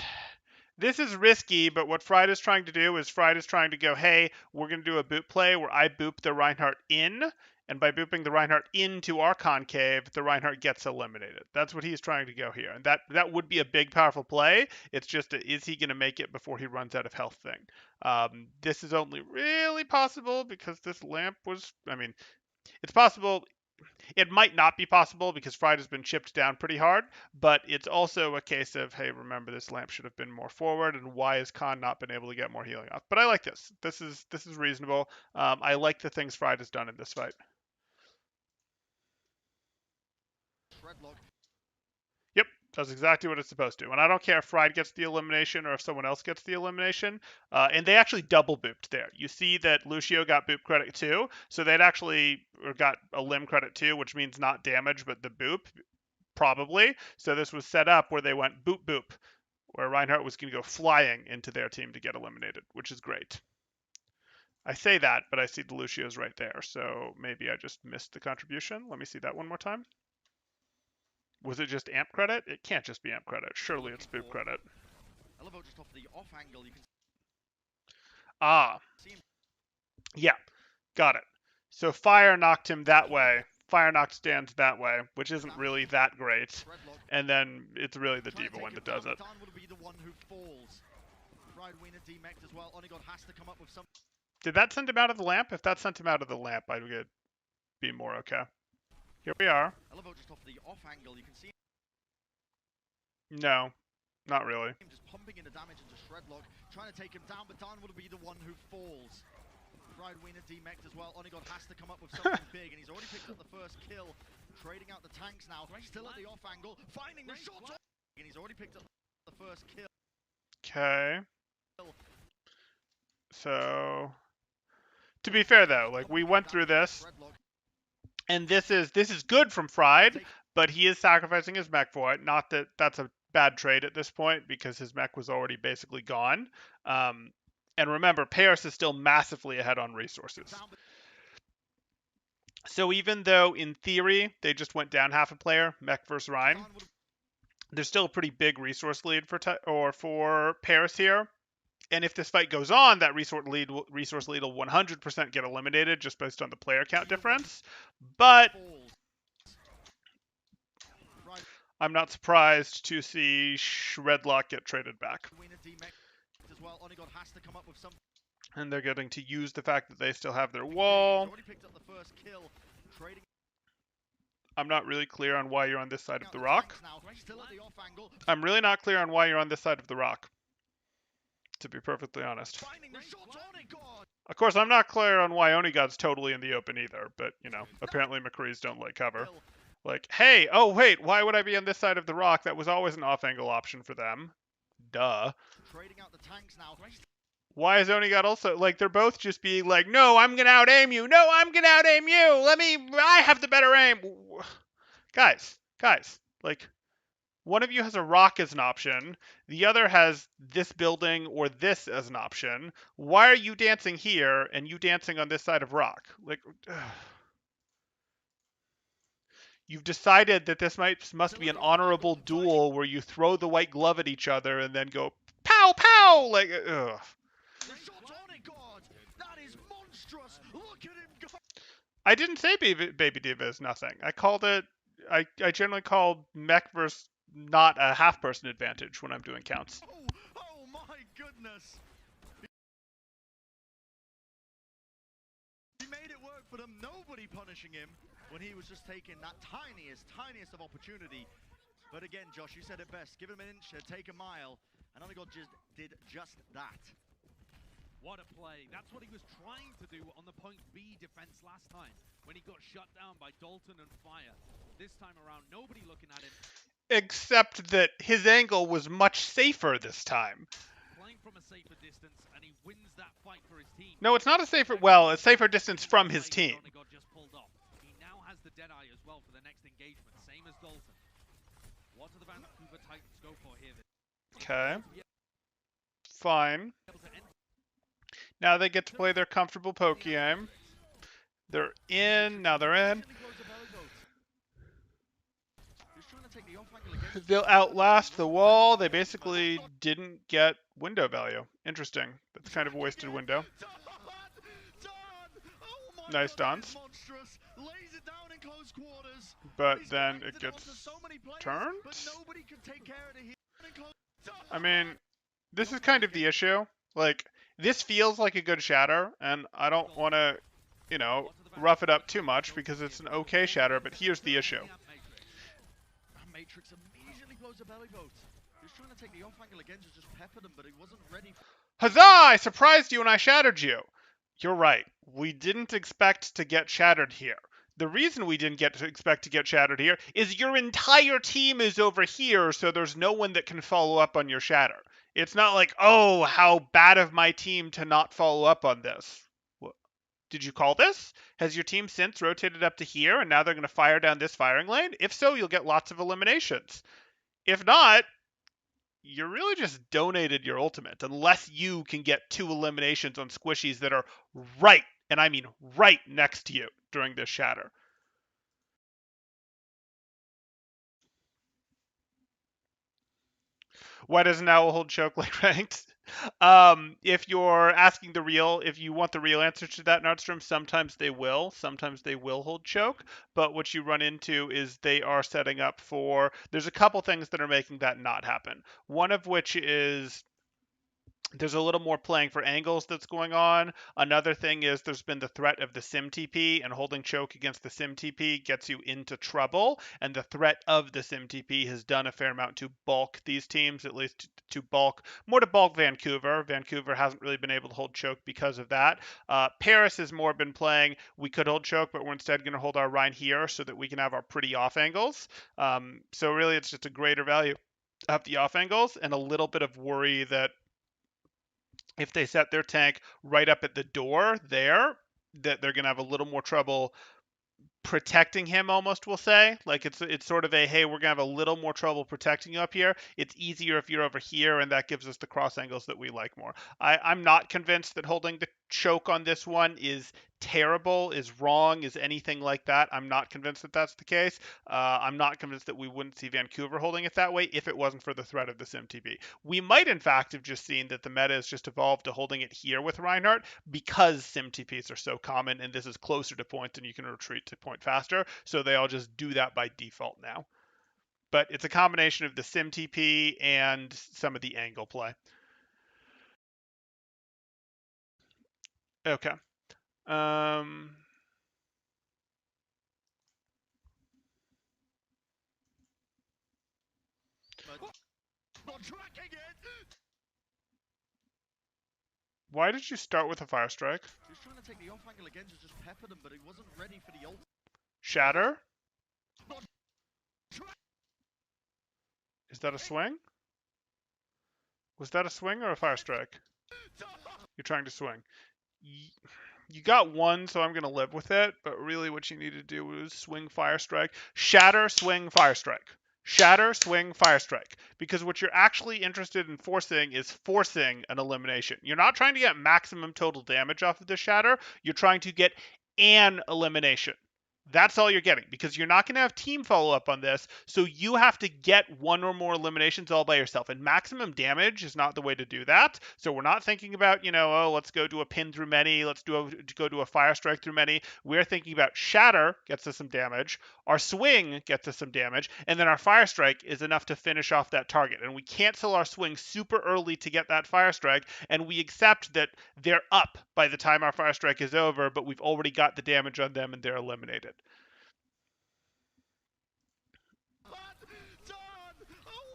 [SPEAKER 1] is risky, but what Fried is trying to do is Fried is trying to go, hey, we're going to do a boop play where I boop the Reinhardt in, and by booping the Reinhardt into our concave, the Reinhardt gets eliminated. That's what he's trying to go here, and that would be a big, powerful play. It's just, is he going to make it before he runs out of health thing? This is only really possible because this lamp was, I mean, it's possible. It might not be possible because Fried has been chipped down pretty hard, but it's also a case of, hey, remember this lamp should have been more forward, and why has Khan not been able to get more healing off? But I like this. This is reasonable. I like the things Fried has done in this fight.
[SPEAKER 3] Shredlock.
[SPEAKER 1] Yep, that's exactly what it's supposed to. And I don't care if Fried gets the elimination or if someone else gets the elimination. And they actually double booped there. You see that Lucio got boop credit too, so they'd actually got a limb credit too, which means not damage, but the boop, probably. So this was set up where they went boop boop, where Reinhardt was going to go flying into their team to get eliminated, which is great. I say that, but I see the Lucio's right there, so maybe I just missed the contribution. Let me see that one more time. Was it just amp credit? It can't just be amp credit. Surely it's boop credit.
[SPEAKER 3] Elivote just off the off angle. You can see him.
[SPEAKER 1] Yeah, got it. So Fire knocked him that way. Fire knocked Stans that way, which isn't really that great. And then it's really the D.Va one that does it.
[SPEAKER 3] Don will be the one who falls. Fried Wiener demeched as well. Onigon has to come up with some.
[SPEAKER 1] Did that send him out of the lamp? If that sent him out of the lamp, I'd be more okay. Here we are.
[SPEAKER 3] Elivote just off the off angle. You can see
[SPEAKER 1] No, not really.
[SPEAKER 3] him just pumping in the damage into Shredlock, trying to take him down, but Don will be the one who falls. Fried Wiener demeched as well. Onigon has to come up with something big, and he's already picked up the first kill. Trading out the tanks now. Still at the off angle, finding the shot, and he's already picked up the first kill.
[SPEAKER 1] Okay. So, to be fair though, like we went through this, and this is good from Fried, but he is sacrificing his mech for it. Not that that's a bad trade at this point because his mech was already basically gone. And remember, Paris is still massively ahead on resources. So even though in theory they just went down half a player, mech versus Rhyme, there's still a pretty big resource lead for Paris here. And if this fight goes on, that resource lead will 100% get eliminated just based on the player count difference. But I'm not surprised to see Shredlock get traded back. And they're getting to use the fact that they still have their wall. I'm not really clear on why you're on this side of the rock. I'm really not clear on why you're on this side of the rock, to be perfectly honest. Of course, I'm not clear on why Onigod's totally in the open either, but, you know, apparently McCrees don't like cover. Like, hey, oh wait, why would I be on this side of the rock? That was always an off-angle option for them. Duh. Why is Onigod also, like, they're both just being like, no, I'm gonna out-aim you, no, I'm gonna out-aim you, I have the better aim. Guys, like, one of you has a rock as an option, the other has this building or this as an option. Why are you dancing here and you dancing on this side of rock? Like, you've decided that this must be an honorable duel where you throw the white glove at each other and then go pow pow, like, ugh. I didn't say Baby Diva is nothing. I called it. I generally call mech versus not a half person advantage when I'm doing counts.
[SPEAKER 3] Oh my goodness! He made it work for them. Nobody punishing him when he was just taking that tiniest of opportunity. But again, Josh, you said it best. Give him an inch, take a mile. And Onigod just did just that.
[SPEAKER 2] What a play. That's what he was trying to do on the point B defense last time when he got shut down by Dalton and Fire. This time around, nobody looking at him.
[SPEAKER 1] Except that his angle was much safer this time.
[SPEAKER 2] Playing from a safer distance, and he wins that fight for his team.
[SPEAKER 1] No, it's not a safer, well, a safer distance from his team.
[SPEAKER 2] Just pulled off. He now has the Deadeye as well for the next engagement, same as Dalton. What do the Vancouver Titans go for here?
[SPEAKER 1] Okay. Fine. Now they get to play their comfortable poke game. They're in. Now they're in. They'll outlast the wall. They basically didn't get window value. Interesting. That's kind of a wasted window. Nice dance. But then it gets turned? I mean, this is kind of the issue. Like, this feels like a good shatter, and I don't want to, you know, rough it up too much because it's an okay shatter, but here's the issue.
[SPEAKER 3] Matrix immediately blows a belly boat. He was trying to take the off angle again to just pepper them, but he wasn't ready.
[SPEAKER 1] Huzzah! I surprised you when I shattered you. You're right. We didn't expect to get shattered here. The reason we didn't expect to get shattered here is your entire team is over here, so there's no one that can follow up on your shatter. It's not like, oh, how bad of my team to not follow up on this. Did you call this? Has your team since rotated up to here and now they're going to fire down this firing lane? If so, you'll get lots of eliminations. If not, you really just donated your ultimate unless you can get 2 eliminations on squishies that are right, and I mean right next to you during this shatter. Why doesn't Owl hold choke like ranked? If you're asking if you want the real answer to that, Nordstrom, sometimes they will hold choke, but what you run into is they are setting up for, there's a couple things that are making that not happen. One of which is there's a little more playing for angles that's going on. Another thing is there's been the threat of the sim TP, and holding choke against the sim TP gets you into trouble. And the threat of the sim TP has done a fair amount to bulk these teams, at least to bulk Vancouver. Vancouver hasn't really been able to hold choke because of that. Paris has more been playing, we could hold choke, but we're instead going to hold our Rhine here so that we can have our pretty off angles. So really it's just a greater value of the off angles and a little bit of worry that if they set their tank right up at the door there, that they're going to have a little more trouble protecting him almost, we'll say. Like it's sort of a, hey, we're gonna have a little more trouble protecting you up here. It's easier if you're over here, and that gives us the cross angles that we like more. I'm not convinced that holding the choke on this one is terrible, is wrong, is anything like that. I'm not convinced that that's the case. I'm not convinced that we wouldn't see Vancouver holding it that way if it wasn't for the threat of this MTB. We might, in fact, have just seen that the meta has just evolved to holding it here with Reinhardt because SimTPs are so common, and this is closer to point and you can retreat to point faster, so they all just do that by default now. But it's a combination of the SimTP and some of the angle play. Okay.
[SPEAKER 3] Not tracking it.
[SPEAKER 1] Why did you start with a fire strike?
[SPEAKER 3] He was trying to take the off angle again to just pepper them, but he wasn't ready for the ult.
[SPEAKER 1] Shatter? Is that a swing? Was that a swing or a fire strike? You're trying to swing. You got one, so I'm going to live with it, but really what you need to do is swing, fire strike. Shatter, swing, fire strike. Shatter, swing, fire strike. Because what you're actually interested in forcing is forcing an elimination. You're not trying to get maximum total damage off of the shatter. You're trying to get an elimination. That's all you're getting, because you're not going to have team follow-up on this, so you have to get one or more eliminations all by yourself. And maximum damage is not the way to do that. So we're not thinking about, oh, let's go do a pin through many, let's go do a fire strike through many. We're thinking about shatter gets us some damage, our swing gets us some damage, and then our fire strike is enough to finish off that target. And we cancel our swing super early to get that fire strike, and we accept that they're up by the time our fire strike is over, but we've already got the damage on them and they're eliminated.
[SPEAKER 3] Oh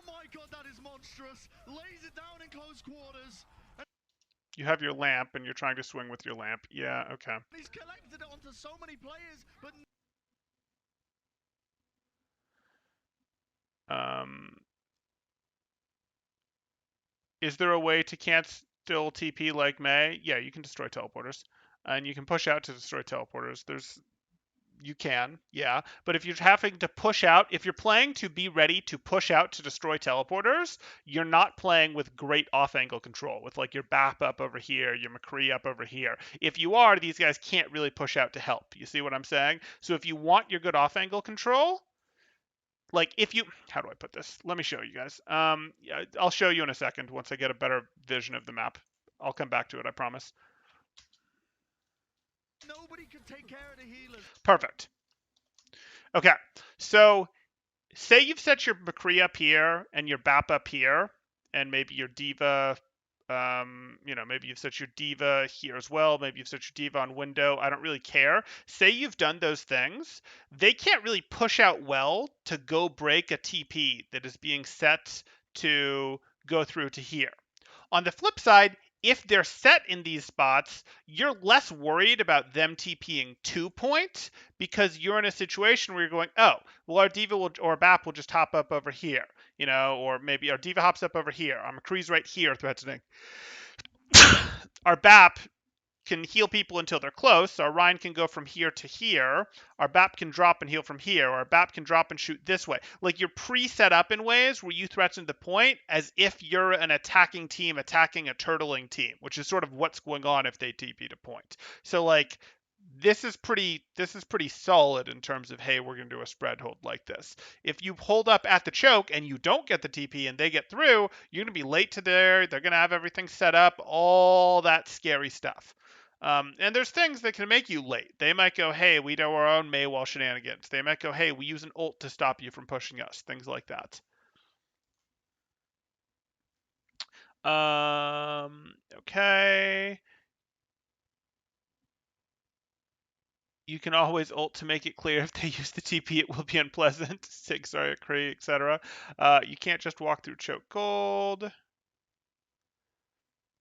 [SPEAKER 3] my god, that is monstrous. Lays it down in close quarters.
[SPEAKER 1] You have your lamp and you're trying to swing with your lamp. Yeah, okay.
[SPEAKER 3] He's collected it onto so many players, but
[SPEAKER 1] is there a way to cancel TP like May? Yeah, you can destroy teleporters. And you can push out to destroy teleporters. You can, yeah. But if you're having to push out, if you're playing to be ready to push out to destroy teleporters, you're not playing with great off-angle control, with like your BAP up over here, your McCree up over here. If you are, these guys can't really push out to help. You see what I'm saying? So if you want your good off-angle control, like if you, how do I put this? Let me show you guys. Yeah, I'll show you in a second once I get a better vision of the map. I'll come back to it, I promise.
[SPEAKER 3] nobody can take care of the healers.
[SPEAKER 1] Perfect. Okay, so say you've set your McCree up here and your BAP up here, and maybe your Diva, maybe you've set your Diva here as well. Maybe you've set your Diva on window. I don't really care. Say you've done those things. They can't really push out well to go break a TP that is being set to go through to here. On the flip side, if they're set in these spots, you're less worried about them TPing 2 points because you're in a situation where you're going, oh, well, our Diva or BAP will just hop up over here, or maybe our Diva hops up over here. Our McCree's right here threatening. Our BAP can heal people until they're close. Our Ryan can go from here to here. Our BAP can drop and heal from here. Or our BAP can drop and shoot this way. Like you're pre-set up in ways where you threaten the point as if you're an attacking team attacking a turtling team, which is sort of what's going on if they TP to point. So like this is pretty solid in terms of, hey, we're going to do a spread hold like this. If you hold up at the choke and you don't get the TP and they get through, you're going to be late to there. They're going to have everything set up, all that scary stuff. And there's things that can make you late. They might go, hey, we do our own Maywall shenanigans. They might go, hey, we use an ult to stop you from pushing us. Things like that. Okay. You can always ult to make it clear if they use the TP, it will be unpleasant. Sig, sorry, Cree, etc. You can't just walk through choke gold.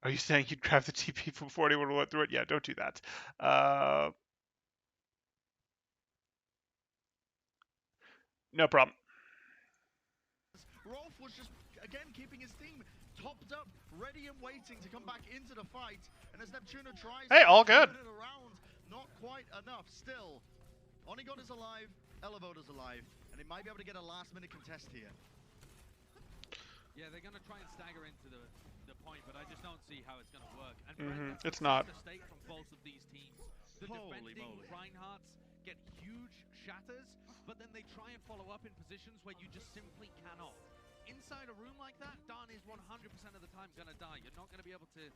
[SPEAKER 1] Are you saying you'd grab the TP from 40 when we went through it? Yeah, don't do that. No problem.
[SPEAKER 3] Rolf was just, again, keeping his team topped up, ready and waiting to come back into the fight. And as Neptuno tries
[SPEAKER 1] Hey, all good.
[SPEAKER 3] to turn it around, not quite enough still. Onigon is alive, Elevotor's alive, and they might be able to get a last-minute contest here.
[SPEAKER 2] Yeah, they're going to try and stagger into the point, but I just don't see how it's going to work. And Brent, that's
[SPEAKER 1] It's
[SPEAKER 2] the
[SPEAKER 1] not.
[SPEAKER 2] same mistake from both of these teams. The
[SPEAKER 3] Holy
[SPEAKER 2] defending
[SPEAKER 3] moly.
[SPEAKER 2] Reinhardts get huge shatters, but then they try and follow up in positions where you just simply cannot. Inside a room like that, Don is 100% of the time going to die. You're not going to be able to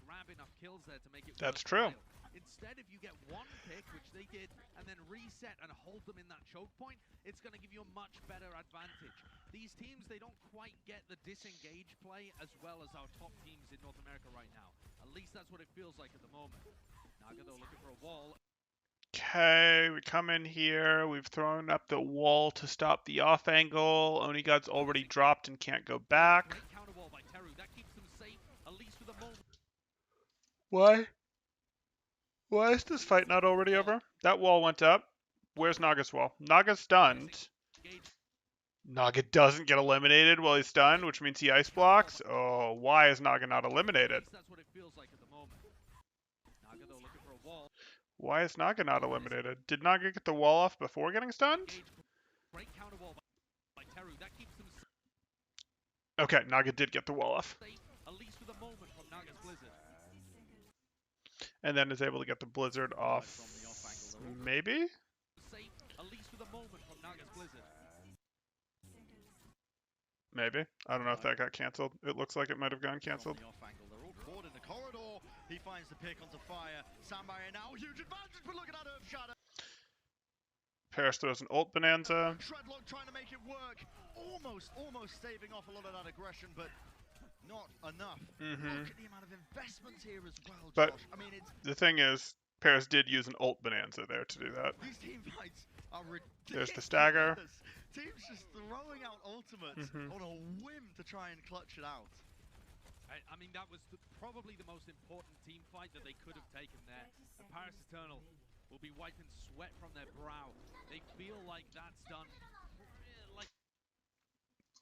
[SPEAKER 2] grab enough kills there to make it
[SPEAKER 1] That's true.
[SPEAKER 2] worthwhile. Instead, if you get one pick, which they did, and then reset and hold them in that choke point, it's going to give you a much better advantage. These teams, they don't quite get the disengage play as well as our top teams in North America right now. At least that's what it feels like at the moment. Naga, though, looking for a wall.
[SPEAKER 1] Okay, we come in here. We've thrown up the wall to stop the off angle. Onigod's already dropped and can't go back.
[SPEAKER 2] Great counter wall by Teru. That keeps them safe, at least for the moment.
[SPEAKER 1] Why? Why is this fight not already over? That wall went up. Where's Naga's wall? Naga's stunned. Naga doesn't get eliminated while he's stunned, which means he ice blocks. Oh, why is Naga not eliminated?
[SPEAKER 2] That's what it feels like at the moment. Naga, though, looking for a wall.
[SPEAKER 1] Why is Naga not eliminated? Did Naga get the wall off before getting stunned?
[SPEAKER 2] Great counter wall by Teru. That keeps them
[SPEAKER 1] Okay, Naga did get the wall off.
[SPEAKER 2] safe, at least for the moment, from Naga's Blizzard.
[SPEAKER 1] And then is able to get the Blizzard off. Maybe?
[SPEAKER 2] Safe, at least for the moment, from Naga's Blizzard.
[SPEAKER 1] Maybe. I don't know if that got cancelled. It looks like it might have gotten cancelled.
[SPEAKER 3] They're all caught in the corridor. He finds the pick onto fire. Sandbarrier now, huge advantage, but look at that Earth Shatter.
[SPEAKER 1] Paris throws an ult bonanza.
[SPEAKER 3] Shredlock trying to make it work. Almost staving off a lot of that aggression, but not enough. Look at the amount of investment here as well,
[SPEAKER 1] But
[SPEAKER 3] Josh. I mean, it's
[SPEAKER 1] the thing is, Paris did use an ult bonanza there to do that.
[SPEAKER 3] these team fights are ridiculous.
[SPEAKER 1] There's the stagger.
[SPEAKER 3] Teams just throwing out ultimates on a whim to try and clutch it out.
[SPEAKER 2] I mean, that was probably the most important team fight that they could have taken there. And Paris Eternal will be wiping sweat from their brow. They feel like that's done. Like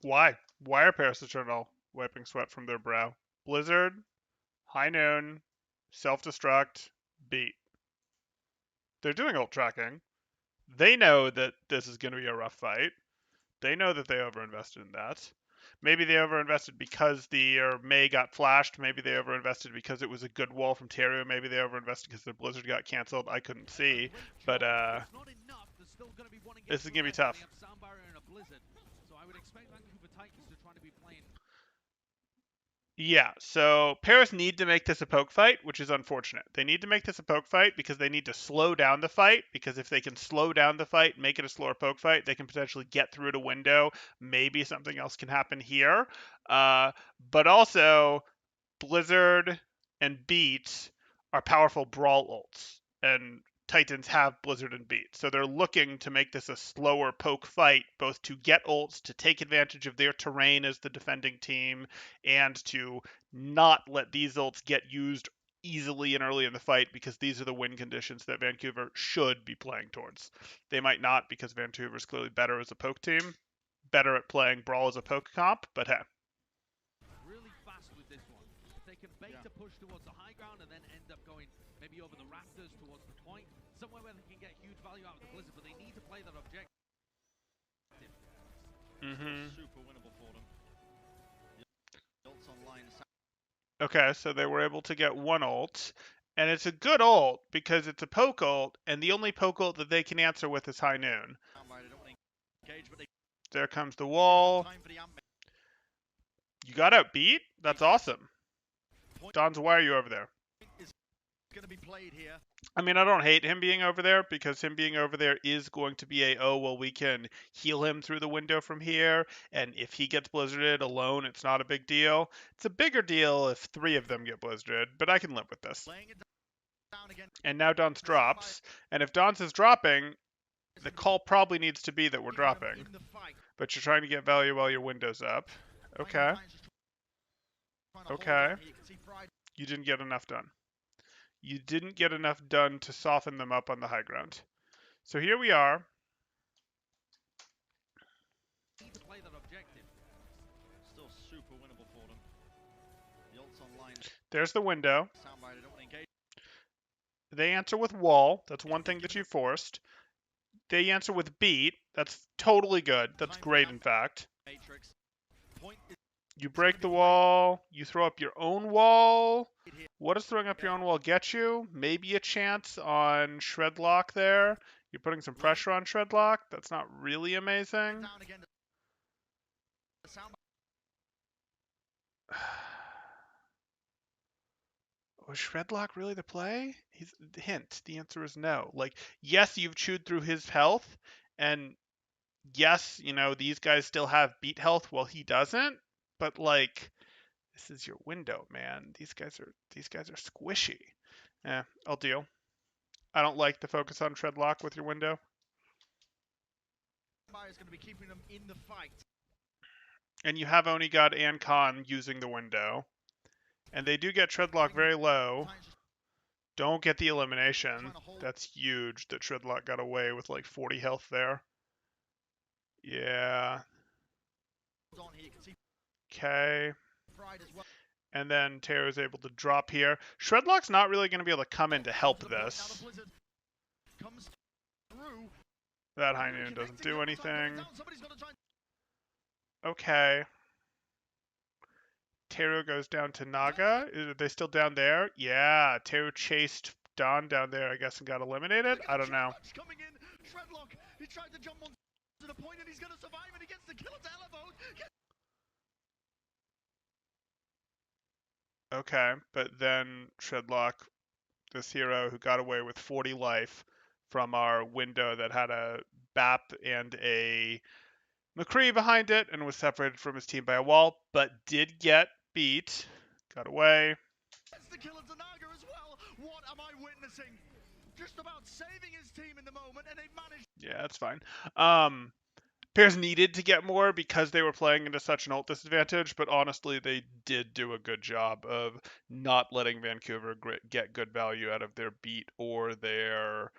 [SPEAKER 1] Why? Why are Paris Eternal wiping sweat from their brow? Blizzard, High Noon, Self-Destruct, Beat. They're doing ult tracking. They know that this is going to be a rough fight. They know that they overinvested in that. Maybe they overinvested because the May got flashed. Maybe they overinvested because it was a good wall from Teru. Maybe they overinvested because the Blizzard got canceled. I couldn't see. But this is going to be tough.
[SPEAKER 2] So I would expect Vancouver Titans to try to be playing.
[SPEAKER 1] Yeah, so Paris need to make this a poke fight, which is unfortunate. They need to make this a poke fight because they need to slow down the fight, because if they can slow down the fight, make it a slower poke fight, they can potentially get through to window. Maybe something else can happen here. But also, Blizzard and Beat are powerful brawl ults, and Titans have Blizzard and Beat. So they're looking to make this a slower poke fight, both to get ults, to take advantage of their terrain as the defending team, and to not let these ults get used easily and early in the fight, because these are the win conditions that Vancouver should be playing towards. They might not, because Vancouver is clearly better as a poke team, better at playing brawl as a poke comp, but hey.
[SPEAKER 2] Really fast with this one. If they can bait a push towards the high ground and then end up going maybe over the rafters towards the point, somewhere where they can get huge value out of the Blizzard, but they need to play that objective.
[SPEAKER 3] Super winnable for them. The ult's online.
[SPEAKER 1] Okay, so they were able to get one ult, and it's a good ult because it's a poke ult, and the only poke ult that they can answer with is High Noon. There comes the wall. You got outbeat? That's awesome. Dons, why are you over there?
[SPEAKER 3] Going to be played here.
[SPEAKER 1] I mean, I don't hate him being over there, because him being over there is going to be well, we can heal him through the window from here, and if he gets blizzarded alone, it's not a big deal. It's a bigger deal if 3 of them get blizzarded, but I can live with this. And now Dons drops, and if Dons is dropping, the call probably needs to be that we're dropping. But you're trying to get value while your window's up. Okay. Okay. You didn't get enough done. You didn't get enough done to soften them up on the high ground. So here we are.
[SPEAKER 3] Still super winnable for them. The ult's online.
[SPEAKER 1] There's the window. They answer with wall. That's one thing that you forced. They answer with beat. That's totally good. That's great, in fact.
[SPEAKER 3] Matrix. Point is
[SPEAKER 1] You break the wall. You throw up your own wall. What does throwing up your own wall get you? Maybe a chance on Shredlock there. You're putting some pressure on Shredlock. That's not really amazing.
[SPEAKER 3] down again. The sound
[SPEAKER 1] Was Shredlock really the play? Hint. The answer is no. Like, yes, you've chewed through his health, and yes, these guys still have beat health while he doesn't. But like, this is your window, man. These guys are squishy. I'll deal. I don't like the focus on Shredlock with your window.
[SPEAKER 3] is going to be keeping them in the fight.
[SPEAKER 1] And you have Onigod and Khan using the window. And they do get Shredlock very low. Don't get the elimination. That's huge that Shredlock got away with like 40 health there. Yeah. Okay. And then Tero's able to drop here. Shredlock's not really going to be able to come in to help this. That High Noon doesn't do anything. Okay. Tero goes down to Naga. Are they still down there? Yeah. Tero chased Don down there, I guess, and got eliminated? I don't know.
[SPEAKER 3] Shredlock, he tried to jump on to the point and he's going to survive and he gets the kill at Elevo.
[SPEAKER 1] Okay, but then Shredlock, this hero who got away with 40 life from our window that had a BAP and a McCree behind it and was separated from his team by a wall, but did get beat. Got away.
[SPEAKER 3] That's the kill of Naga as well. What am I witnessing? Just about saving his team in the moment and they managed.
[SPEAKER 1] Yeah, that's fine. Pairs needed to get more because they were playing into such an ult disadvantage, but honestly, they did do a good job of not letting Vancouver get good value out of their beat or their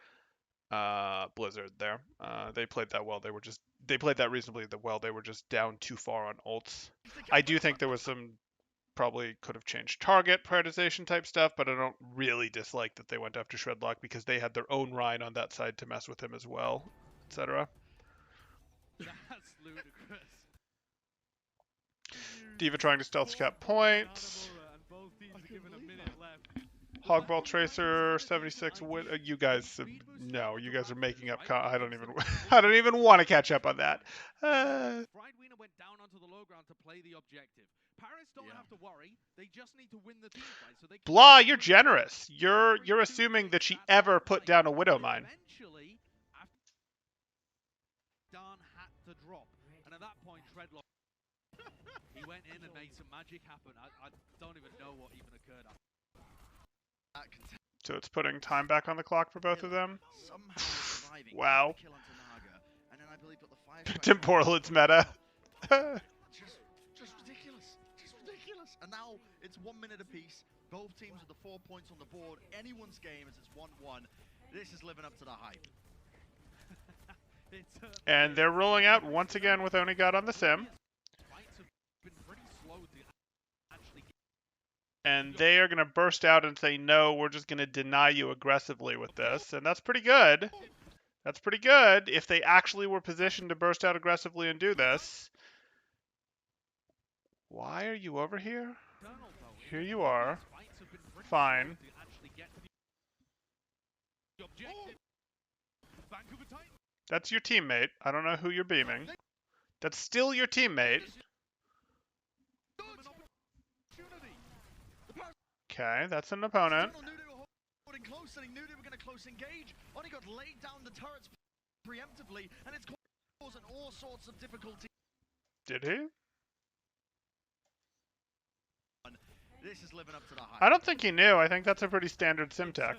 [SPEAKER 1] Blizzard there. They played that well. They played that reasonably well. They were just down too far on ults. I do think there was some probably could have changed target prioritization type stuff, but I don't really dislike that they went after Shredlock because they had their own Rhine on that side to mess with him as well, etc.
[SPEAKER 2] That's ludicrous.
[SPEAKER 1] D.Va trying to stealth cap points. Hogball Tracer 76. You guys, no, you guys are making up. I don't even want to catch up on that.
[SPEAKER 2] Friedwiener went down onto the low ground to play the objective. Paris don't have to worry. They just need to win the team fight. So they
[SPEAKER 1] Blah, you're generous. You're assuming that she ever put down a Widow Mine.
[SPEAKER 2] Eventually, Dan had to drop, and at that point, Shredlock he went in and made some magic happen. I don't even know what even occurred.
[SPEAKER 1] So it's putting time back on the clock for both of them. Wow. Temporal, it's meta.
[SPEAKER 3] just ridiculous. Just ridiculous. And now it's 1 minute apiece. Both teams with the 4 points on the board. Anyone's game as it's 1-1. This is living up to the hype.
[SPEAKER 1] And they're rolling out once again with Onigod on the sim. And they are going to burst out and say, no, we're just going to deny you aggressively with this. And that's pretty good. That's pretty good if they actually were positioned to burst out aggressively and do this. Why are you over here? Here you are. Fine. That's your teammate. I don't know who you're beaming. That's still your teammate. Okay, that's an opponent.
[SPEAKER 3] Close and he knew they were going to close engage. Only got laid down the turrets preemptively, and it's causing all sorts of difficulty.
[SPEAKER 1] Did he?
[SPEAKER 3] This is living up to the hype.
[SPEAKER 1] I don't think he knew. I think that's a pretty standard sim tech.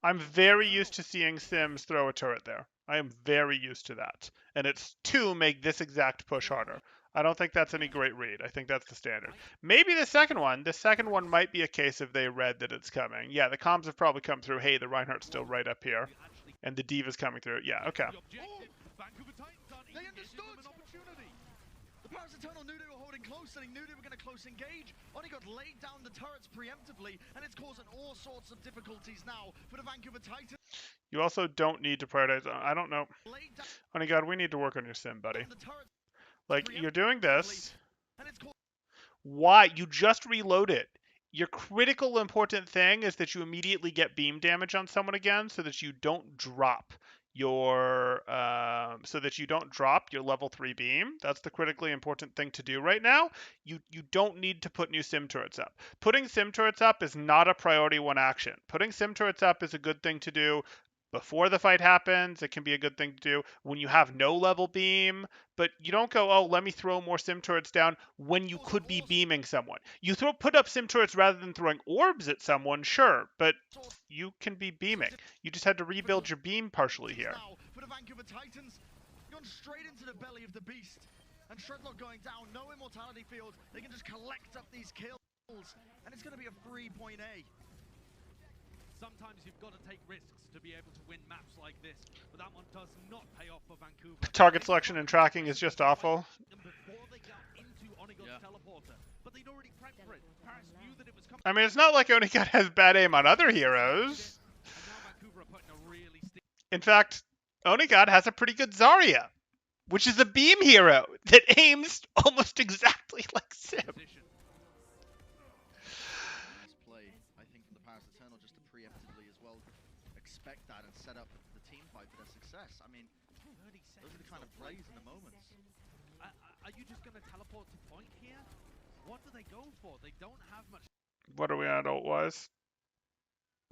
[SPEAKER 1] I'm very used to seeing sims throw a turret there. I am very used to that. And it's to make this exact push harder. I don't think that's any great read. I think that's the standard. Maybe the second one might be a case if they read that it's coming. Yeah, the comms have probably come through. Hey, the Reinhardt's still right up here. And the D.Va's coming through. Yeah, okay.
[SPEAKER 3] They understood. Paris Eternal knew they were holding close, and he knew they were going to close engage. Only got laid down the turrets preemptively, and it's causing all sorts of difficulties now for the Vancouver Titans.
[SPEAKER 1] You also don't need to prioritize. I don't know. Oh God, we need to work on your sim, buddy. Like, you're doing this. Why? You just reloaded. Your critical important thing is that you immediately get beam damage on someone again, so that you don't drop your level 3 beam. That's the critically important thing to do right now. You don't need to put new sim turrets up. Putting sim turrets up is not a priority 1 action. Putting sim turrets up is a good thing to do before the fight happens. It can be a good thing to do when you have no level beam, but you don't go, oh, let me throw more sim turrets down when you could be beaming someone. You put up sim turrets rather than throwing orbs at someone, sure, but you can be beaming. You just had to rebuild your beam partially here.
[SPEAKER 3] For the Vancouver Titans, gone straight into the belly of the beast, and Shredlock going down, no immortality field. They can just collect up these kills, and it's going to be a 3-point A.
[SPEAKER 2] Sometimes you've got to take risks to be able to win maps like this, but that one does not pay off for Vancouver.
[SPEAKER 1] Target selection and tracking is just awful. I mean, it's not like Onigat has bad aim on other heroes. In fact, Onigat has a pretty good Zarya, which is a beam hero that aims almost exactly like Sim.
[SPEAKER 3] Expect that and set up the team fight for their success. I mean, those are the kind of plays and the moments.
[SPEAKER 2] Are you just going to teleport to point here? What do they go for? They don't have much.
[SPEAKER 1] What are we at ult-wise?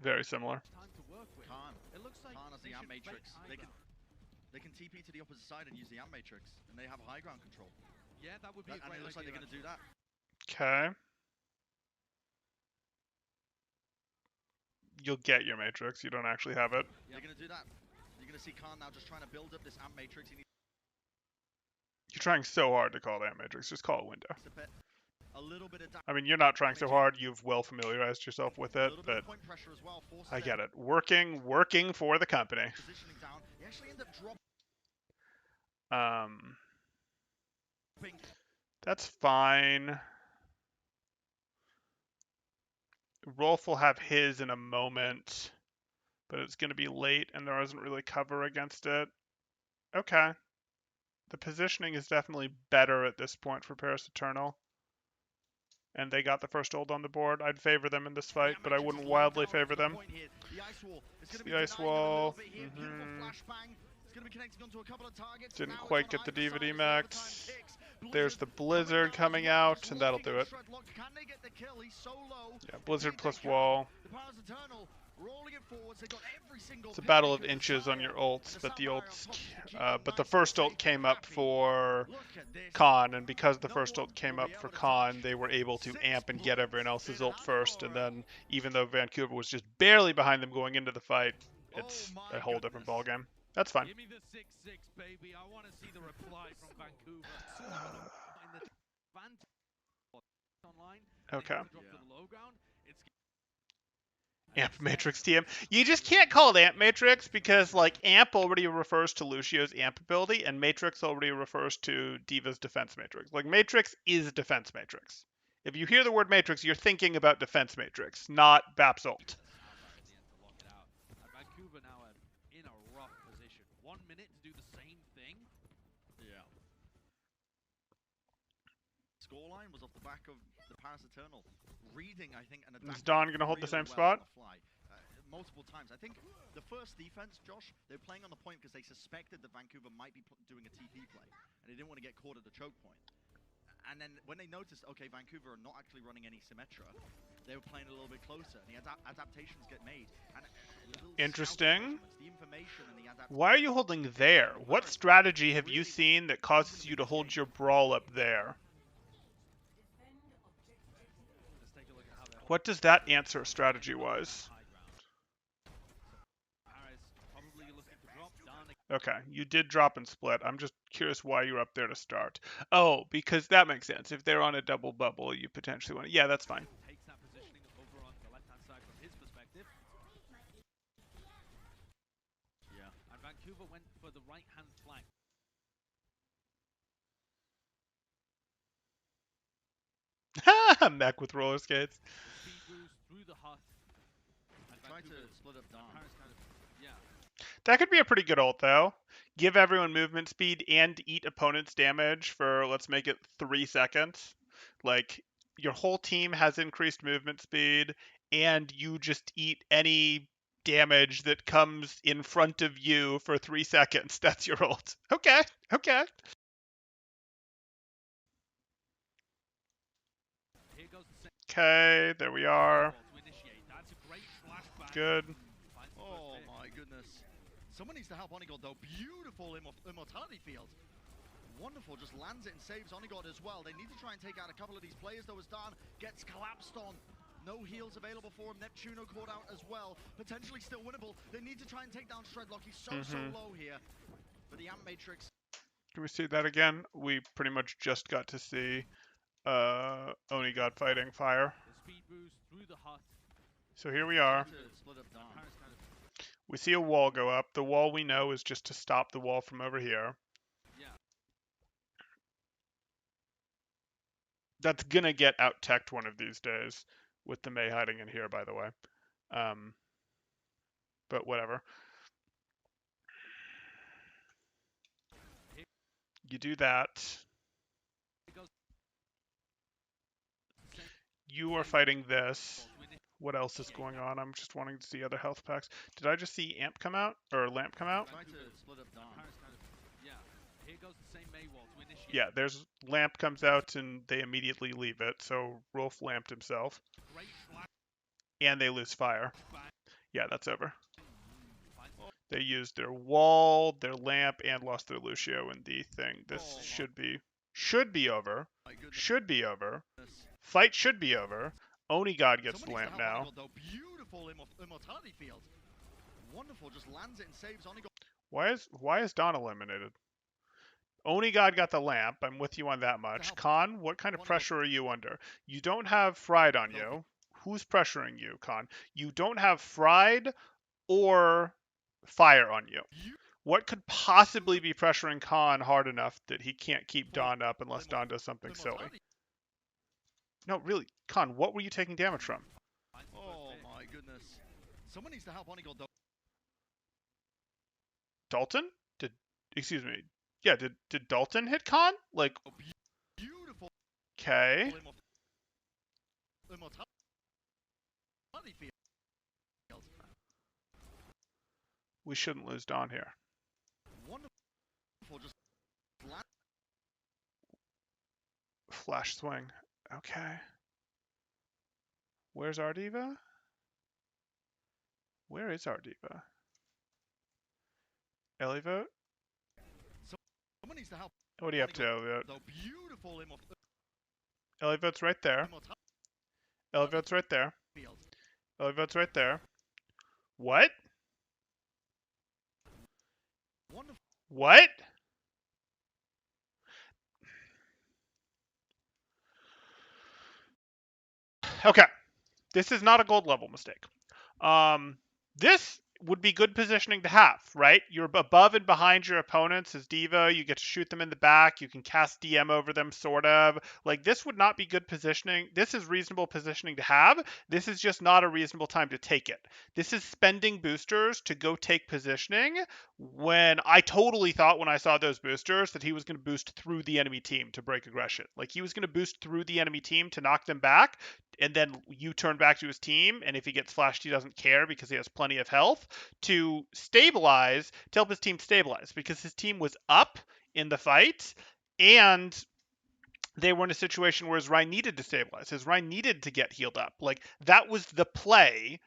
[SPEAKER 1] Very similar.
[SPEAKER 2] Time to work with.
[SPEAKER 3] Khan.
[SPEAKER 2] It looks like
[SPEAKER 3] Khan has the Amp Matrix. They can TP to the opposite side and use the Amp Matrix, and they have high ground control.
[SPEAKER 2] Yeah, that would be a great idea.
[SPEAKER 3] And it looks like they're going to do that.
[SPEAKER 1] Okay. You'll get your Matrix. You don't actually have it.
[SPEAKER 3] They're going to do that. You're going to see Khan now just trying to build up this Amp Matrix.
[SPEAKER 1] You're trying so hard to call it Amp Matrix. Just call it window.
[SPEAKER 3] A little bit of
[SPEAKER 1] I mean, you're not trying so hard. You've well familiarized yourself with it, but I get it. Working for the company. That's fine. Rolf will have his in a moment, but it's going to be late and there isn't really cover against it. Okay. The positioning is definitely better at this point for Paris Eternal. And they got the first ult on the board. I'd favor them in this fight, but I wouldn't wildly favor them. It's the ice wall. Didn't quite get the DVD max. There's the Blizzard coming out, and that'll do it. Yeah, Blizzard plus wall. It's a battle of inches on your ults, but the first ult came up for Khan, and because the first ult came up for Khan, they were able to amp and get everyone else's ult first, and then even though Vancouver was just barely behind them going into the fight, it's a whole different ballgame. That's fine.
[SPEAKER 2] Give me the 6-6, baby. I want to see the reply from Vancouver.
[SPEAKER 1] Okay. Amp Matrix TM. You just can't call it Amp Matrix because, like, Amp already refers to Lucio's Amp ability, and Matrix already refers to D.Va's Defense Matrix. Like, Matrix is Defense Matrix. If you hear the word Matrix, you're thinking about Defense Matrix, not Bap's ult.
[SPEAKER 2] Vancouver now in a rough position. 1 minute to do the same thing.
[SPEAKER 3] Yeah. Scoreline was off the back of the Paris Eternal reading, I think, and
[SPEAKER 1] is Dawn going to hold the same spot?
[SPEAKER 3] Multiple times. I think the first defense, Josh, they were playing on the point because they suspected that Vancouver might be doing a TP play, and they didn't want to get caught at the choke point. And then when they noticed, okay, Vancouver are not actually running any Symmetra, they were playing a little bit closer, and the adaptations get made. And
[SPEAKER 1] interesting. Why are you holding there? What strategy have you seen that causes you to hold your brawl up there? What does that answer strategy-wise? Okay, you did drop and split. I'm just curious why you're up there to start. Oh, because that makes sense. If they're on a double bubble, you potentially want to... Yeah, that's fine.
[SPEAKER 2] Yeah. And Vancouver went for the right-hand flank.
[SPEAKER 1] A mech with roller skates.
[SPEAKER 2] The speed boost through the hut. And
[SPEAKER 3] Try to
[SPEAKER 2] Vancouver,
[SPEAKER 3] split up Dom.
[SPEAKER 2] Paris kind of, yeah.
[SPEAKER 1] That could be a pretty good ult, though. Give everyone movement speed and eat opponent's damage for, let's make it 3 seconds. Like, your whole team has increased movement speed, and you just eat any damage that comes in front of you for 3 seconds. That's your ult. Okay, okay.
[SPEAKER 2] Here goes the second
[SPEAKER 1] Okay, there we are.
[SPEAKER 2] to initiate. That's a great flashback.
[SPEAKER 1] Good.
[SPEAKER 2] Finds the
[SPEAKER 3] Oh
[SPEAKER 2] first hit.
[SPEAKER 3] my goodness. Someone needs to help Onigod though. Beautiful immortality field. Wonderful, just lands it and saves Onigod as well. They need to try and take out a couple of these players though as Dan gets collapsed on. No heals available for him. Neptuno caught out as well. Potentially still winnable. They need to try and take down Shredlock. He's so low here. But the Amp Matrix.
[SPEAKER 1] Can we see that again? We pretty much just got to see Onigod fighting fire.
[SPEAKER 2] The speed boost through the hut.
[SPEAKER 1] So here we are.
[SPEAKER 3] To split up Dom.
[SPEAKER 2] Paris kind of,
[SPEAKER 1] We see a wall go up. The wall we know is just to stop the wall from over here.
[SPEAKER 2] yeah.
[SPEAKER 1] That's gonna get out-teched one of these days with the Mei hiding in here, by the way. But whatever. You do that.
[SPEAKER 2] Here goes the second
[SPEAKER 1] You are fighting this.
[SPEAKER 2] to initiate.
[SPEAKER 1] What else is going on? I'm just wanting to see other health packs. Did I just see Amp come out? Or Lamp come out?
[SPEAKER 3] Try to split up Dom.
[SPEAKER 2] Paris kind of, yeah. Here goes the same May wall to initiate.
[SPEAKER 1] Yeah, there's Lamp comes out and they immediately leave it. So Rolf lamped himself.
[SPEAKER 2] Great
[SPEAKER 1] And they lose fire.
[SPEAKER 2] flashback.
[SPEAKER 1] Yeah, that's over.
[SPEAKER 2] Finds
[SPEAKER 1] They used their wall, their lamp, and lost their Lucio in the thing. This
[SPEAKER 3] Oh.
[SPEAKER 1] should be over.
[SPEAKER 3] My goodness.
[SPEAKER 1] Should be over. Fight should be over. Onigod gets the
[SPEAKER 3] Someone needs
[SPEAKER 1] lamp
[SPEAKER 3] to help
[SPEAKER 1] now.
[SPEAKER 3] Onigod, though. Beautiful immortality field. Wonderful, just lands it and saves Onigod.
[SPEAKER 1] Why is Dawn eliminated? Onigod got the lamp. I'm with you on that much.
[SPEAKER 3] help.
[SPEAKER 1] Khan, what kind of
[SPEAKER 3] Onigod.
[SPEAKER 1] pressure are you under? You don't have Fried on you. Who's pressuring you, Khan? You don't have Fried or Fire on you. What could possibly be pressuring Khan hard enough that he can't keep Dawn up unless Dawn does something silly?
[SPEAKER 3] Immortality.
[SPEAKER 1] No, really, Khan, what were you taking damage from?
[SPEAKER 2] finds the
[SPEAKER 3] Oh
[SPEAKER 2] first hit.
[SPEAKER 3] my goodness. Someone needs to help Onigod, though.
[SPEAKER 1] Dalton? Excuse me. Yeah, did Dalton hit Khan? Like,
[SPEAKER 3] Beautiful
[SPEAKER 1] okay.
[SPEAKER 3] immortality field.
[SPEAKER 1] We shouldn't lose Dawn here.
[SPEAKER 3] Wonderful, just land.
[SPEAKER 1] Flash swing. Okay. Where's our diva? Where is our diva? Elivote?
[SPEAKER 3] Someone needs to help.
[SPEAKER 1] What are you up to, Elivote?
[SPEAKER 3] Though beautiful
[SPEAKER 1] Elivote's right there.
[SPEAKER 3] immortality
[SPEAKER 1] Elivote's right there.
[SPEAKER 3] field.
[SPEAKER 1] Elivote's right there. What?
[SPEAKER 3] Wonderful.
[SPEAKER 1] What? Okay. This is not a gold level mistake. This would be good positioning to have, right? You're above and behind your opponents as Diva. You get to shoot them in the back. You can cast DM over them, sort of. Like, this would not be good positioning. This is reasonable positioning to have. This is just not a reasonable time to take it. This is spending boosters to go take positioning when I totally thought when I saw those boosters that he was going to boost through the enemy team to break aggression. Like, he was going to boost through the enemy team to knock them back, and then you turn back to his team, and if he gets flashed, he doesn't care because he has plenty of health, to stabilize, to help his team stabilize, because his team was up in the fight, and they were in a situation where his Rhine needed to stabilize. His Rhine needed to get healed up. Like, that was the play.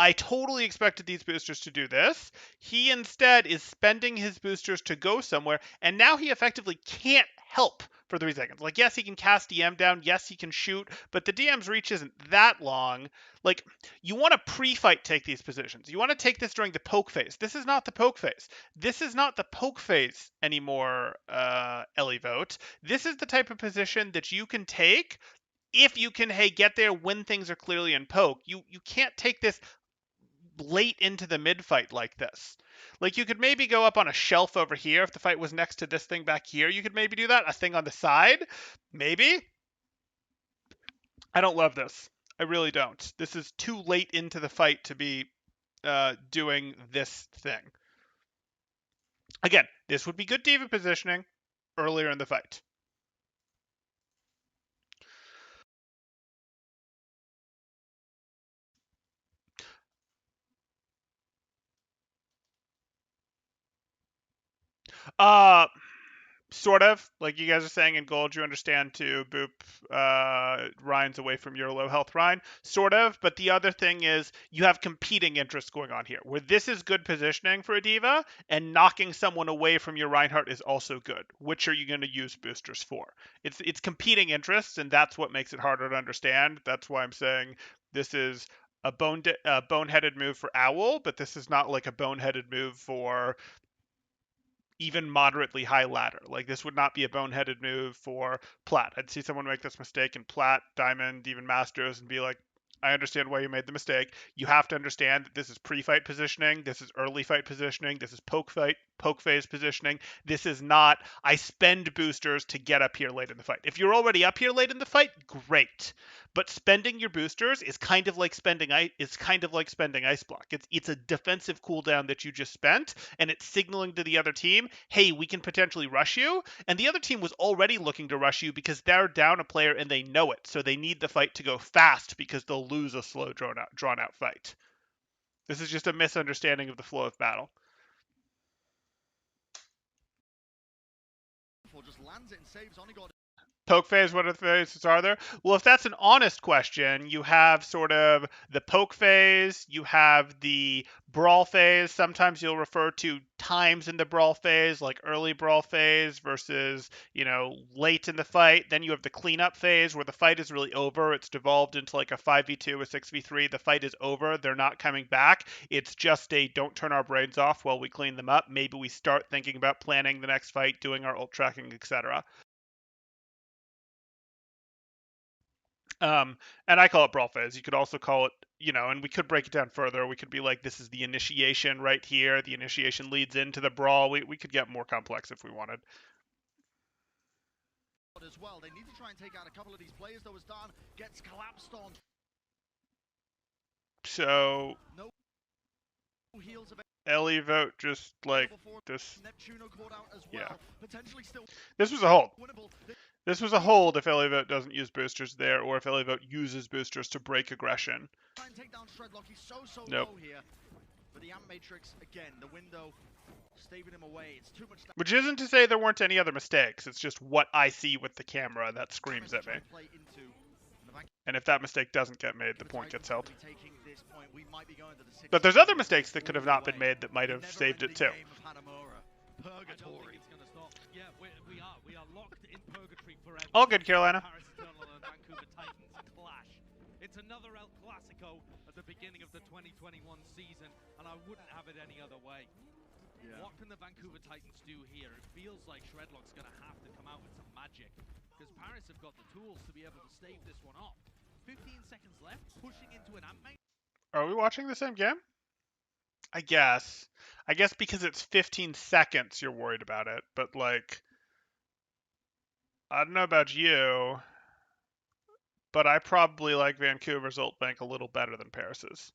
[SPEAKER 1] I totally expected these boosters to do this. He instead is spending his boosters to go somewhere, and now he effectively can't help for 3 seconds. Like, yes, he can cast DM down, yes, he can shoot, but the DM's reach isn't that long. Like, you want to pre-fight take these positions. You want to take this during the poke phase. This is not the poke phase. This is not the poke phase anymore, Elivote. This is the type of position that you can take if you can, hey, get there when things are clearly in poke. You can't take this late into the mid fight like this. Like, you could maybe go up on a shelf over here if the fight was next to this thing back here. You could maybe do that. A thing on the side, maybe. I don't love this. I really don't. This is too late into the fight to be doing this thing. Again, this would be good diva positioning earlier in the fight. Uh, Sort of. Like you guys are saying in gold, you understand to boop Ryan's away from your low health Ryan. Sort of. But the other thing is you have competing interests going on here. Where this is good positioning for a diva, and knocking someone away from your Reinhardt is also good. Which are you going to use boosters for? It's competing interests, and that's what makes it harder to understand. That's why I'm saying this is a boneheaded move for Owl, but this is not like a boneheaded move for even moderately high ladder. Like this would not be a boneheaded move for Plat. I'd see someone make this mistake in Plat, Diamond, even Masters, and be like, I understand why you made the mistake. You have to understand that this is pre-fight positioning, this is early fight positioning, this is poke phase positioning. This is not I spend boosters to get up here late in the fight. If you're already up here late in the fight, great. But spending your boosters is kind of like spending ice block. It's a defensive cooldown that you just spent, and it's signaling to the other team, hey, we can potentially rush you. And the other team was already looking to rush you because they're down a player and they know it. So they need the fight to go fast because they'll lose a slow, drawn out fight. This is just a misunderstanding of the flow of battle.
[SPEAKER 3] Just lands it and saves Onigod.
[SPEAKER 1] Poke phase, what other phases are there? Well, if that's an honest question, you have sort of the poke phase, you have the brawl phase. Sometimes you'll refer to times in the brawl phase, like early brawl phase versus, late in the fight. Then you have the cleanup phase where the fight is really over. It's devolved into like a 5v2, a 6v3. The fight is over. They're not coming back. It's just a don't turn our brains off while we clean them up. Maybe we start thinking about planning the next fight, doing our ult tracking, etc. And I call it brawl phase. You could also call it, and we could break it down further. We could be like, this is the initiation right here. The initiation leads into the brawl. We could get more complex if we wanted.
[SPEAKER 3] As well, they need to try and take out a couple of these players. Though, as Dan gets collapsed on.
[SPEAKER 1] So,
[SPEAKER 3] no heals of
[SPEAKER 1] Ellie vote just like this.
[SPEAKER 3] Neptuno caught out as
[SPEAKER 1] well.
[SPEAKER 3] Yeah. Potentially still
[SPEAKER 1] this was a hold.
[SPEAKER 3] Winnable.
[SPEAKER 1] This was a hold if Elivote doesn't use boosters there, or if Elivote uses boosters to break aggression.
[SPEAKER 3] Try and take down Shredlock. He's so
[SPEAKER 1] nope.
[SPEAKER 3] low here. But the Amp Matrix, again, the window staving him away. It's too much.
[SPEAKER 1] Which isn't to say there weren't any other mistakes. It's just what I see with the camera that screams at me. And if that mistake doesn't get made, the point gets held. But there's other mistakes that could have not been made that might have saved it too.
[SPEAKER 3] Purgatory.
[SPEAKER 2] Yeah, we are locked in purgatory forever.
[SPEAKER 1] All good, Carolina.
[SPEAKER 2] Vancouver Titans clash. It's another El Clasico at the beginning of the 2021 season, and I wouldn't have it any other way. Yeah. What can the Vancouver Titans do here? It feels like Shredlock's going to have to come out with some magic, because Paris have got the tools to be able to stave this one off. 15 seconds left, pushing into an Ant-Man.
[SPEAKER 1] Are we watching the same game? I guess because it's 15 seconds you're worried about it, but like, I don't know about you, but I probably like Vancouver's ult bank a little better than Paris's.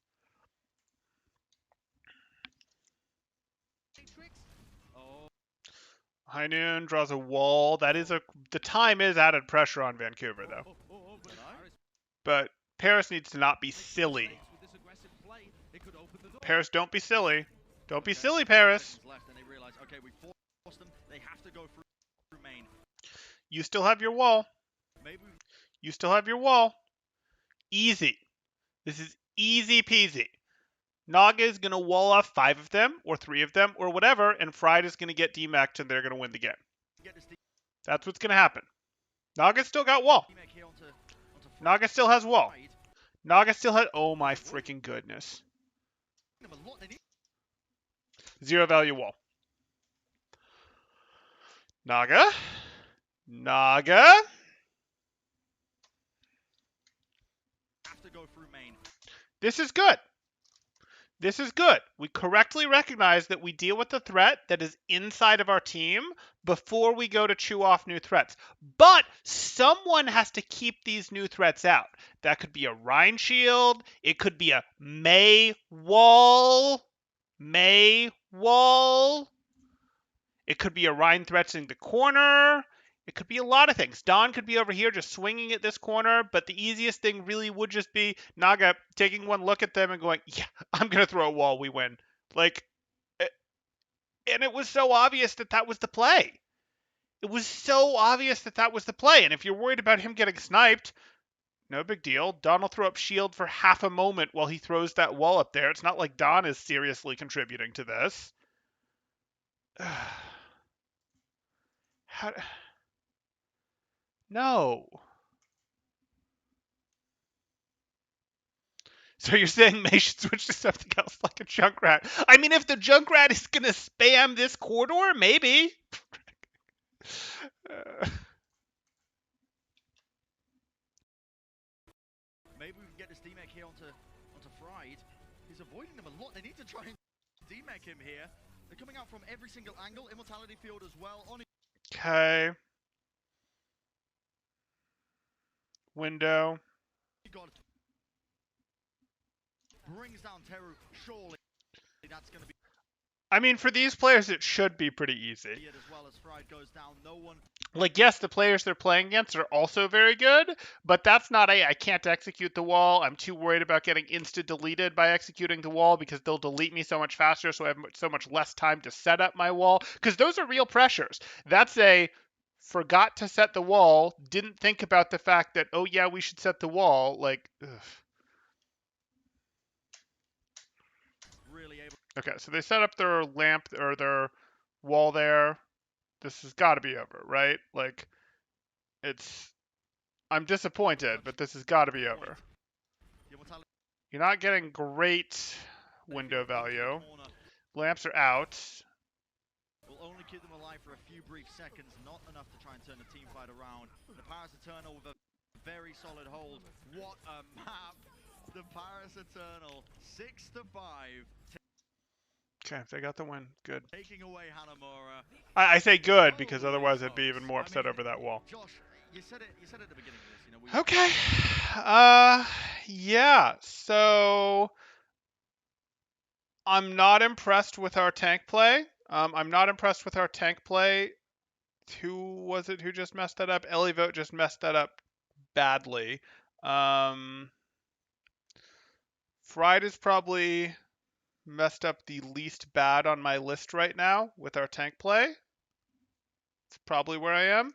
[SPEAKER 1] High Noon draws a wall. The time is added pressure on Vancouver though. But Paris needs to not be silly. Paris, don't be silly. Don't be silly, Paris. You still have your wall. You still have your wall. Easy. This is easy peasy. Naga is going to wall off 5 of them, or 3 of them, or whatever, and Fried is going to get demacked and they're going to win the game. That's what's going to happen. Naga still got wall. Naga still has wall. Naga still has... Oh my freaking goodness. 0 value wall. Naga. This is good. This is good. We correctly recognize that we deal with the threat that is inside of our team before we go to chew off new threats. But someone has to keep these new threats out. That could be a Rhine Shield. It could be a May Wall. May Wall. It could be a Rhine threatening the corner. It could be a lot of things. Don could be over here just swinging at this corner, but the easiest thing really would just be Naga taking one look at them and going, yeah, I'm going to throw a wall, we win. Like, and it was so obvious that that was the play. It was so obvious that that was the play. And if you're worried about him getting sniped, no big deal. Don will throw up shield for half a moment while he throws that wall up there. It's not like Don is seriously contributing to this. How... No. So you're saying May should switch to something else like a Junkrat? I mean, if the Junkrat is gonna spam this corridor, maybe.
[SPEAKER 3] Maybe we can get this D-Mech here onto Fried. He's avoiding them a lot. They need to try and D-Mech him here. They're coming out from every single angle. Immortality field as well. On
[SPEAKER 1] Okay. Window.
[SPEAKER 3] God. Brings down Teru. Surely that's going to be
[SPEAKER 1] I mean, for these players, it should be pretty easy.
[SPEAKER 3] it as well as Fried goes down. No one.
[SPEAKER 1] Like, yes, the players they're playing against are also very good, but that's not I can't execute the wall. I'm too worried about getting insta-deleted by executing the wall because they'll delete me so much faster, so I have so much less time to set up my wall. Because those are real pressures. That's a forgot to set the wall, didn't think about the fact that, oh yeah, we should set the wall. Like, ugh.
[SPEAKER 3] Really able.
[SPEAKER 1] Okay, so they set up their lamp or their wall there. This has got to be over, right? Like, I'm disappointed, but this has got to be over. You're not getting great window value. Lamps are out.
[SPEAKER 3] Will only keep them alive for a few brief seconds, not enough to try and turn the team fight around. The Paris Eternal with a very solid hold. What a map! The Paris Eternal, 6-5.
[SPEAKER 1] Okay, they got the win. Good.
[SPEAKER 3] Taking away Hanamura.
[SPEAKER 1] I say good because otherwise I'd be even more upset over that wall.
[SPEAKER 3] Josh, you said it at the beginning of this.
[SPEAKER 1] Okay. Yeah. So I'm not impressed with our tank play. I'm not impressed with our tank play. Who was it who just messed that up? Elivote just messed that up badly. Fried is probably messed up the least bad on my list right now with our tank play. It's probably where I am.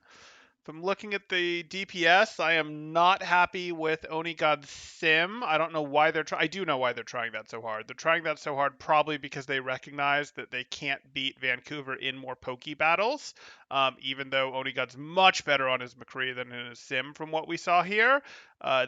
[SPEAKER 1] If I'm looking at the DPS, I am not happy with Onigod's Sim. I don't know why they're trying. I do know why they're trying that so hard. They're trying that so hard probably because they recognize that they can't beat Vancouver in more pokey battles. Even though Onigod's much better on his McCree than in his Sim from what we saw here.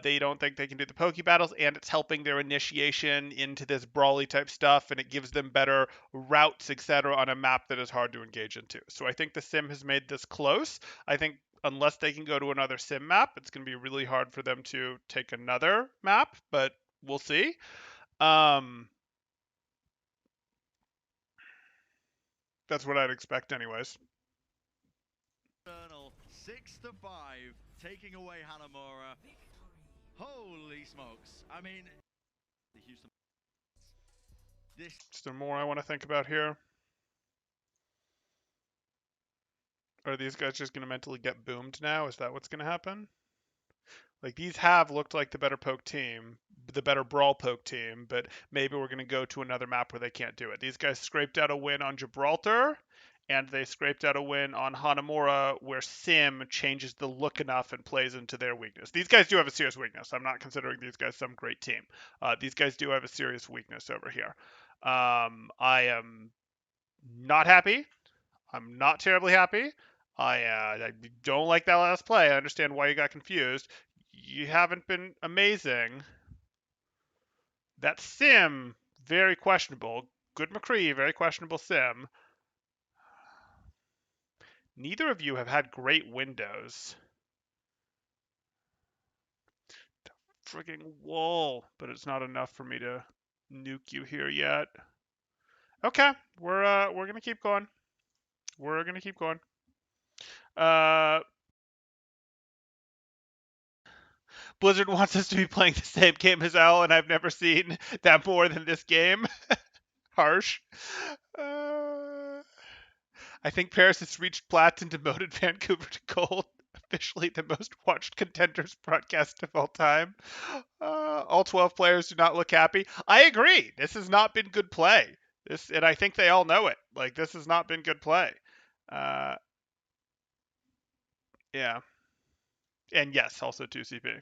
[SPEAKER 1] They don't think they can do the pokey battles, and it's helping their initiation into this brawly type stuff, and it gives them better routes, etc., on a map that is hard to engage into. So I think the Sim has made this close. I think unless they can go to another sim map, it's going to be really hard for them to take another map, but we'll see. That's what I'd expect anyways.
[SPEAKER 3] 6-5, taking away Hanamura. Holy smokes. I mean, the Houston.
[SPEAKER 1] Is there more I want to think about here? Are these guys just going to mentally get boomed now? Is that what's going to happen? Like, these have looked like the better poke team, the better brawl poke team, but maybe we're going to go to another map where they can't do it. These guys scraped out a win on Gibraltar, and they scraped out a win on Hanamura, where Sim changes the look enough and plays into their weakness. These guys do have a serious weakness. I'm not considering these guys some great team. These guys do have a serious weakness over here. I am not happy. I'm not terribly happy. I don't like that last play. I understand why you got confused. You haven't been amazing. That Sim, very questionable. Good McCree, very questionable Sim. Neither of you have had great windows. The frigging wall, but it's not enough for me to nuke you here yet. Okay, we're gonna keep going. We're gonna keep going. Uh, Blizzard wants us to be playing the same game as L, and I've never seen that more than this game. Harsh. Uh, I think Paris has reached plat and demoted Vancouver to gold. Officially the most watched contenders broadcast of all time. All 12 players do not look happy. I agree. This has not been good play. And I think they all know it. Like, this has not been good play. Uh, yeah. And yes, also 2CP.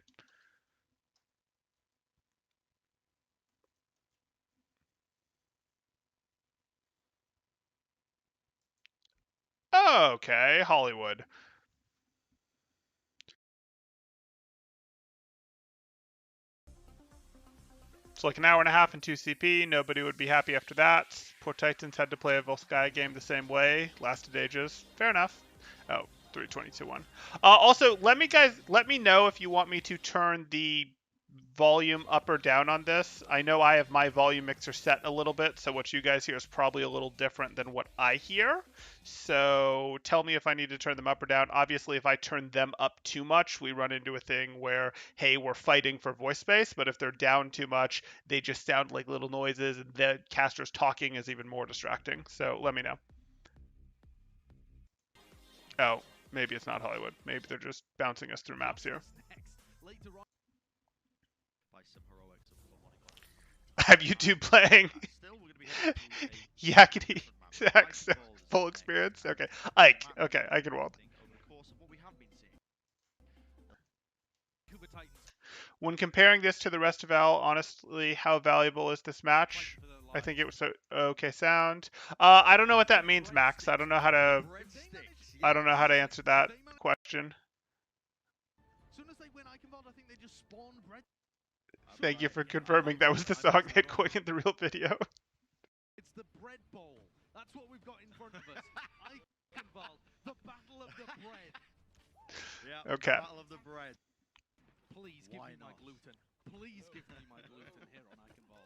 [SPEAKER 1] Okay, Hollywood. It's like an hour and a half in 2CP. Nobody would be happy after that. Poor Titans had to play a Volsky game the same way. Lasted ages. Fair enough. Oh, 322-1. Also, let me know if you want me to turn the volume up or down on this. I know I have my volume mixer set a little bit, so what you guys hear is probably a little different than what I hear. So tell me if I need to turn them up or down. Obviously, if I turn them up too much, we run into a thing where, hey, we're fighting for voice space, but if they're down too much, they just sound like little noises, and the caster's talking is even more distracting. So let me know. Oh, maybe it's not Hollywood. Maybe they're just bouncing us through maps here.
[SPEAKER 3] By some heroics of the morning clock.
[SPEAKER 1] I have YouTube playing.
[SPEAKER 3] Still, we're going to be heading through
[SPEAKER 1] Yakety
[SPEAKER 3] different
[SPEAKER 1] Sax
[SPEAKER 3] maps.
[SPEAKER 1] full experience. Okay, Ike. Okay, Eichenwald.
[SPEAKER 3] Over the course of what we have been seeing.
[SPEAKER 2] Vancouver Titans
[SPEAKER 1] When comparing this to the rest of L, honestly, how valuable is this match?
[SPEAKER 2] fighting for their
[SPEAKER 1] I
[SPEAKER 2] lives.
[SPEAKER 1] think it was so okay sound. I don't know what that means, Max. I don't know how to.
[SPEAKER 3] Breadsticks.
[SPEAKER 1] I don't know how to answer that
[SPEAKER 2] They managed-
[SPEAKER 1] question.
[SPEAKER 2] As soon as they win Eichenwald, I think they just spawn bread.
[SPEAKER 1] Thank you for confirming that was the song they had going in the real video.
[SPEAKER 2] It's the bread bowl. That's what we've got in front of us. Eichenwald, the battle of the bread.
[SPEAKER 3] Yeah.
[SPEAKER 1] Okay.
[SPEAKER 3] Battle of the bread.
[SPEAKER 2] Please give
[SPEAKER 3] Why
[SPEAKER 2] me my
[SPEAKER 3] not?
[SPEAKER 2] gluten. Please give me my gluten here on Eichenwald.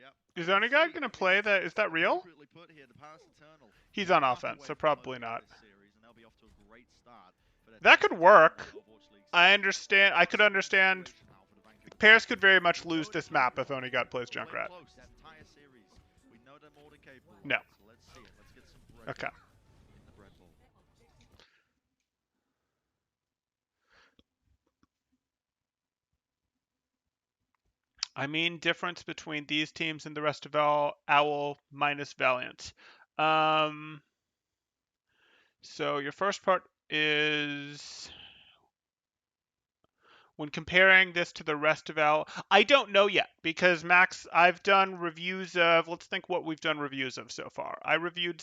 [SPEAKER 3] Yep.
[SPEAKER 1] Is the only guy gonna play that? Is that real?
[SPEAKER 3] Appropriately put here, the Paris Eternal.
[SPEAKER 1] He's on
[SPEAKER 3] Half
[SPEAKER 1] offense,
[SPEAKER 3] away
[SPEAKER 1] so
[SPEAKER 3] from
[SPEAKER 1] probably
[SPEAKER 3] closing out
[SPEAKER 1] not.
[SPEAKER 3] this series, and they'll be off to a great start for their
[SPEAKER 1] That
[SPEAKER 3] Titans
[SPEAKER 1] could work.
[SPEAKER 3] Overwatch League
[SPEAKER 1] I
[SPEAKER 3] season.
[SPEAKER 1] understand. I could understand.
[SPEAKER 3] Situation now for the Vancouver
[SPEAKER 1] Paris
[SPEAKER 3] Titans.
[SPEAKER 1] could very much lose
[SPEAKER 3] Know
[SPEAKER 1] this
[SPEAKER 3] they're
[SPEAKER 1] map if
[SPEAKER 3] capable.
[SPEAKER 1] only got plays
[SPEAKER 3] They've played
[SPEAKER 1] Junkrat.
[SPEAKER 3] close that entire series. We know they're more than capable.
[SPEAKER 1] No.
[SPEAKER 3] So let's see it. Let's get some bread
[SPEAKER 1] Okay.
[SPEAKER 3] in the bread bowl.
[SPEAKER 1] I mean, difference between these teams and the rest of Owl minus Valiant. Um, so your first part is when comparing this to the rest of Owl. I don't know yet because Max, I've done reviews of. Let's think what we've done reviews of so far. I reviewed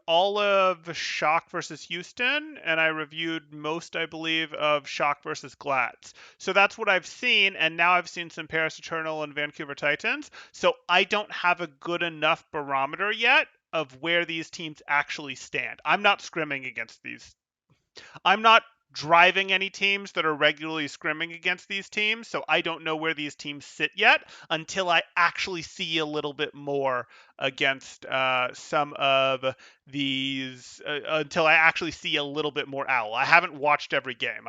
[SPEAKER 1] all of Shock versus Houston, and I reviewed most, I believe, of Shock versus Glads. So that's what I've seen, and now I've seen some Paris Eternal and Vancouver Titans. So I don't have a good enough barometer yet of where these teams actually stand. I'm not scrimming against these. I'm not driving any teams that are regularly scrimming against these teams, so I don't know where these teams sit yet until I actually see a little bit more against some of these. Until I actually see a little bit more Owl. I haven't watched every game.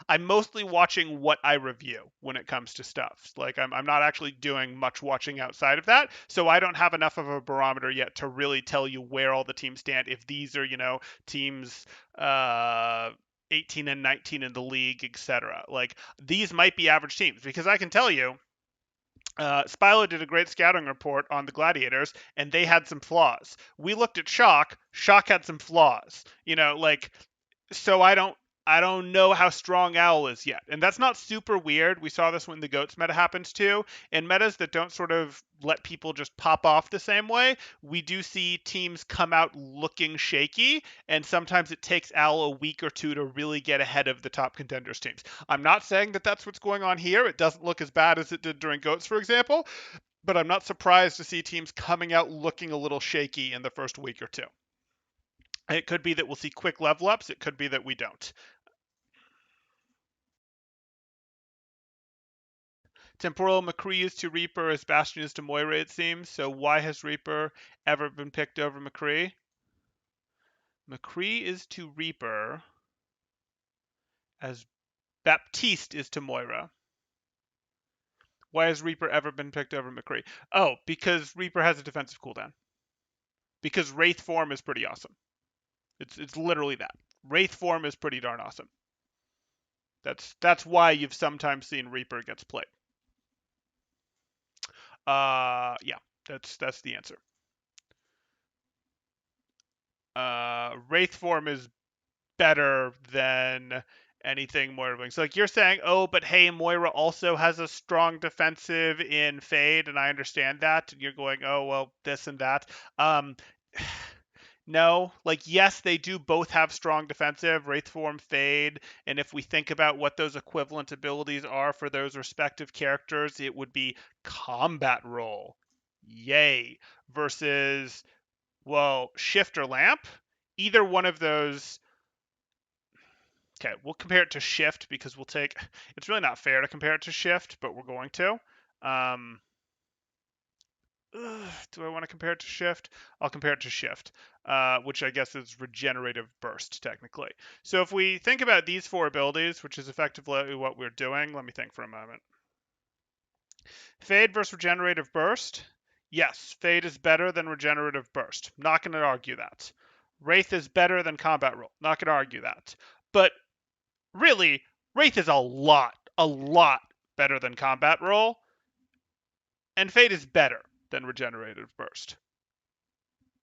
[SPEAKER 1] I'm mostly watching what I review when it comes to stuff. Like I'm not actually doing much watching outside of that. So I don't have enough of a barometer yet to really tell you where all the teams stand. If these are, teams 18 and 19 in the league, etc. Like these might be average teams because I can tell you Spilo did a great scouting report on the Gladiators, and they had some flaws. We looked at Shock. Shock had some flaws. So I don't know how strong Owl is yet. And that's not super weird. We saw this when the GOATS meta happens too. In metas that don't sort of let people just pop off the same way, we do see teams come out looking shaky, and sometimes it takes Owl a week or two to really get ahead of the top contenders teams. I'm not saying that that's what's going on here. It doesn't look as bad as it did during GOATS, for example, but I'm not surprised to see teams coming out looking a little shaky in the first week or two. It could be that we'll see quick level ups. It could be that we don't. Temporal McCree is to Reaper as Bastion is to Moira, it seems. So why has Reaper ever been picked over McCree? McCree is to Reaper as Baptiste is to Moira. Why has Reaper ever been picked over McCree? Oh, because Reaper has a defensive cooldown. Because Wraith form is pretty awesome. It's literally that. Wraith form is pretty darn awesome. That's why you've sometimes seen Reaper gets played. Yeah, that's the answer. Wraith form is better than anything Moira brings. So like you're saying, oh, but hey, Moira also has a strong defensive in Fade, and I understand that. And you're going, oh well, this and that. No, like yes, they do both have strong defensive, Wraithform, Fade, and if we think about what those equivalent abilities are for those respective characters, it would be combat roll. Yay. Versus, well, Shift or Lamp. Either one of those. Okay, we'll compare it to Shift because we'll take. It's really not fair to compare it to Shift, but we're going to. Do I want to compare it to Shift? I'll compare it to Shift, which I guess is Regenerative Burst, technically. So if we think about these four abilities, which is effectively what we're doing, let me think for a moment. Fade versus Regenerative Burst. Yes, Fade is better than Regenerative Burst. Not going to argue that. Wraith is better than Combat Roll. Not going to argue that. But really, Wraith is a lot better than Combat Roll. And Fade is better than Regenerative Burst.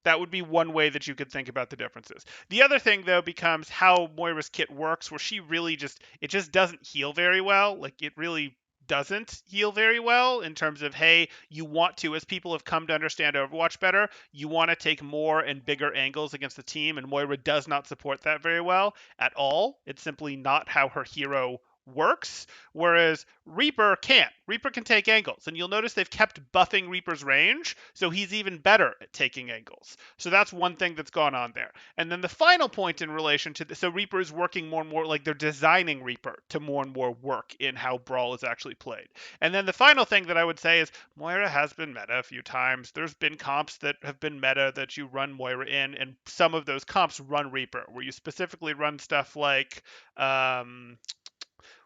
[SPEAKER 1] That would be one way that you could think about the differences. The other thing, though, becomes how Moira's kit works, where she really it just doesn't heal very well. Like, it really doesn't heal very well in terms of, hey, you want to, as people have come to understand Overwatch better, you want to take more and bigger angles against the team, and Moira does not support that very well at all. It's simply not how her hero works, whereas Reaper can't. Reaper can take angles, and you'll notice they've kept buffing Reaper's range, so he's even better at taking angles. So that's one thing that's gone on there. And then the final point in relation to this, so Reaper is working more and more, like they're designing Reaper to more and more work in how Brawl is actually played. And then the final thing that I would say is Moira has been meta a few times. There's been comps that have been meta that you run Moira in, and some of those comps run Reaper, where you specifically run stuff like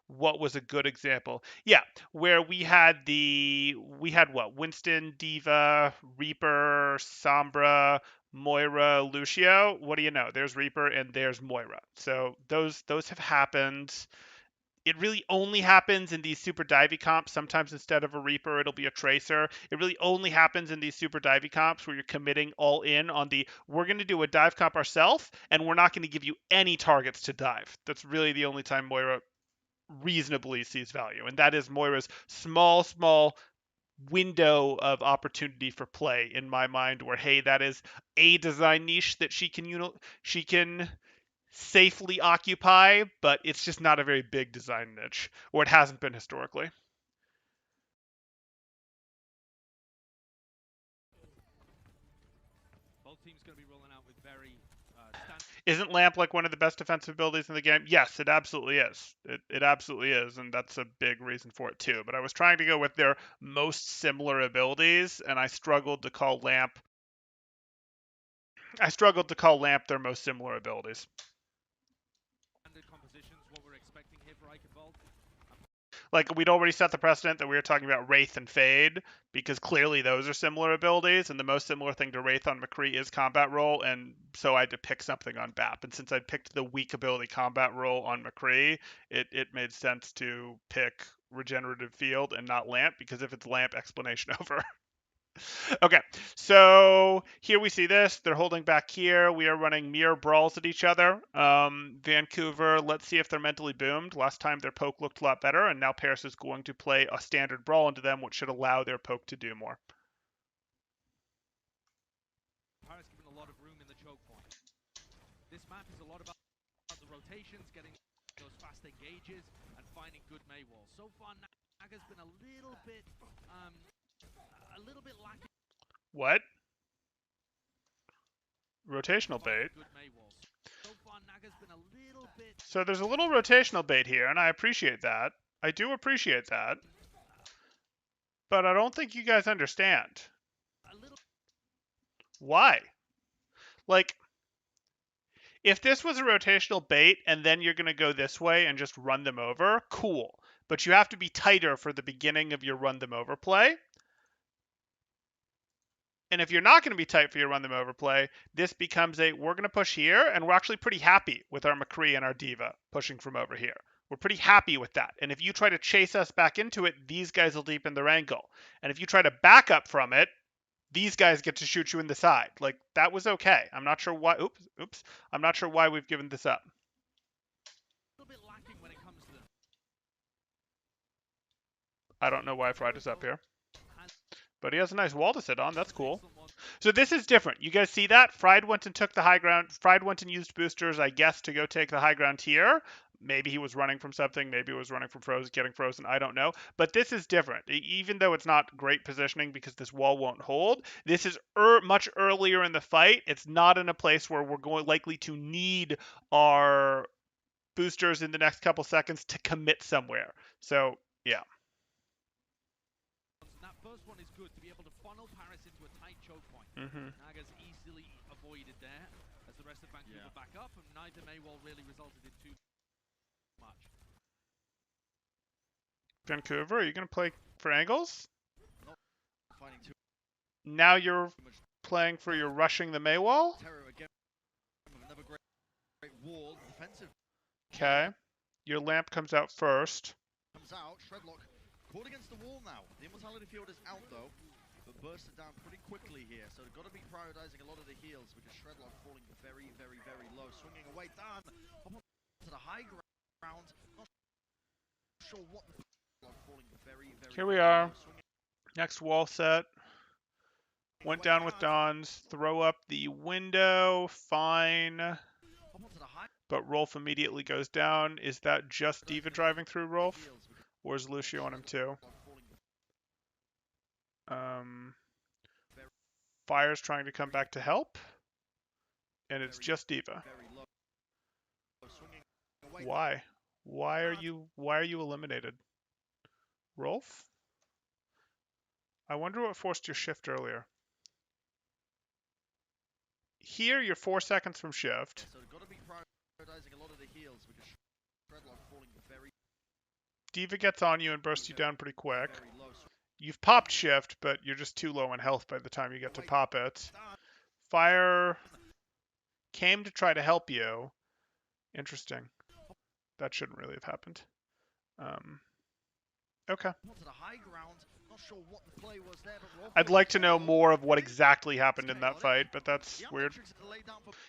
[SPEAKER 1] what was a good example? Yeah, where we had what? Winston, Diva, Reaper, Sombra, Moira, Lucio. What do you know? There's Reaper and there's Moira. So those have happened. It really only happens in these super divey comps. Sometimes instead of a Reaper, it'll be a Tracer. It really only happens in these super divey comps where you're committing all in on we're going to do a dive comp ourselves, and we're not going to give you any targets to dive. That's really the only time Moira reasonably sees value, and that is Moira's small window of opportunity for play in my mind, where hey, that is a design niche that she can safely occupy, but it's just not a very big design niche, or it hasn't been historically.
[SPEAKER 2] Both teams going to be rolling out with very
[SPEAKER 1] Isn't Lamp like one of the best defensive abilities in the game? Yes, it absolutely is. It absolutely is, and that's a big reason for it too. But I was trying to go with their most similar abilities, and I struggled to call Lamp their most similar abilities.
[SPEAKER 2] standard compositions, what we're expecting here for Eichenwald.
[SPEAKER 1] Like, we'd already set the precedent that we were talking about Wraith and Fade, because clearly those are similar abilities, and the most similar thing to Wraith on McCree is Combat Roll, and so I had to pick something on BAP. And since I picked the weak ability Combat Roll on McCree, it made sense to pick Regenerative Field and not Lamp, because if it's Lamp, explanation over. Okay, so here we see this. They're holding back here. We are running mirror brawls at each other. Vancouver, let's see if they're mentally boomed. Last time their poke looked a lot better, and now Paris is going to play a standard brawl into them, which should allow their poke to do more.
[SPEAKER 2] Paris given a lot of room in the choke point. This map is a lot about the rotations, getting those fast engages, and finding good May walls. So far, Naga's been a little bit lacking.
[SPEAKER 1] What? Rotational bait. So there's a little rotational bait here, and I appreciate that. I do appreciate that. But I don't think you guys understand.
[SPEAKER 2] A little.
[SPEAKER 1] Why? Like, if this was a rotational bait and then you're going to go this way and just run them over, cool. But you have to be tighter for the beginning of your run them over play. And if you're not going to be tight for your run them over play, this becomes a, we're going to push here, and we're actually pretty happy with our McCree and our Diva pushing from over here. We're pretty happy with that. And if you try to chase us back into it, these guys will deepen their angle. And if you try to back up from it, these guys get to shoot you in the side. Like, that was okay. I'm not sure why, oops. I'm not sure why we've given this up.
[SPEAKER 2] A little bit lacking when it comes to them.
[SPEAKER 1] I don't know why Fried is up here. But he has a nice wall to sit on. That's cool. So this is different. You guys see that? Fried went and took the high ground. Fried went and used boosters, I guess, to go take the high ground here. Maybe he was running from something. Maybe it was running from getting frozen. I don't know. But this is different. Even though it's not great positioning because this wall won't hold, this is much earlier in the fight. It's not in a place where we're likely to need our boosters in the next couple seconds to commit somewhere. So, yeah.
[SPEAKER 2] That first one is good to be able to funnel Paris into a tight choke point. Naga's easily avoided there as the rest of Vancouver back up, and neither may well really resulted in too much.
[SPEAKER 1] Vancouver, are you going to play for angles?
[SPEAKER 3] Not finding too
[SPEAKER 1] Now you're
[SPEAKER 3] much
[SPEAKER 1] playing for your rushing the Maywall?
[SPEAKER 3] terror again. Another great wall, defensive
[SPEAKER 1] Okay. Your lamp comes out first.
[SPEAKER 3] comes out. Shredlock caught against the wall now. The immortality field is out though, but bursted down pretty quickly here. So they've got to be prioritizing a lot of the heals because Shredlock falling very, very, very low, swinging away. Dan up to the high ground. Not sure what the falling very, very.
[SPEAKER 1] Here we are. Next wall set. Went down with Don's. Throw up the window. Fine. But Rolf immediately goes down. Is that just Diva driving through Rolf? Or is Lucio on him too? Fire's trying to come back to help. And it's just Diva. Why? Why are you eliminated? Rolf? I wonder what forced your shift earlier. Here, you're 4 seconds from shift. Diva gets on you and bursts you down pretty quick. You've popped shift, but you're just too low in health by the time you get to pop it. Fire came to try to help you. Interesting. That shouldn't really have happened. Okay. I'd like to know more of what exactly happened in that fight, but that's weird.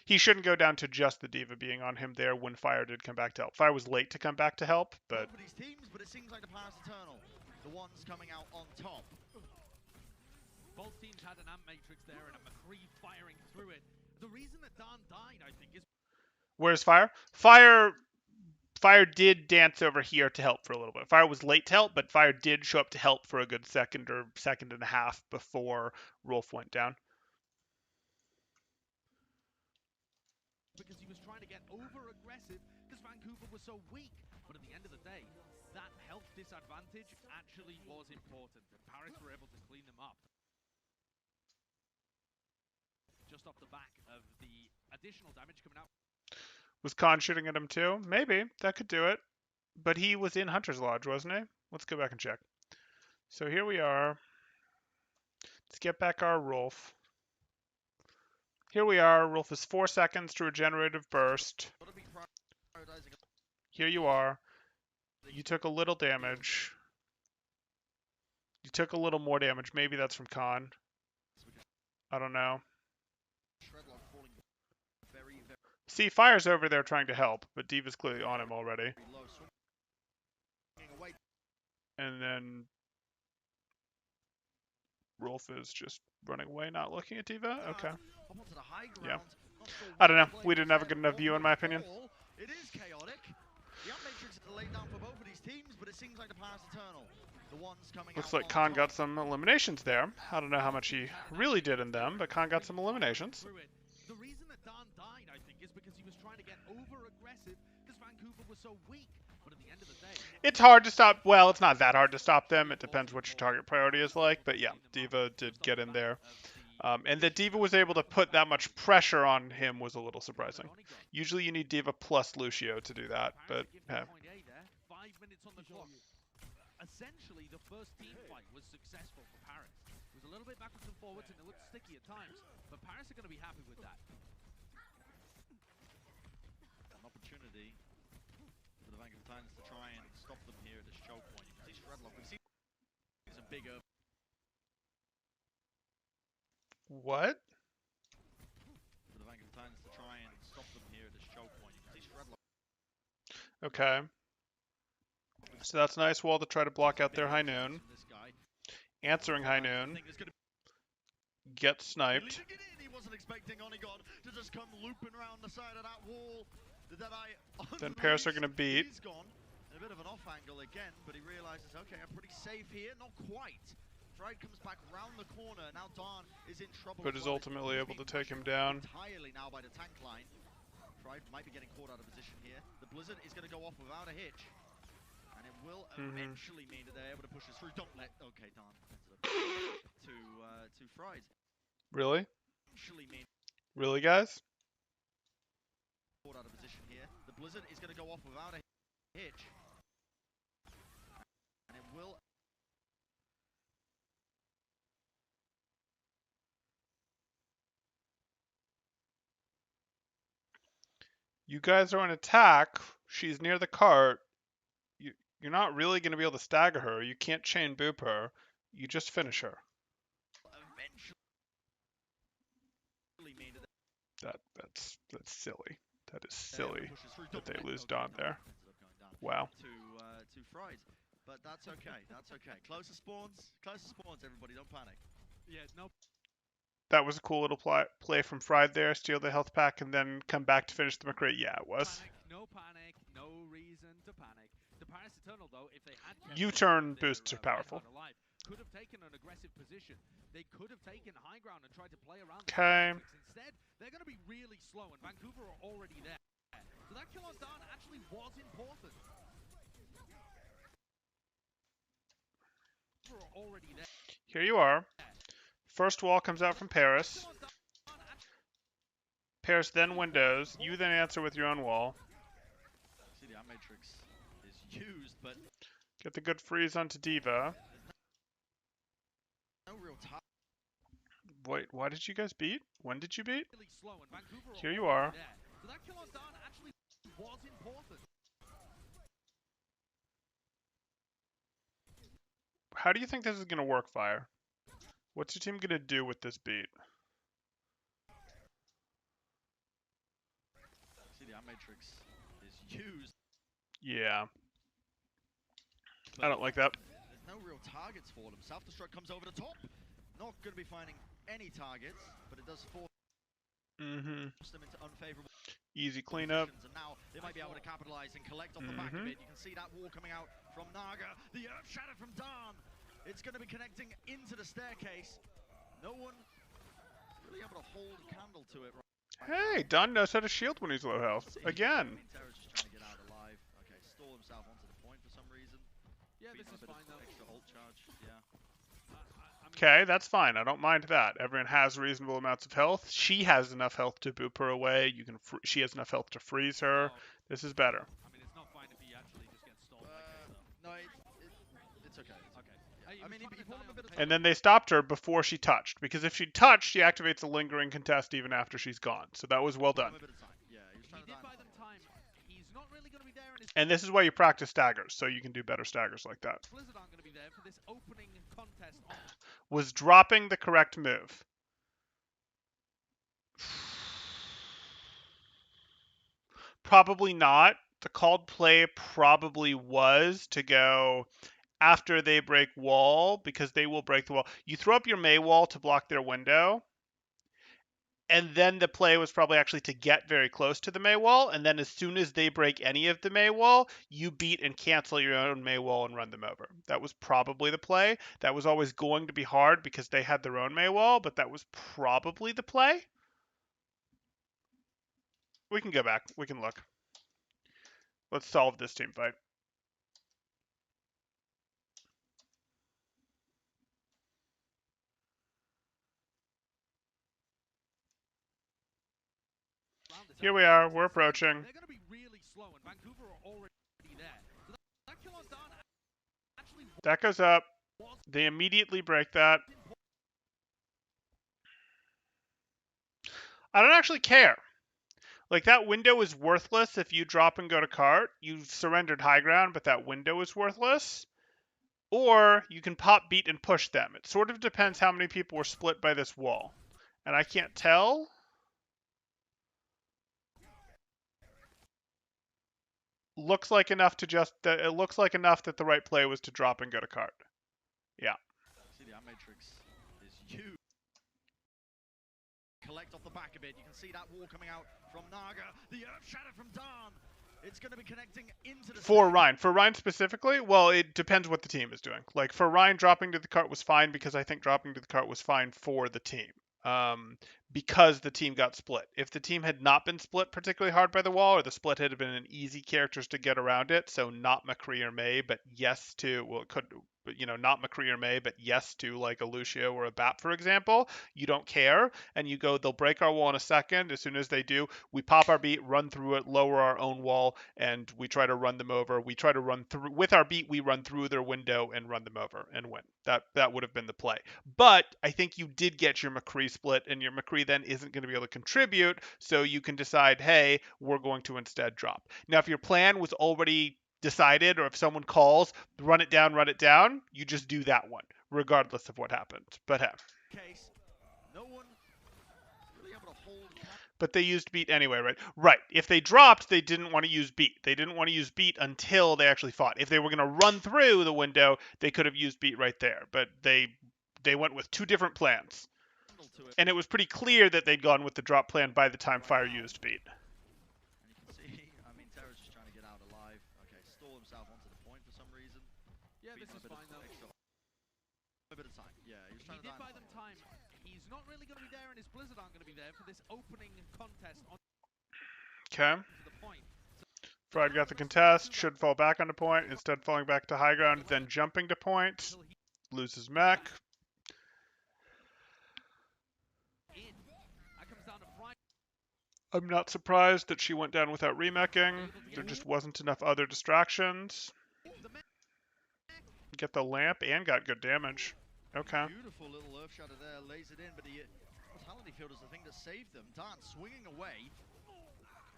[SPEAKER 1] He shouldn't go down to just the Diva being on him there when Fire did come back to help. Fire was late to come back to help, but...
[SPEAKER 3] it seems like the ones coming out on top.
[SPEAKER 2] Both teams had an amp matrix there and a McCree firing through it. The reason that Dan died, I think, is...
[SPEAKER 1] Where's Fire? Fire did dance over here to help for a little bit. Fire was late to help, but Fire did show up to help for a good second or second and a half before Rolf went down.
[SPEAKER 2] Because he was trying to get over-aggressive because Vancouver was so weak. But at the end of the day, that health disadvantage actually was important. And Paris were able to clean them up. Just off the back of the additional damage coming out.
[SPEAKER 1] Was Khan shooting at him too? Maybe. That could do it. But he was in Hunter's Lodge, wasn't he? Let's go back and check. So here we are. Let's get back our Rolf. Here we are. Rolf is 4 seconds to regenerative burst. Here you are. You took a little damage. You took a little more damage. Maybe that's from Khan. I don't know. See, Fire's over there trying to help, but Diva's clearly on him already. And then Rolf is just running away, not looking at Diva? Okay. Yeah. I don't know. We didn't have a good enough view, in my opinion.
[SPEAKER 3] It is chaotic. The matrix is laid down for both of these teams, but it seems like the Paris Eternal. The ones coming
[SPEAKER 1] Looks
[SPEAKER 3] out
[SPEAKER 1] like Khan got some eliminations there. I don't know how much he really did in them, but Khan got some eliminations.
[SPEAKER 2] The reason that Dan died, I think, is because he was trying to get over-aggressive because Vancouver was so weak. But at the end of the day,
[SPEAKER 1] It's hard to stop. Well, it's not that hard to stop them. It depends what your target priority is like. But yeah, D.Va did get in there. And that D.Va was able to put that much pressure on him was a little surprising. Usually you need D.Va plus Lucio to do that, but yeah.
[SPEAKER 2] 5 minutes on the clock. Essentially, the first team fight was successful for Paris. It was a little bit backwards and forwards, and it looked sticky at times, but Paris are going to be happy with that.
[SPEAKER 3] An opportunity for the Vancouver Titans to try and stop them here at this choke point. You can see Shredlock. We've seen some bigger.
[SPEAKER 1] What?
[SPEAKER 3] For the Vancouver Titans to try and stop them here at this choke point. You can see Shredlock.
[SPEAKER 1] Okay. So that's a nice wall to try to block out their high noon. Answering high noon. Get sniped.
[SPEAKER 3] He wasn't expecting Onigon to just come looping around the side of that wall.
[SPEAKER 1] Then Paris are going to beat.
[SPEAKER 3] He's gone. A bit of an off angle again, but he realizes, okay, I'm pretty safe here. Not quite. Fried comes back round the corner. Now Dawn is in trouble.
[SPEAKER 1] But is ultimately able to take him down.
[SPEAKER 3] Entirely now by the tank line. Fried might be getting caught out of position here. The Blizzard is going to go off without a hitch. And it will eventually mean that they're able to push us through. Don't let... Okay, Dawn. To Fried.
[SPEAKER 1] Really?
[SPEAKER 3] Eventually mean...
[SPEAKER 1] Really, guys?
[SPEAKER 3] Caught out of position here. The Blizzard is going to go off without a hitch. And it will...
[SPEAKER 1] You guys are on attack. She's near the cart. You're not really going to be able to stagger her. You can't chain boop her. You just finish her. That's silly. That is silly that they lose Dawn there. Wow.
[SPEAKER 3] To Fried. But that's okay. That's okay. Closer spawns. Closer spawns, everybody. Don't panic.
[SPEAKER 2] Yeah, no.
[SPEAKER 1] That was a cool little play from Fried there. Steal the health pack and then come back to finish the McCree. Yeah, it was.
[SPEAKER 2] Panic. No reason to panic. The Paris Eternal, though, if they had
[SPEAKER 1] U-turn boosts are powerful.
[SPEAKER 2] Could have taken an aggressive position. They could have taken high ground and tried to play around.
[SPEAKER 1] Okay.
[SPEAKER 2] Instead, they're going to be really slow, and Vancouver are already there. So that kill on Dawn actually was important. Already there.
[SPEAKER 1] Here you are. First wall comes out from Paris. Paris then windows. You then answer with your own wall.
[SPEAKER 3] See, the matrix is used, but
[SPEAKER 1] get the good freeze onto D.Va.
[SPEAKER 3] No real time.
[SPEAKER 1] Wait, why did you guys beat? When did you beat? Here you are.
[SPEAKER 2] So that kill on Dawn actually was important.
[SPEAKER 1] How do you think this is going to work, Fire? What's your team going to do with this beat?
[SPEAKER 3] See, the matrix is used.
[SPEAKER 1] Yeah. I don't like that.
[SPEAKER 3] There's no real targets for them. Self-destruct comes over the top. Not going to be finding any targets, but it does force them into unfavorable
[SPEAKER 1] easy cleanup.
[SPEAKER 3] And now they might be able to capitalize and collect off the back of it. You can see that wall coming out from Naga. The Earth Shatter from Dawn. It's going to be connecting into the staircase. No one really able to hold a candle to it.
[SPEAKER 1] Hey, Dawn knows how to shield when he's low health. Again.
[SPEAKER 3] Terra's just trying to get out alive. Okay, stall himself onto the point for some reason.
[SPEAKER 2] Yeah, this is fine though.
[SPEAKER 3] Extra ult charge. Yeah.
[SPEAKER 1] Okay, that's fine. I don't mind that. Everyone has reasonable amounts of health. She has enough health to boop her away. You can. She has enough health to freeze her. This is better.
[SPEAKER 2] I mean, it's not fine if he actually just gets stalled like this, though.
[SPEAKER 3] No, it's okay. Okay. I mean, he pulled him a bit of
[SPEAKER 1] and then they stopped her before she touched, because if she touched, she activates a lingering contest even after she's gone. So that was well done.
[SPEAKER 3] Yeah, he was trying to
[SPEAKER 2] buy them time. He's not really going to be there in his
[SPEAKER 1] and this is why you practice staggers, so you can do better staggers like that.
[SPEAKER 2] Blizzard aren't going to be there for this opening contest.
[SPEAKER 1] Was dropping the correct move. Probably not. The called play probably was to go after they break wall, because they will break the wall. You throw up your Mei wall to block their window, and then the play was probably actually to get very close to the Mei wall, and then as soon as they break any of the Mei wall, you beat and cancel your own Mei wall and run them over. That was probably the play. That was always going to be hard because they had their own Mei wall, but that was probably the play. We can go back. We can look. Let's solve this team fight. Here we are. We're approaching.
[SPEAKER 2] They're going to be really slow, and Vancouver are already there. So that kill on Don actually
[SPEAKER 1] That goes up.
[SPEAKER 2] was
[SPEAKER 1] They immediately break that.
[SPEAKER 2] important.
[SPEAKER 1] I don't actually care. Like, that window is worthless if you drop and go to cart. You've surrendered high ground, but that window is worthless. Or you can pop beat and push them. It sort of depends how many people were split by this wall. And I can't tell. Looks like enough to just it looks like enough that the right play was to drop and go to cart. Yeah.
[SPEAKER 3] See, the matrix is huge. Collect off the back of it. You can see that wall coming out from Naga. The Earth Shatter from Darn. It's going to be connecting into the
[SPEAKER 1] For
[SPEAKER 3] stage.
[SPEAKER 1] Ryan. For Ryan specifically, well, it depends what the team is doing. Like, for Ryan, dropping to the cart was fine because I think dropping to the cart was fine for the team. Because the team got split. If the team had not been split particularly hard by the wall, or the split had been an easy characters to get around it, so not McCree or May, but yes to, well, it could, not McCree or May, but yes to like a Lucio or a Bap, for example, you don't care, and you go, they'll break our wall in a second. As soon as they do, we pop our beat, run through it, lower our own wall, and we try to run them over. We try to run through, with our beat, we run through their window and run them over and win. That would have been the play. But I think you did get your McCree split, and your McCree then isn't going to be able to contribute, so you can decide, hey, we're going to instead drop. Now, if your plan was already decided, or if someone calls, run it down, you just do that one, regardless of what happened. But hey.
[SPEAKER 3] Case, no one really able to hold.
[SPEAKER 1] But they used beat anyway, right? Right. If they dropped, they didn't want to use beat. They didn't want to use beat until they actually fought. If they were going to run through the window, they could have used beat right there. But they went with two different plans. And it was pretty clear that they'd gone with the drop plan by the time Fire used beat.
[SPEAKER 3] And you can see, I mean, Terra's just trying to get out alive. Okay, stall himself onto the point for some reason.
[SPEAKER 2] Yeah, this is fine though.
[SPEAKER 3] A bit of time. Yeah, he was
[SPEAKER 2] He
[SPEAKER 3] trying to
[SPEAKER 2] did buy
[SPEAKER 3] die.
[SPEAKER 2] them time. He's not really going to be there, and his Blizzard aren't going to be there for this opening contest on
[SPEAKER 1] Okay.
[SPEAKER 2] to the point.
[SPEAKER 1] Fried got the contest, should fall back onto point, instead falling back to high ground, then jumping to point,
[SPEAKER 2] Until he
[SPEAKER 1] loses mech.
[SPEAKER 2] in. That comes down to Friday.
[SPEAKER 1] I'm not surprised that she went down without remeching. There just wasn't enough other distractions.
[SPEAKER 2] The man
[SPEAKER 1] Get the lamp and got good damage. Okay.
[SPEAKER 3] Beautiful little Earth Shatter there, lays it in, but the Mortality Field is the thing that saved them. Dan swinging away.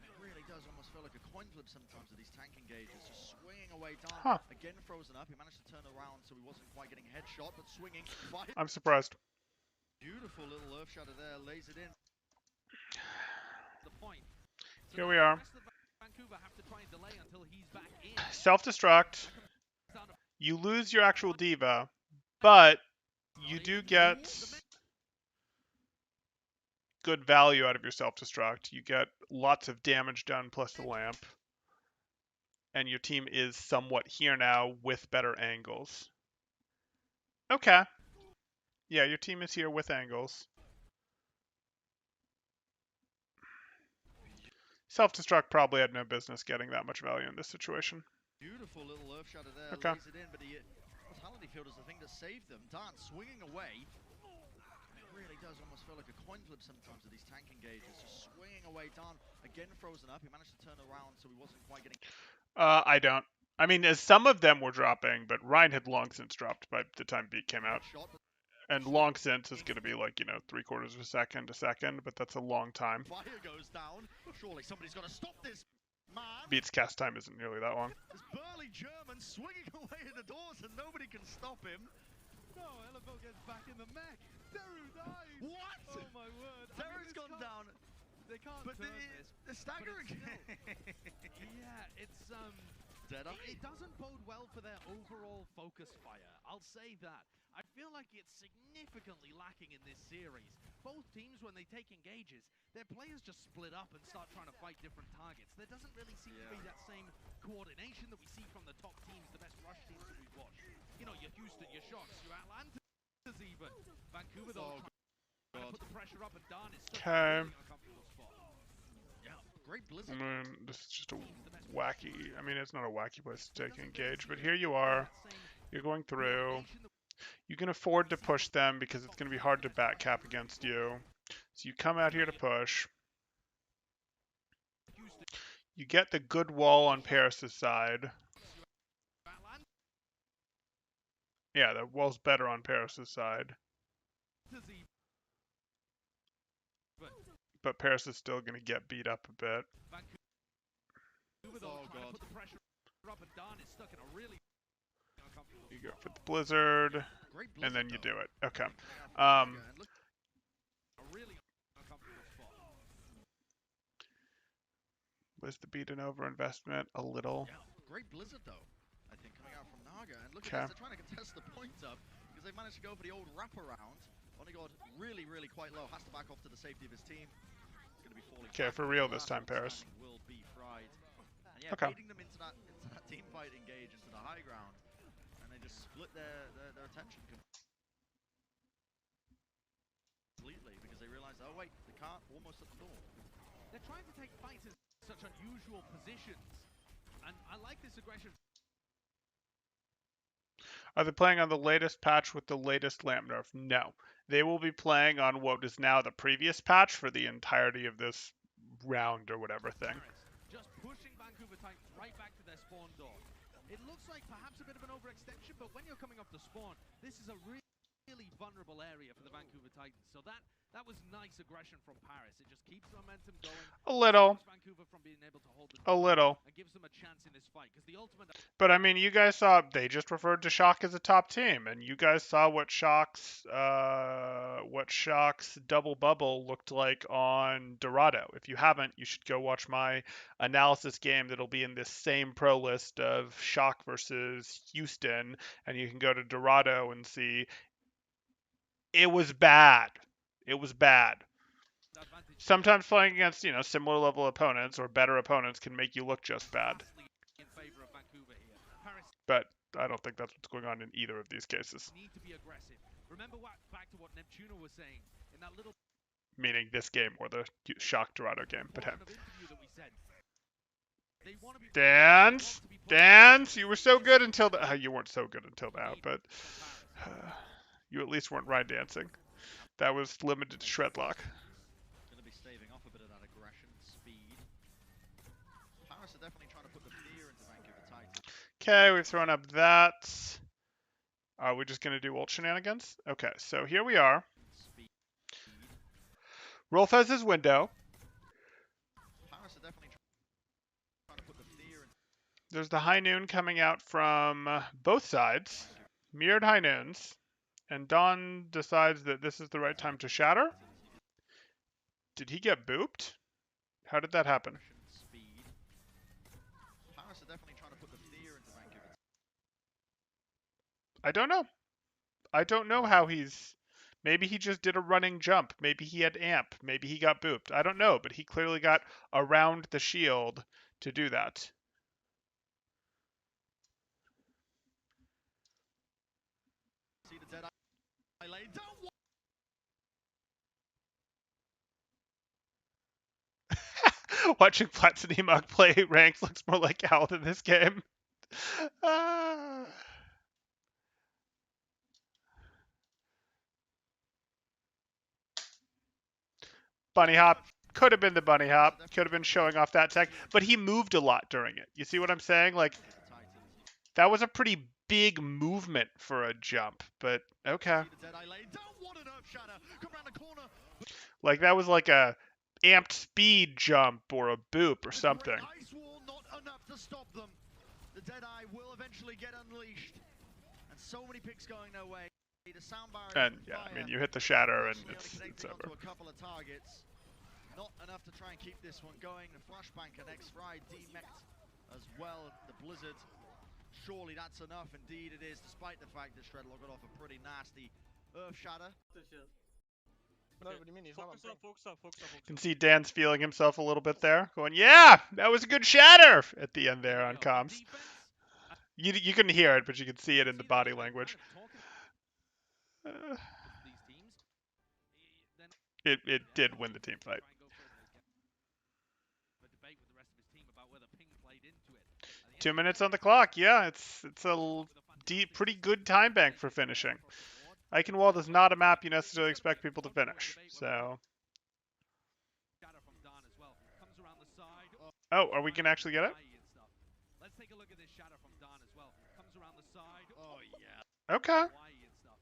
[SPEAKER 3] It really does almost feel like a coin flip sometimes with these tank engages. Just swinging away. Dan again frozen up. He managed to turn around, so he wasn't quite getting headshot, but swinging. Fire.
[SPEAKER 1] I'm surprised.
[SPEAKER 3] Beautiful little Earth Shatter there, lays it in.
[SPEAKER 2] the point. So
[SPEAKER 1] Here
[SPEAKER 2] now
[SPEAKER 1] we
[SPEAKER 2] the
[SPEAKER 1] are.
[SPEAKER 2] rest of Vancouver have to try and delay until he's back in.
[SPEAKER 1] Self-destruct.
[SPEAKER 2] Down to
[SPEAKER 1] You lose your actual diva, but you do get good value out of your self-destruct. You get lots of damage done plus the lamp. And your team is somewhat here now with better angles. Okay. Yeah, your team is here with angles. Self-destruct probably had no business getting that much value in this situation.
[SPEAKER 3] Beautiful little Earth Shatter there,
[SPEAKER 1] Okay.
[SPEAKER 3] lays it in, but the Mortality Field is the thing that saved them. Dan swinging away. It really does almost feel like a coin flip sometimes with these tank engages. Just swinging away. Dan again frozen up. He managed to turn around, so he wasn't quite getting.
[SPEAKER 1] I don't. I mean, as some of them were dropping, but Ryan had long since dropped by the time beat came out.
[SPEAKER 3] Shot, but
[SPEAKER 1] And long since is going to be like, 3/4 of a second, but that's a long time.
[SPEAKER 3] fire goes down. Surely somebody's got to stop this man.
[SPEAKER 1] Beat's cast time isn't nearly that long.
[SPEAKER 3] This burly German swinging away at the doors and nobody can stop him.
[SPEAKER 2] no, Eleville gets back in the mech. Deru dies.
[SPEAKER 3] What?
[SPEAKER 2] Oh my word.
[SPEAKER 3] Terra's gone down,
[SPEAKER 2] They can't
[SPEAKER 3] but
[SPEAKER 2] turn
[SPEAKER 3] the
[SPEAKER 2] this.
[SPEAKER 3] staggering.
[SPEAKER 2] Yeah, it's
[SPEAKER 3] Dead up.
[SPEAKER 2] It doesn't bode well for their overall focus fire. I'll say that. I feel like it's significantly lacking in this series. Both teams, when they take engages, their players just split up and start trying to fight different targets. There doesn't really seem to be that same coordination that we see from the top teams, the best rush teams that we've watched. Your Houston, your Shocks, your Atlantas even. Vancouver, though, trying to put the pressure up, and Dan is such a really uncomfortable spot.
[SPEAKER 3] Yeah, great
[SPEAKER 1] I
[SPEAKER 3] Blizzard.
[SPEAKER 1] mean, this is just a wacky, it's not a wacky place to take engage, but here you are. You're going through. You can afford to push them because it's going to be hard to back cap against you. So you come out here to push. You get the good wall on Paris's side. Yeah, the wall's better on Paris's side. But Paris is still going to get beat up a bit.
[SPEAKER 3] Oh, God.
[SPEAKER 1] You go for the blizzard,
[SPEAKER 3] Great
[SPEAKER 1] and then you
[SPEAKER 3] blizzard,
[SPEAKER 1] do it. Okay.
[SPEAKER 3] though. And look,
[SPEAKER 1] Was the beat an overinvestment? A little.
[SPEAKER 3] yeah, great blizzard, though, I think, coming out from Naga. And look
[SPEAKER 1] Okay.
[SPEAKER 3] at this, they're trying to contest the points up because they managed to go for the old wraparound. Only got really, really quite low. Has to back off to the safety of his team. It's going to be falling.
[SPEAKER 1] Okay, for real this time, Paris.
[SPEAKER 3] Will be fried. And yeah,
[SPEAKER 1] Okay.
[SPEAKER 3] baiting them into that team fight engage, into the high ground. And they just split their attention completely because they realized, oh wait, the cart almost at the door.
[SPEAKER 2] They're trying to take fights in such unusual positions. And I like this aggression.
[SPEAKER 1] Are they playing on the latest patch with the latest lamp nerf? No. They will be playing on what is now the previous patch for the entirety of this round or whatever thing.
[SPEAKER 2] Just pushing Vancouver Titans right back to their spawn door. It looks like perhaps a bit of an overextension, but when you're coming off the spawn, this is a really vulnerable area for the Vancouver Titans. So that was nice aggression from Paris. It just keeps momentum going.
[SPEAKER 1] A little.
[SPEAKER 2] Vancouver from being able to hold the
[SPEAKER 1] A little.
[SPEAKER 2] and gives them a chance in this fight because the ultimate.
[SPEAKER 1] But I mean, you guys saw they just referred to Shock as a top team, and you guys saw what Shock's double bubble looked like on Dorado. If you haven't, you should go watch my analysis game that'll be in this same pro list of Shock versus Houston, and you can go to Dorado and see. It was bad. It was bad. Sometimes playing against, similar level opponents or better opponents can make you look just bad. But I don't think that's what's going on in either of these cases.
[SPEAKER 2] Need to be aggressive. Remember back to what Neptuno was saying in that little.
[SPEAKER 1] Meaning this game or the Shock Dorado game. But Dance, you were so good until you weren't so good until now, but you at least weren't Ryan dancing. That was limited to Shredlock.
[SPEAKER 3] Going to be staving off a bit of that aggression, speed. Paris are definitely trying to put the fear into Vancouver Titans.
[SPEAKER 1] Okay, we've thrown up that. Are we just going to do ult shenanigans? Okay, so here we are.
[SPEAKER 3] Speed.
[SPEAKER 1] Rolf has his window.
[SPEAKER 3] Paris are definitely trying to put the fear into.
[SPEAKER 1] There's the high noon coming out from both sides. Mirrored high noons. And Dawn decides that this is the right time to shatter. Did he get booped? How did that happen?
[SPEAKER 3] Speed. Paris are definitely trying to put the fear into Vancouver.
[SPEAKER 1] I don't know. I don't know how he's... Maybe he just did a running jump. Maybe he had amp. Maybe he got booped. I don't know, but he clearly got around the shield to do that.
[SPEAKER 3] See the dead eye lane.
[SPEAKER 1] Watching Platzinimog play ranked looks more like Al than this game. Bunny hop. Could have been the bunny hop. Could have been showing off that tech. But he moved a lot during it. You see what I'm saying? Like, that was a pretty big movement for a jump. But, okay. Like, that was like a amped speed jump or a boop or something.
[SPEAKER 3] Ice wall not enough to stop them. The Deadeye will eventually get unleashed. And so many picks going their way. The sound barrier
[SPEAKER 1] And yeah, I mean, you hit the shatter and it's over.
[SPEAKER 3] A couple of targets. Not enough to try and keep this one going. The flashbang connects Fry, D-Mect as well. The Blizzard. Surely that's enough. Indeed it is, despite the fact that Shredlock got off a pretty nasty Earth Shatter.
[SPEAKER 4] No, what do you mean? He's
[SPEAKER 5] Focus
[SPEAKER 4] not
[SPEAKER 5] up, focus up, focus up, focus
[SPEAKER 1] You can
[SPEAKER 5] up.
[SPEAKER 1] see Dan's feeling himself a little bit there, going, "Yeah, that was a good shatter!" at the end there on comms. You couldn't hear it, but you could see it in the body language. It did win the team fight. 2 minutes on the clock. Yeah, it's a pretty good time bank for finishing. Eichenwald is not a map you necessarily expect people to finish, so Oh, are we gonna actually get it?
[SPEAKER 2] Let's take a look at this shatter from Don as well. Comes around the side.
[SPEAKER 3] Oh, yeah.
[SPEAKER 1] Okay.
[SPEAKER 2] Hawaii and stuff.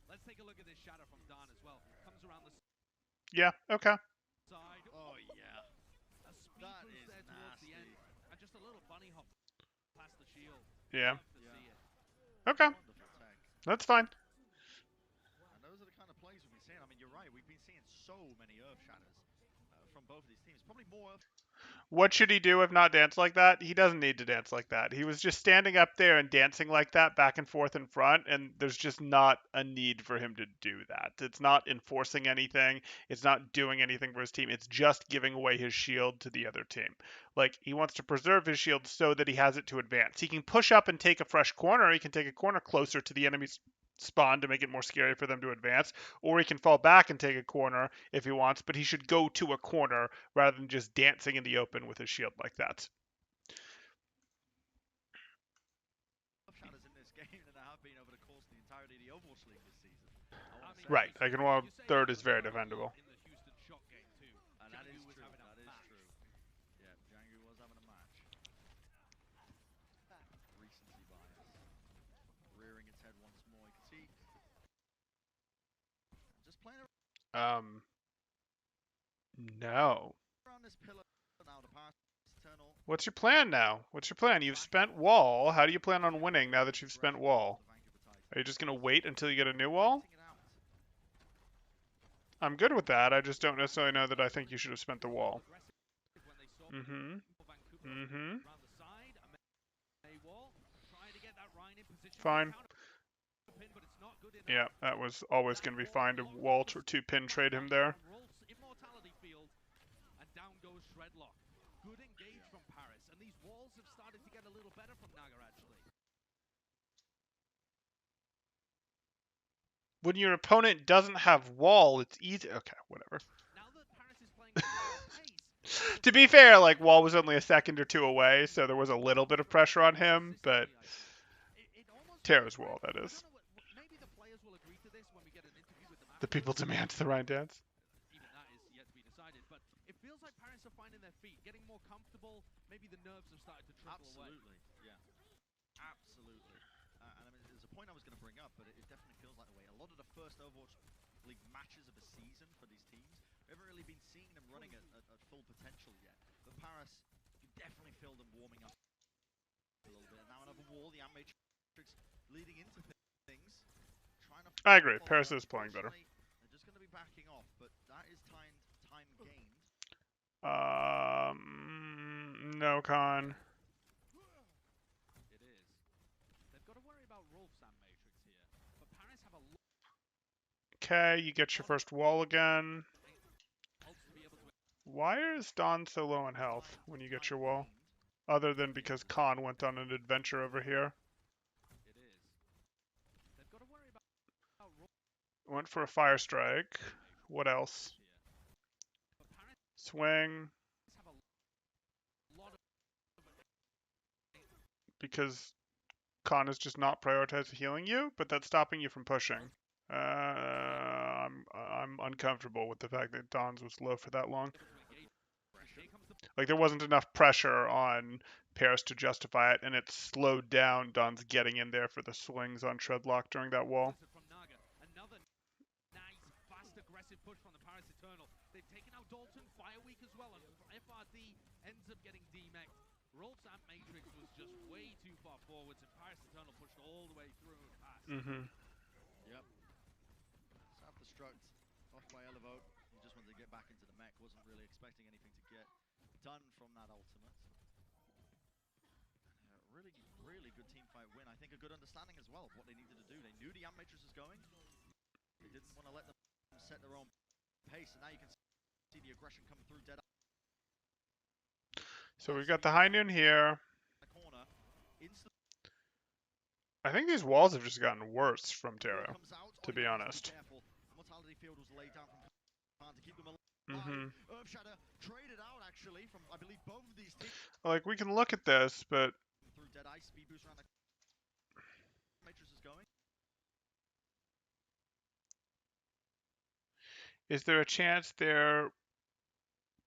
[SPEAKER 2] Let's take a look at this shatter from Don as well. Comes around the
[SPEAKER 1] Yeah. Okay.
[SPEAKER 2] side.
[SPEAKER 3] Oh, yeah.
[SPEAKER 2] A speed
[SPEAKER 3] That
[SPEAKER 2] boost
[SPEAKER 3] is
[SPEAKER 2] there towards the end.
[SPEAKER 3] nasty.
[SPEAKER 2] And just a little bunny hop past the shield.
[SPEAKER 1] Yeah.
[SPEAKER 2] Love to see it.
[SPEAKER 1] Okay.
[SPEAKER 3] Wonderful tech.
[SPEAKER 1] That's fine.
[SPEAKER 3] And those are the kind of plays we've been seeing. I mean, you're right. We've been seeing so many Earth Shatters from both of these teams. Probably more Earth.
[SPEAKER 1] What should he do if not dance like that? He doesn't need to dance like that. He was just standing up there and dancing like that back and forth in front, and there's just not a need for him to do that. It's not enforcing anything. It's not doing anything for his team. It's just giving away his shield to the other team. Like, he wants to preserve his shield so that he has it to advance. He can push up and take a fresh corner. He can take a corner closer to the enemy's spawn to make it more scary for them to advance, or he can fall back and take a corner if he wants, but he should go to a corner rather than just dancing in the open with his shield like that.
[SPEAKER 3] Shatters in this game than there have been over the course of the entirety of the Overwatch League this season.
[SPEAKER 1] Right, Iconwall third is very defendable.
[SPEAKER 2] In the Houston shot game too.
[SPEAKER 3] And that is
[SPEAKER 2] Jangu was
[SPEAKER 3] true.
[SPEAKER 2] having a
[SPEAKER 3] That is
[SPEAKER 2] match.
[SPEAKER 3] true. Yeah, Jangu was having a match. Recency bias. Rearing its head once more. You can see. Just playing
[SPEAKER 1] No.
[SPEAKER 3] around this pillar now. The pass eternal.
[SPEAKER 1] What's your plan now? What's your plan? You've spent wall. How do you plan on winning now that you've spent wall? Are you just going to wait until you get a new wall? I'm good with that. I just don't necessarily know that I think you should have spent the wall. Mm-hmm. Mm-hmm. Fine. Yeah, that was always going to be fine to wall to pin trade him there.
[SPEAKER 2] And down goes Shredlock. Good engage from Paris, and these walls have started to get a little better from Naga actually.
[SPEAKER 1] When your opponent doesn't have wall, it's easy. Okay, whatever.
[SPEAKER 2] Now that Paris is playing pace,
[SPEAKER 1] To be fair, like, wall was only a second or two away, so there was a little bit of pressure on him, but Terra's wall, that is.
[SPEAKER 2] Maybe the players will agree to this when we get an interview with the
[SPEAKER 1] The people demand the Ryan dance.
[SPEAKER 2] Even that is yet to be decided, but it feels like Paris are finding their feet, getting more comfortable. Maybe the nerves have started to trickle away.
[SPEAKER 3] Absolutely, yeah. Absolutely. And I mean, there's a point I was going to bring up, but it definitely feels like the way. A lot of the first Overwatch League matches of the season for these teams, we haven't really been seeing them running at full potential yet. But Paris, you can definitely feel them warming up a little bit. And now another wall, the Amp Matrix leading into things. Trying to
[SPEAKER 1] I agree. Paris is playing better.
[SPEAKER 3] They're just going to be backing off, but that is time gained.
[SPEAKER 1] No con.
[SPEAKER 2] It is. They've got to worry about Rolf's Amp Matrix here, but Paris have a lot.
[SPEAKER 1] Okay, you get your first wall again. Why is Dawn so low in health when you get your wall? Other than because Khan went on an adventure over here.
[SPEAKER 2] It is. They've got to worry about
[SPEAKER 1] Went for a fire strike. What else? Swing. Because Khan is just not prioritizing healing you, but that's stopping you from pushing. I'm uncomfortable with the fact that Dawn's was low for that long. Like, there wasn't enough pressure on Paris to justify it, and it slowed down Dawn's getting in there for the swings on Shredlock during that wall.
[SPEAKER 2] Another nice, fast, aggressive push from the Paris Eternal. They've taken out Dalton, Fireweek as well, and FRD ends up getting demeched. Rolf's Amp Matrix was just way too far forwards, and Paris Eternal pushed all the way through and past.
[SPEAKER 3] Yep. Self-destruct off by Elevote. He just wanted to get back into the mech. Wasn't really expecting anything to get done from that ultimate. Really, really good team fight win. I think a good understanding as well of what they needed to do. They knew the Amp Matrix was going. They didn't want to let them set their own pace, and now you can see the aggression coming through Dead.
[SPEAKER 1] So we've got the high noon here. I think these walls have just gotten worse from Terra, to be honest. Like, we can look at this, but is there a chance they're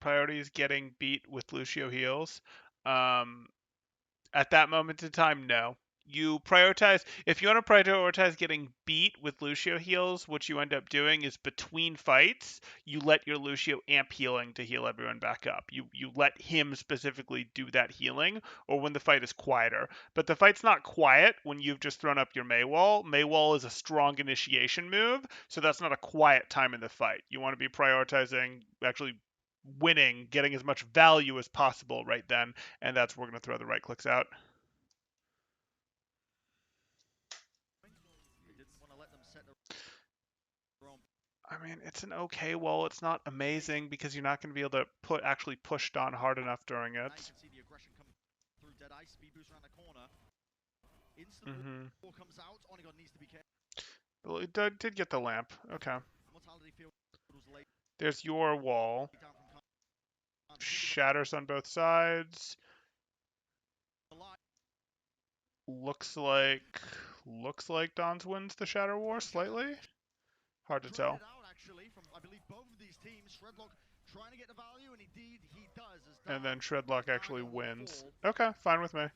[SPEAKER 1] priority is getting beat with Lucio heals. At that moment in time, no. You prioritize, if you want to prioritize getting beat with Lucio heals, what you end up doing is between fights, you let your Lucio amp healing to heal everyone back up. You let him specifically do that healing, or when the fight is quieter. But the fight's not quiet when you've just thrown up your Maywall. Maywall is a strong initiation move, so that's not a quiet time in the fight. You want to be prioritizing actually winning, getting as much value as possible right then, and that's where we're going to throw the right clicks out. I mean, it's an okay wall. It's not amazing because you're not going to be able to actually push Don hard enough during it. Well, it did get the lamp. Okay. There's your wall. Shatters on both sides. Looks like Don's wins the Shatter War slightly. Hard to tell. And then Shredlock actually wins. Okay, fine with me.
[SPEAKER 2] And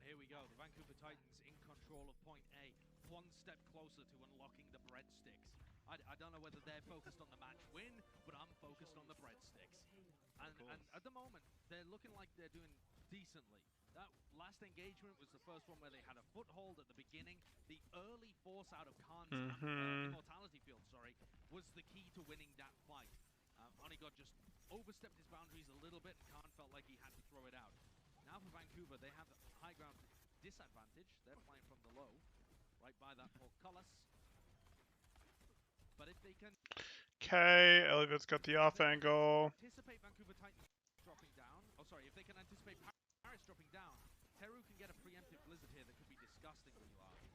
[SPEAKER 2] here we go, the Vancouver Titans in control of point A, one step closer to unlocking the breadsticks. I don't know whether they're focused on the match win, but I'm focused on the breadsticks. And at the moment, they're looking like they're doing decently. That last engagement was the first one where they had a foothold at the beginning. The early force out of Khan's immortality field, was the key to winning that fight. Onigod just overstepped his boundaries a little bit, and Khan felt like he had to throw it out. Now for Vancouver, they have high ground disadvantage. They're playing from the low, right by that portcullis. But if they can...
[SPEAKER 1] Okay, Elliot's got the off angle.
[SPEAKER 2] Anticipate Vancouver Titans dropping down. Oh, sorry, if they can anticipate Paris dropping down, Teru can get a preemptive blizzard here that could be disgusting, will you argue?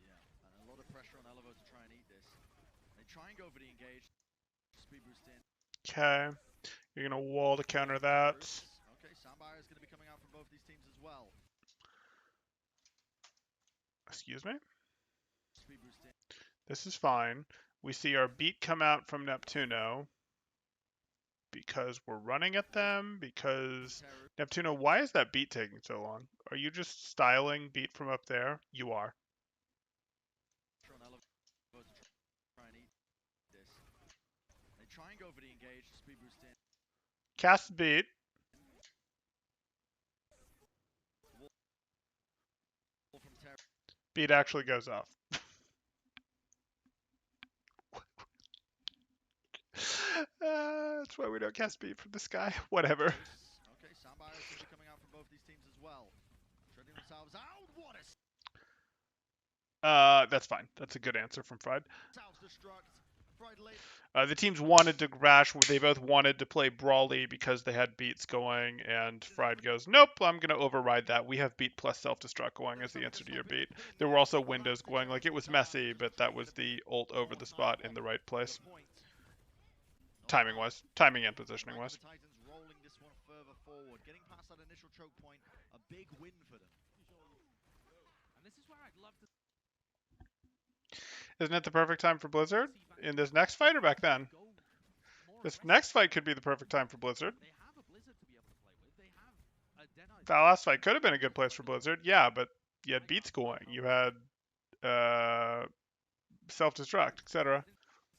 [SPEAKER 3] Yeah, and a lot of pressure on Elevo to try and eat this. They try and go for the engage. Speed boost in.
[SPEAKER 1] Okay. You're going to wall to counter that.
[SPEAKER 3] Okay, Soundbire is going to be coming out from both these teams as well.
[SPEAKER 1] Excuse me?
[SPEAKER 3] Speed boost in.
[SPEAKER 1] This is fine. We see our beat come out from Neptuno because we're running at them, because... Neptuno, why is that beat taking so long? Are you just styling beat from up there? You are.
[SPEAKER 3] They try and go for the engage, speed boost in.
[SPEAKER 1] Cast beat. Beat actually goes off. That's why we don't cast beat from this guy. Whatever.
[SPEAKER 3] Okay, Soundbire is going to be coming out from both these teams as well. Shredding themselves out. What a...
[SPEAKER 1] That's fine. That's a good answer from Fried.
[SPEAKER 3] Self-destruct.
[SPEAKER 1] The teams wanted to crash. They both wanted to play Brawly because they had beats going, and Fried goes, nope, I'm going to override that. We have beat plus self-destruct going as the answer to your beat. There were also windows going. Like, it was messy, but that was the ult over the spot in the right place. Timing-wise. Timing and positioning-wise.
[SPEAKER 3] Titans rolling this one further forward. Getting past that initial choke point, a big win for them.
[SPEAKER 2] And this is where I'd love to...
[SPEAKER 1] Isn't it the perfect time for Blizzard? In this next fight or back then? This next fight could be the perfect time for Blizzard. That last fight could have been a good place for Blizzard, yeah, but you had beats going. You had self-destruct, etc.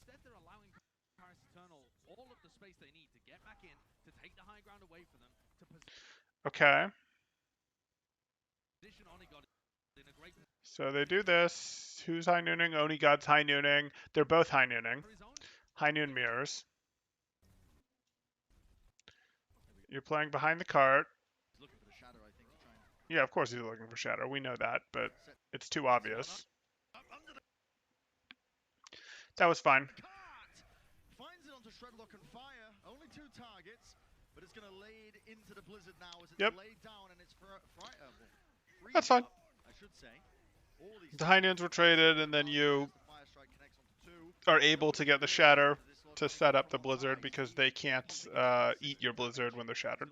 [SPEAKER 2] Instead, they're allowing Paris Eternal all of the space they need to get back in, to take the high ground away from them, to
[SPEAKER 1] okay. So they do this. Who's high nooning? Onigod's high nooning. They're both high nooning. High noon mirrors. You're playing behind the cart. Yeah, of course he's looking for Shadow. We know that, but it's too obvious. That was fine.
[SPEAKER 3] Finds it onto Shredlock and fire. Only 2 targets, but it's going to lay it into the Blizzard now as it's laid down and it's
[SPEAKER 1] That's fine.
[SPEAKER 3] I should say.
[SPEAKER 1] The high noons were traded, and then you are able to get the Shatter to set up the Blizzard because they can't eat your Blizzard when they're shattered.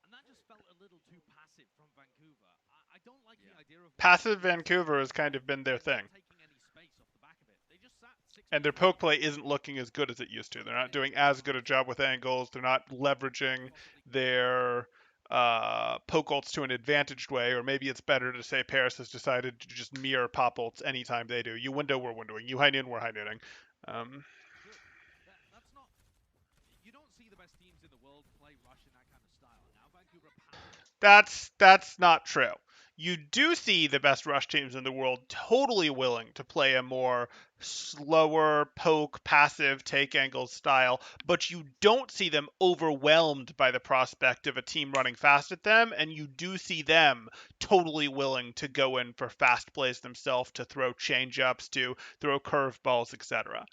[SPEAKER 2] And that just felt a little too passive from Vancouver. I don't like the idea of what
[SPEAKER 1] Passive
[SPEAKER 2] Vancouver did
[SPEAKER 1] Vancouver has
[SPEAKER 2] against
[SPEAKER 1] kind of been their
[SPEAKER 2] they're
[SPEAKER 1] thing.
[SPEAKER 2] not taking any space off the back of it. They just sat 6
[SPEAKER 1] And their
[SPEAKER 2] meters
[SPEAKER 1] poke
[SPEAKER 2] away
[SPEAKER 1] play
[SPEAKER 2] from
[SPEAKER 1] isn't looking as good as it used to. They're not doing
[SPEAKER 2] Vancouver
[SPEAKER 1] as good a
[SPEAKER 2] size.
[SPEAKER 1] job with angles. They're not leveraging
[SPEAKER 2] Possibly
[SPEAKER 1] their poke ults to an advantaged way, or maybe it's better to say Paris has decided to just mirror pop ults anytime they do. You window, we're windowing. You high noon, we're high nooning.
[SPEAKER 2] good. That's not. You don't see the best teams in the world play rush in that kind of style. And now Vancouver passive.
[SPEAKER 1] That's not true. You do see the best rush teams in the world totally willing to play a more slower poke, passive, take angles style, but you don't see them overwhelmed by the prospect of a team running fast at them, and you do see them totally willing to go in for fast plays themselves, to throw change ups, to throw curveballs, etc.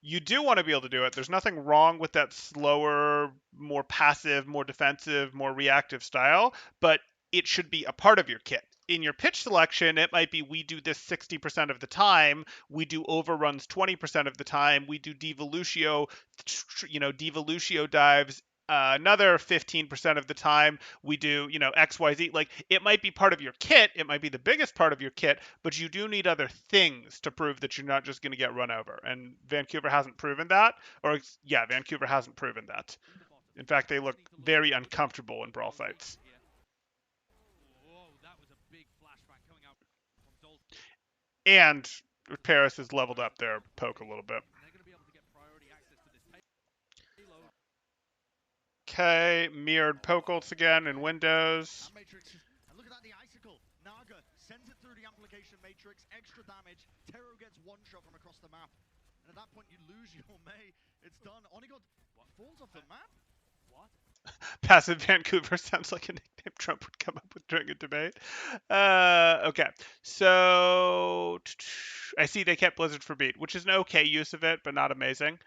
[SPEAKER 1] You do want to be able to do it. There's nothing wrong with that slower, more passive, more defensive, more reactive style, but it should be a part of your kit. In your pitch selection, it might be we do this 60% of the time, we do overruns 20% of the time, we do devolutio, devolutio dives another 15% of the time, we do, XYZ. Like, it might be part of your kit, it might be the biggest part of your kit, but you do need other things to prove that you're not just going to get run over. And Vancouver hasn't proven that. Or, yeah, Vancouver hasn't proven that.
[SPEAKER 2] In the bottom.
[SPEAKER 1] In fact, they
[SPEAKER 2] Paris
[SPEAKER 1] look
[SPEAKER 2] need to look
[SPEAKER 1] very
[SPEAKER 2] look at
[SPEAKER 1] uncomfortable in brawl
[SPEAKER 2] Vancouver weak
[SPEAKER 1] fights.
[SPEAKER 2] here. Whoa, that was a big flashback coming out from Dalton.
[SPEAKER 1] And
[SPEAKER 2] This
[SPEAKER 1] Paris
[SPEAKER 2] is
[SPEAKER 1] has leveled up their
[SPEAKER 2] Vancouver
[SPEAKER 1] poke a
[SPEAKER 2] winning,
[SPEAKER 1] little bit.
[SPEAKER 2] and they're going to be able to get priority access to this payload.
[SPEAKER 1] Okay, mirrored poke ults again in Windows.
[SPEAKER 3] And Matrix, and look at that, the icicle. Naga sends it through the amplification matrix, extra damage. Tero gets one shot from across the map. And at that point, you lose your May. It's done. Onigot falls off the map.
[SPEAKER 2] What?
[SPEAKER 1] Passive Vancouver sounds like a nickname Trump would come up with during a debate. Okay, so I see they kept Blizzard for beat, which is an okay use of it, but not amazing.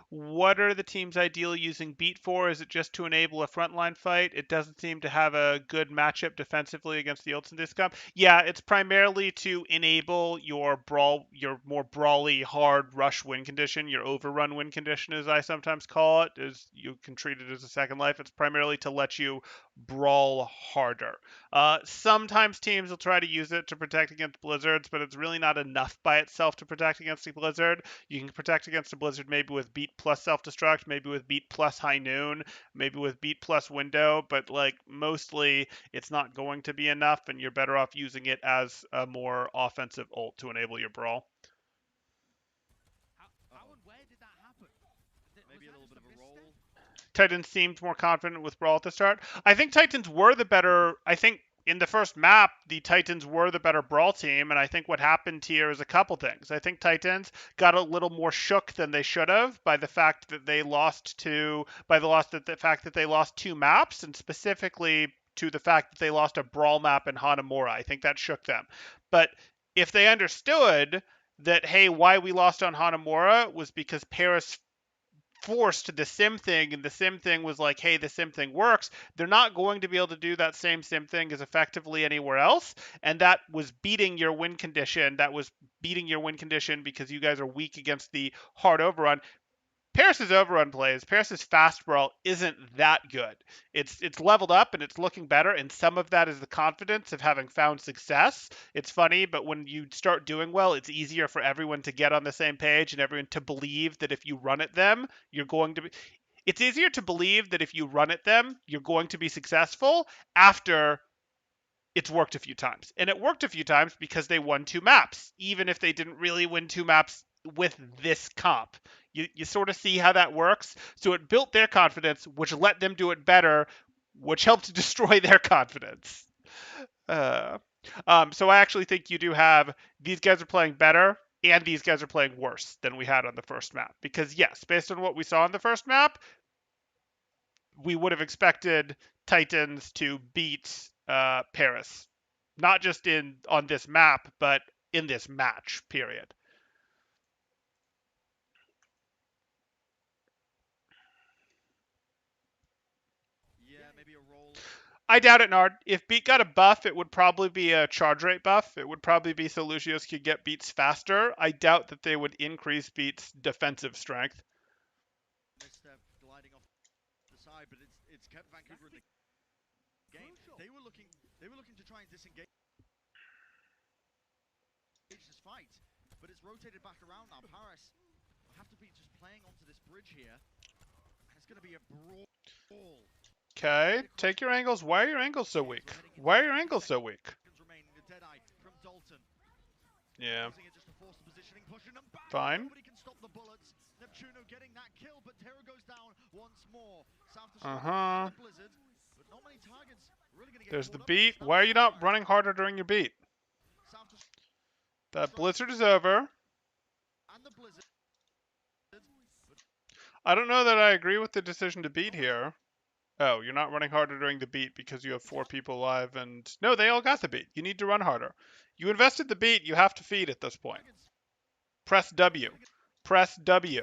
[SPEAKER 1] What are the teams ideally using beat for? Is it just to enable a frontline fight? It doesn't seem to have a good matchup defensively against the ults in this comp. Yeah, it's primarily to enable your more brawly, hard rush win condition, your overrun win condition, as I sometimes call it. Is you can treat it as a second life. It's primarily to let you brawl harder. Sometimes teams will try to use it to protect against blizzards, but it's really not enough by itself to protect against a blizzard. You can protect against a blizzard maybe with beat plus self-destruct, maybe with beat plus high noon, maybe with beat plus window, but like mostly it's not going to be enough, and you're better off using it as a more offensive ult to enable your brawl.
[SPEAKER 2] How and where did that happen?
[SPEAKER 3] Maybe a little bit of a roll.
[SPEAKER 1] Titans seemed more confident with Brawl at the start. I think Titans were the better. I think in the first map, the Titans were the better Brawl team, and I think what happened here is a couple things. I think Titans got a little more shook than they should have by the fact that they lost the fact that they lost two maps, and specifically to the fact that they lost a Brawl map in Hanamura. I think that shook them. But if they understood that, hey, why we lost on Hanamura was because Paris forced the sim thing, and the sim thing was like, hey, the sim thing works, they're not going to be able to do that same sim thing as effectively anywhere else. And that was beating your win condition. That was beating your win condition because you guys are weak against the hard overrun. Paris's overrun plays, Paris's fast brawl isn't that good. It's leveled up and it's looking better, and some of that is the confidence of having found success. It's funny, but when you start doing well, it's easier for everyone to get on the same page and everyone to believe that if you run at them, you're going to be. It's easier to believe that if you run at them, you're going to be successful after it's worked a few times. And it worked a few times because they won two maps, even if they didn't really win two maps with this comp. You sort of see how that works. So it built their confidence, which let them do it better, which helped to destroy their confidence. Uh, so I actually think you do have these guys are playing better and these guys are playing worse than we had on the first map. Because, yes, based on what we saw on the first map, we would have expected Titans to beat Paris, not just in on this map, but in this match. Period.
[SPEAKER 3] Yeah, maybe a roll.
[SPEAKER 1] I doubt it, Nard. If Beat got a buff, it would probably be a charge rate buff. It would probably be so Lucius could get beats faster. I doubt that they would increase Beat's defensive strength.
[SPEAKER 3] Misstep gliding off the side, but it's kept Vancouver in the game. They were looking to try and disengage this fight, but it's rotated back around now. Paris will have to be just playing onto this bridge here, and it's going to be a brawl.
[SPEAKER 1] Okay, take your angles. Why are your angles so weak? Why are your angles so weak?
[SPEAKER 3] Remaining the Deadeye from Dalton.
[SPEAKER 1] Yeah.
[SPEAKER 3] Using it just to force the positioning, pushing them back.
[SPEAKER 1] Fine.
[SPEAKER 3] Nobody can stop the bullets. Neptuno getting that kill, but Terra goes down once more. South to the Blizzard, but not many targets really going to get.
[SPEAKER 1] There's the beat. Why are you not running harder during your beat? That Blizzard is over.
[SPEAKER 3] And the Blizzard.
[SPEAKER 1] I don't know that I agree with the decision to beat here. Oh, you're not running harder during the beat because you have 4 people alive and... No, they all got the beat. You need to run harder. You invested the beat, you have to feed at this point. Press W. Press W.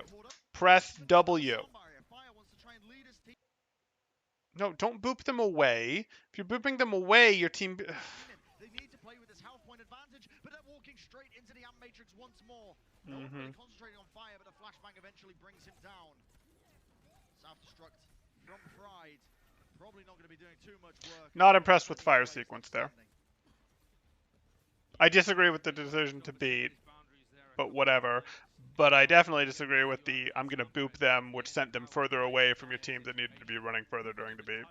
[SPEAKER 1] Press W. No, don't boop them away. If you're booping them away, your team...
[SPEAKER 3] They need to play with this health point advantage, but they're walking straight into the Amp Matrix once more. Really concentrating on fire, but a flashbang eventually brings him down. Self-destruct from Pride. Probably not going to be doing too much work.
[SPEAKER 1] Not impressed with fire sequence there. I disagree with the decision to beat, but whatever. But I definitely disagree with the I'm going to boop them, which sent them further away from your team that needed to be running further during the beat.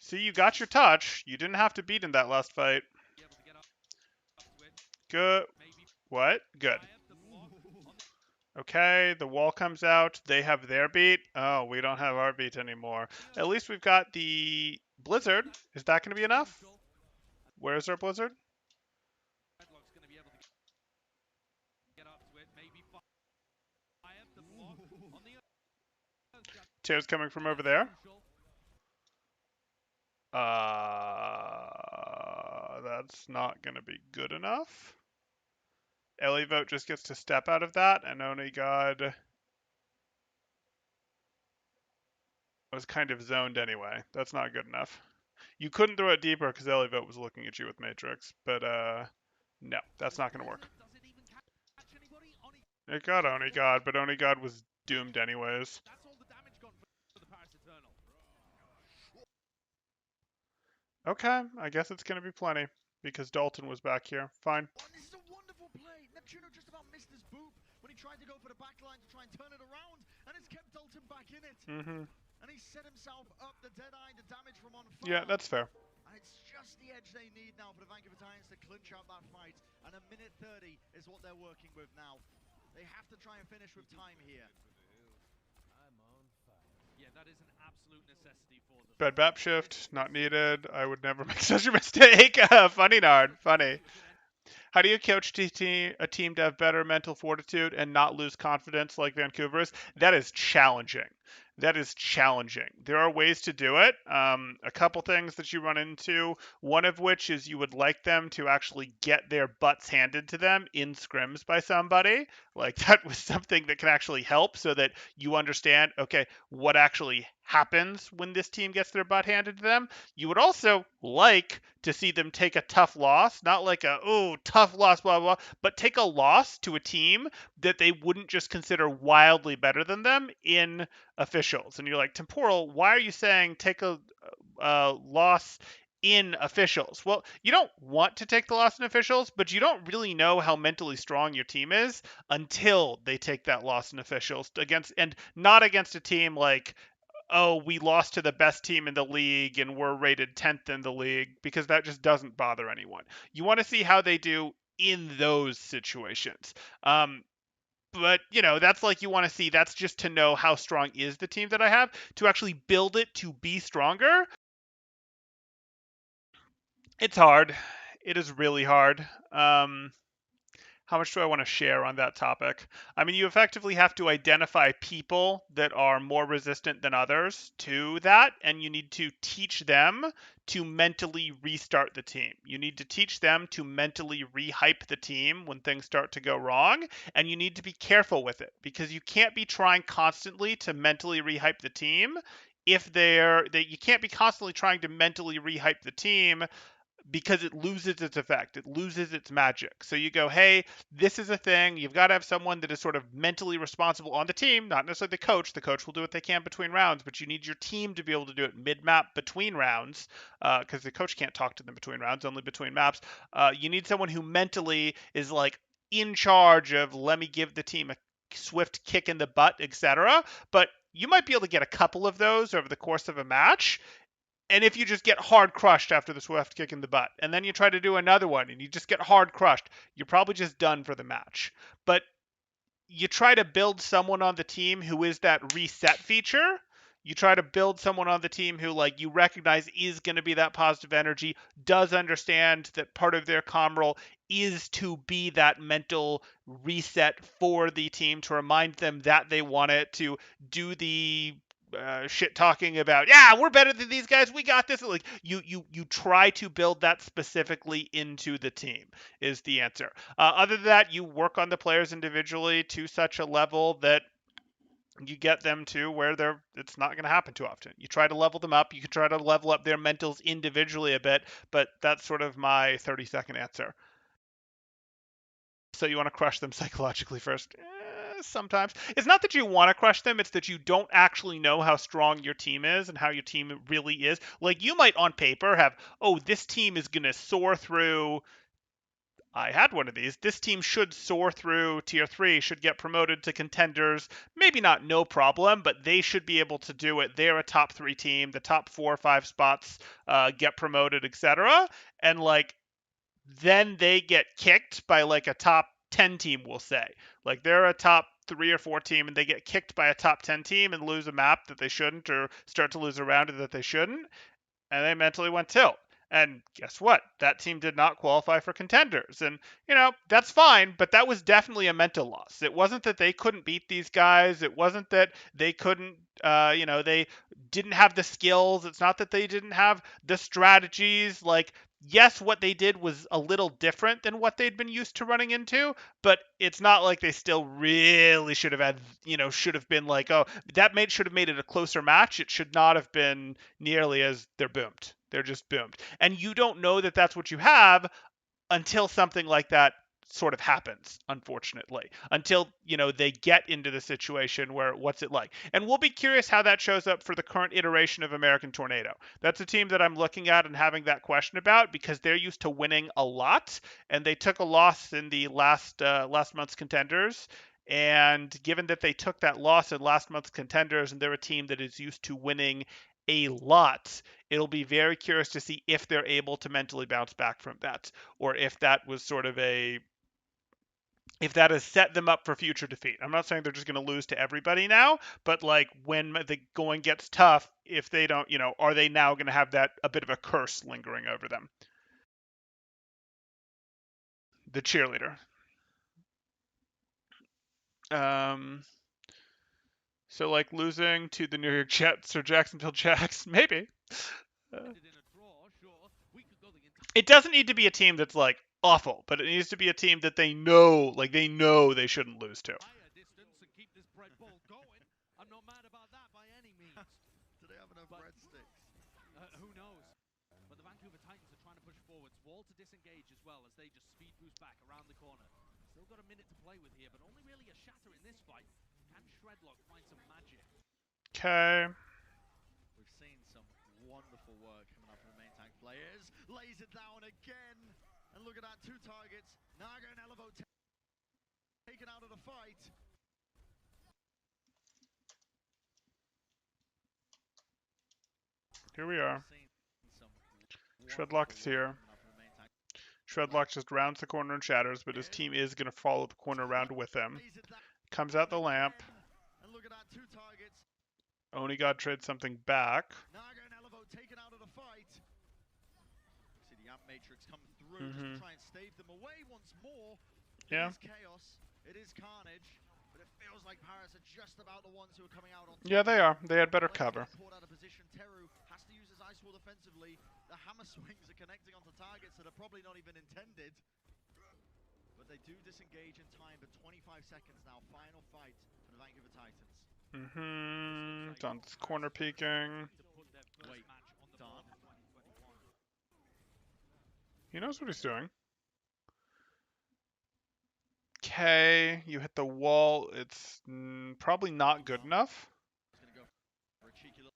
[SPEAKER 1] See, you got your touch. You didn't have to beat in that last fight. Good. What? Good. Okay, the wall comes out. They have their beat. Oh, we don't have our beat anymore. At least we've got the Blizzard. Is that going to be enough? Where's our Blizzard? Tears coming from over there. That's not going to be good enough. Ellie-Vote just gets to step out of that, and Oni God was kind of zoned anyway. That's not good enough. You couldn't throw it deeper because Ellie-Vote was looking at you with Matrix, but no, that's not going to work. It got Oni God, but Oni God was doomed anyways. Okay, I guess it's going to be plenty because Dalton was back here. Fine.
[SPEAKER 3] This is a wonderful play. Neptuno just about missed his boop when he tried to go for the back line to try and turn it around, and it's kept Dalton back in it. And he set himself up the Deadeye, the damage from on fire.
[SPEAKER 1] Yeah, that's fair.
[SPEAKER 3] And it's just the edge they need now for the Vancouver Titans to clinch out that fight. And a minute 30 is what they're working with now. They have to try and finish with time here.
[SPEAKER 2] Yeah, that is an absolute necessity for them.
[SPEAKER 1] Bed bap shift, not needed. I would never make such a mistake. Funny, Nard. Funny. How do you coach a team to have better mental fortitude and not lose confidence like Vancouver's? That is challenging. That is challenging. There are ways to do it. A couple things that you run into, one of which is you would like them to actually get their butts handed to them in scrims by somebody. Like that was something that can actually help so that you understand, okay, what actually happens when this team gets their butt handed to them. You would also like to see them take a tough loss, not like a, oh, tough loss, blah, blah, but take a loss to a team that they wouldn't just consider wildly better than them in officials. And you're like, Temporal, why are you saying take a loss in officials? Well, you don't want to take the loss in officials, but you don't really know how mentally strong your team is until they take that loss in officials against, and not against a team like, oh, we lost to the best team in the league and we're rated 10th in the league, because that just doesn't bother anyone. You want to see how they do in those situations. But, you know, that's like you want to see, that's just to know how strong is the team that I have. To actually build it to be stronger, it's hard. It is really hard. How much do I want to share on that topic? I mean, you effectively have to identify people that are more resistant than others to that, and you need to teach them to mentally restart the team. You need to teach them to mentally rehype the team when things start to go wrong, and you need to be careful with it because you can't be trying constantly to mentally rehype the team if you can't be constantly trying to mentally rehype the team because it loses its effect. It loses its magic. So you go, hey, this is a thing. You've got to have someone that is sort of mentally responsible on the team, not necessarily the coach. The coach will do what they can between rounds, but you need your team to be able to do it mid-map between rounds, because the coach can't talk to them between rounds, only between maps. You need someone who mentally is like in charge of, let me give the team a swift kick in the butt, etc. But you might be able to get a couple of those over the course of a match. And if you just get hard crushed after the swift kick in the butt, and then you try to do another one and you just get hard crushed, you're probably just done for the match. But you try to build someone on the team who is that reset feature. You try to build someone on the team who, like, you recognize is going to be that positive energy, does understand that part of their comm role is to be that mental reset for the team, to remind them that they want it, to do the shit talking about, yeah, we're better than these guys, we got this. Like, you try to build that specifically into the team is the answer. Other than that, you work on the players individually to such a level that you get them to where it's not going to happen too often. You try to level them up. You can try to level up their mentals individually a bit, but that's sort of my 30-second answer. So you want to crush them psychologically first? Sometimes. It's not that you want to crush them, it's that you don't actually know how strong your team is and how your team really is. Like, you might on paper have, oh, this team is going to soar through. I had one of these. This team should soar through tier 3, should get promoted to contenders. Maybe not no problem, but they should be able to do it. They're a top 3 team. The top 4 or 5 spots get promoted, etc. And, like, then they get kicked by, like, a top 10 team, we'll say. Like, they're a top 3 or 4 team and they get kicked by a top 10 team and lose a map that they shouldn't, or start to lose a round that they shouldn't, and they mentally went tilt. And guess what? That team did not qualify for contenders. And, that's fine, but that was definitely a mental loss. It wasn't that they couldn't beat these guys. It wasn't that they couldn't, they didn't have the skills. It's not that they didn't have the strategies. Like, yes, what they did was a little different than what they'd been used to running into, but it's not like they still really should have had, should have been like, oh, should have made it a closer match. It should not have been nearly as they're boomed. They're just boomed. And you don't know that that's what you have until something like that sort of happens, unfortunately, until they get into the situation where what's it like. And we'll be curious how that shows up for the current iteration of American Tornado. That's a team that I'm looking at and having that question about, because they're used to winning a lot, and they took a loss in the last month's contenders. And given that they took that loss in last month's contenders, and they're a team that is used to winning a lot, it'll be very curious to see if they're able to mentally bounce back from that, or if that was sort of if that has set them up for future defeat. I'm not saying they're just going to lose to everybody now, but, like, when the going gets tough, if they don't, are they now going to have that a bit of a curse lingering over them? The cheerleader. So, like, losing to the New York Jets or Jacksonville Jacks, maybe. It doesn't need to be a team that's, like, awful, but it needs to be a team that they know they shouldn't lose to.
[SPEAKER 3] Do they have enough breadsticks?
[SPEAKER 2] Who knows? But the Vancouver Titans are trying to push forwards. Wall to disengage as well as they just speed boost back around the corner. Still got a minute to play with here, but only really a shatter in this fight. Can Shredlock find some magic?
[SPEAKER 1] Okay.
[SPEAKER 3] We've seen some wonderful work coming up from the main tank players. Lays it down again. And look at that, 2 targets. Naga and Elevo taken out of the fight.
[SPEAKER 1] Here we are. Shredlock is here. Shredlock just rounds the corner and shatters, but his team is going to follow the corner around with him. Comes out the lamp.
[SPEAKER 3] And look at that, 2 targets.
[SPEAKER 1] Onigod trades something back.
[SPEAKER 3] Naga and Elevo taken out of the fight. See the amp matrix come through just to try and stave them away once more.
[SPEAKER 1] Yeah.
[SPEAKER 3] It is chaos. It is carnage. But it feels like Paris are just about the ones who are coming out on top.
[SPEAKER 1] Yeah, they are. They had better cover.
[SPEAKER 3] Pulled out of position. Teru has to use his ice wall defensively. The hammer swings are connecting onto targets that are probably not even intended. But they do disengage in time. But 25 seconds now. Final fight for the Vancouver Titans.
[SPEAKER 1] Don's corner peeking.
[SPEAKER 3] Wait, Don?
[SPEAKER 1] He knows what he's doing. Okay, you hit the wall. It's probably not good enough.
[SPEAKER 3] He's going to go for a cheeky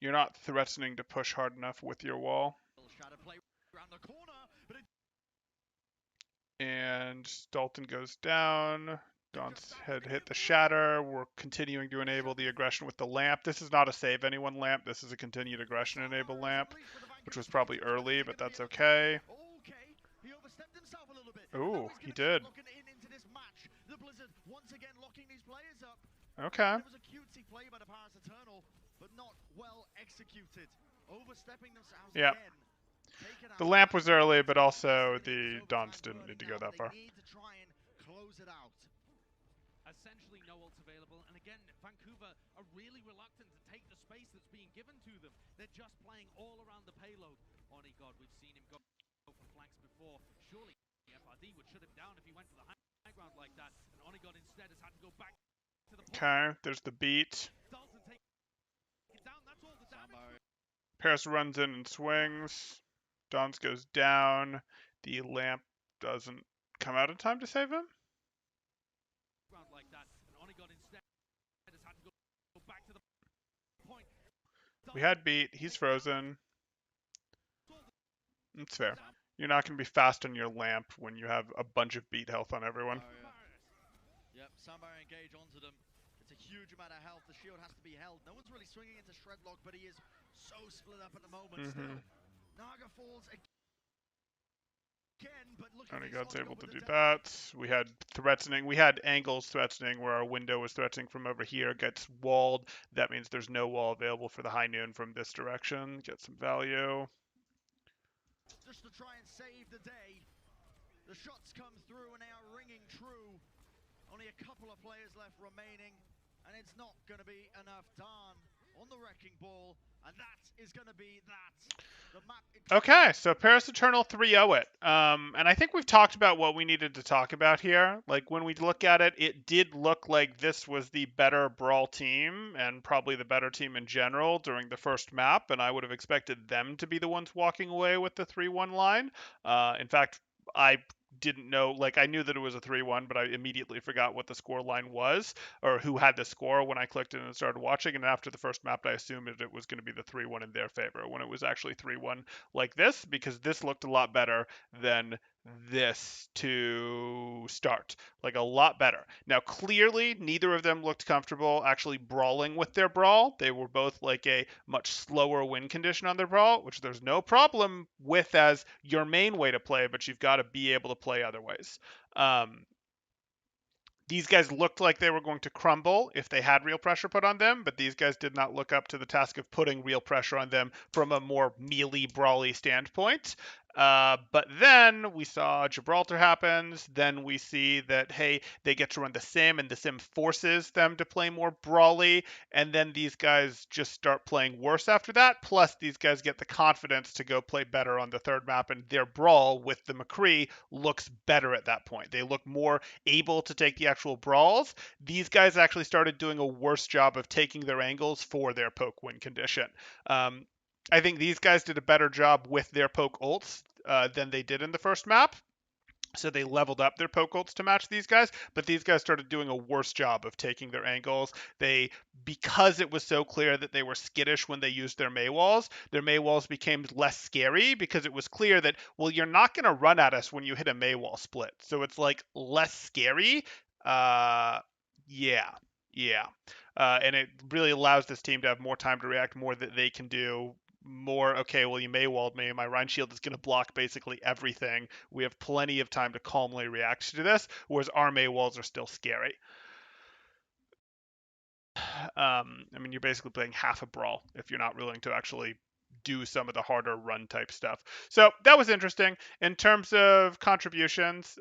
[SPEAKER 1] You're not threatening to push hard enough with your wall.
[SPEAKER 3] little shadow play around the corner, but it
[SPEAKER 1] And Dalton goes down. Don's had hit the shatter. We're continuing to enable the aggression with the lamp. This is not a save anyone lamp. This is a continued aggression enable lamp, which was probably early, but that's okay.
[SPEAKER 3] okay. He overstepped himself a little bit.
[SPEAKER 1] Ooh, he did.
[SPEAKER 3] Looking into this match. The Blizzard once again locking these players up.
[SPEAKER 1] Okay.
[SPEAKER 3] It was a cutesy play by the Paris Eternal, but not well executed. Overstepping themselves
[SPEAKER 1] Yeah.
[SPEAKER 3] again.
[SPEAKER 1] The lamp was early, but also the Dons didn't need to go that far.
[SPEAKER 3] They need to try and close it out.
[SPEAKER 2] Essentially no ults available, and again, Vancouver are really reluctant to take the space that's being given to them. They're just playing all around the payload. Oh my god, we've seen him go for flanks before. Surely the FRD would shut him down if he went for the high ground like that, and Onigod instead has had to go back to the point.
[SPEAKER 1] Okay, there's the beat.
[SPEAKER 2] Dalton take it down, that's all the damage.
[SPEAKER 1] Paris runs in and swings. Dons goes down. The lamp doesn't come out in time to save him.
[SPEAKER 2] Like that, and Onigod instead has had to go back to the point.
[SPEAKER 1] We had beat. He's frozen. It's fair. You're not going to be fast on your lamp when you have a bunch of beat health on everyone.
[SPEAKER 3] Yep, Sambar engage onto them. It's a huge amount of health. The shield has to be held. No one's really swinging into Shredlock, but he is so split up at the moment still. Naga falls again, but look at
[SPEAKER 1] Onigod's able to do that. We had threatening. We had angles threatening where our window was threatening from over here. Gets walled. That means there's no wall available for the high noon from this direction. Get some value.
[SPEAKER 3] Just to try and save the day. The shots come through and they are ringing true. Only a couple of players left remaining, and it's not going to be enough. Darn on the wrecking ball, and that is going to be that. The map.
[SPEAKER 1] Okay, so Paris Eternal 3-0 it. And I think we've talked about what we needed to talk about here. Like, when we look at it, it did look like this was the better Brawl team, and probably the better team in general during the first map, and I would have expected them to be the ones walking away with the 3-1 line. In fact, I didn't know, like, I knew that it was a 3-1, but I immediately forgot what the score line was, or who had the score when I clicked it and started watching. And after the first map, I assumed it was going to be the 3-1 in their favor, when it was actually 3-1 like this, because this looked a lot better than this to start. Like, a lot better. Now, clearly, neither of them looked comfortable actually brawling with their brawl. They were both like a much slower win condition on their brawl, which there's no problem with as your main way to play, but you've got to be able to play other ways. These guys looked like they were going to crumble if they had real pressure put on them, but these guys did not look up to the task of putting real pressure on them from a more melee, brawly standpoint. But then we saw Gibraltar happens. Then we see that, hey, they get to run the sim, and the sim forces them to play more brawly. And then these guys just start playing worse after that. Plus, these guys get the confidence to go play better on the third map, and their brawl with the McCree looks better at that point. They look more able to take the actual brawls. These guys actually started doing a worse job of taking their angles for their poke win condition. I think these guys did a better job with their poke ults than they did in the first map. So they leveled up their poke ults to match these guys, but these guys started doing a worse job of taking their angles. Because it was so clear that they were skittish when they used their Mei walls became less scary because it was clear that, well, you're not going to run at us when you hit a Mei wall split. So it's like less scary. Yeah. And it really allows this team to have more time to react, more that they can do, more, okay, well, you Maywalled me. My Rhine Shield is going to block basically everything. We have plenty of time to calmly react to this, whereas our Maywalls are still scary. I mean, you're basically playing half a brawl if you're not willing to actually do some of the harder run type stuff. So that was interesting. In terms of contributions,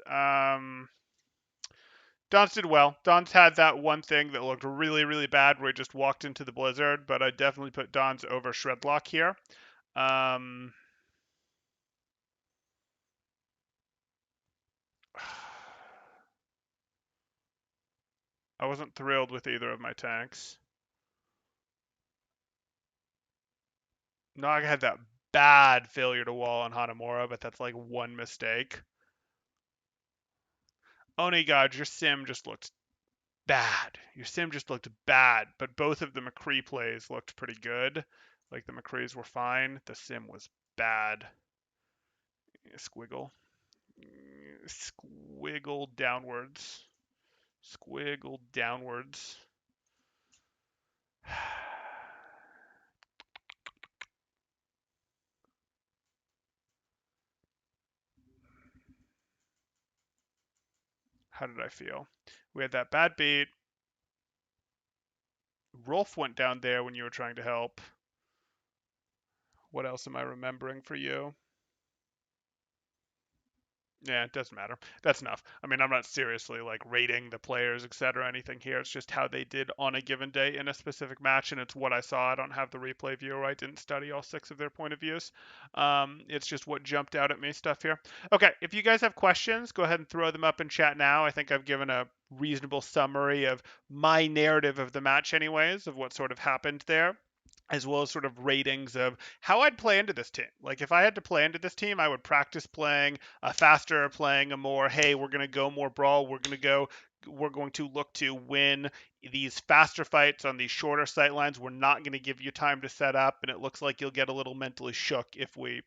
[SPEAKER 1] Dons did well. Dons had that one thing that looked really, really bad where he just walked into the blizzard, but I definitely put Dons over Shredlock here. I wasn't thrilled with either of my tanks. Nog had that bad failure to wall on Hanamura, but that's like one mistake. Onigod, your sim just looked bad. Your sim just looked bad, but both of the McCree plays looked pretty good. Like the McCrees were fine. The sim was bad. Squiggle. Squiggle downwards. Squiggle downwards. How did I feel? We had that bad beat. Rolf went down there when you were trying to help. What else am I remembering for you? Yeah, it doesn't matter. That's enough. I mean, I'm not seriously like rating the players, etc., anything here. It's just how they did on a given day in a specific match, and it's what I saw. I don't have the replay viewer. I didn't study all 6 of their point of views. It's just what jumped out at me stuff here. Okay, if you guys have questions, go ahead and throw them up in chat now. I think I've given a reasonable summary of my narrative of the match, anyways, of what sort of happened there, as well as sort of ratings of how I'd play into this team. Like if I had to play into this team, I would practice playing a faster, playing a more, hey, we're going to go more brawl, we're going to look to win these faster fights on these shorter sight lines. We're not going to give you time to set up, and it looks like you'll get a little mentally shook if we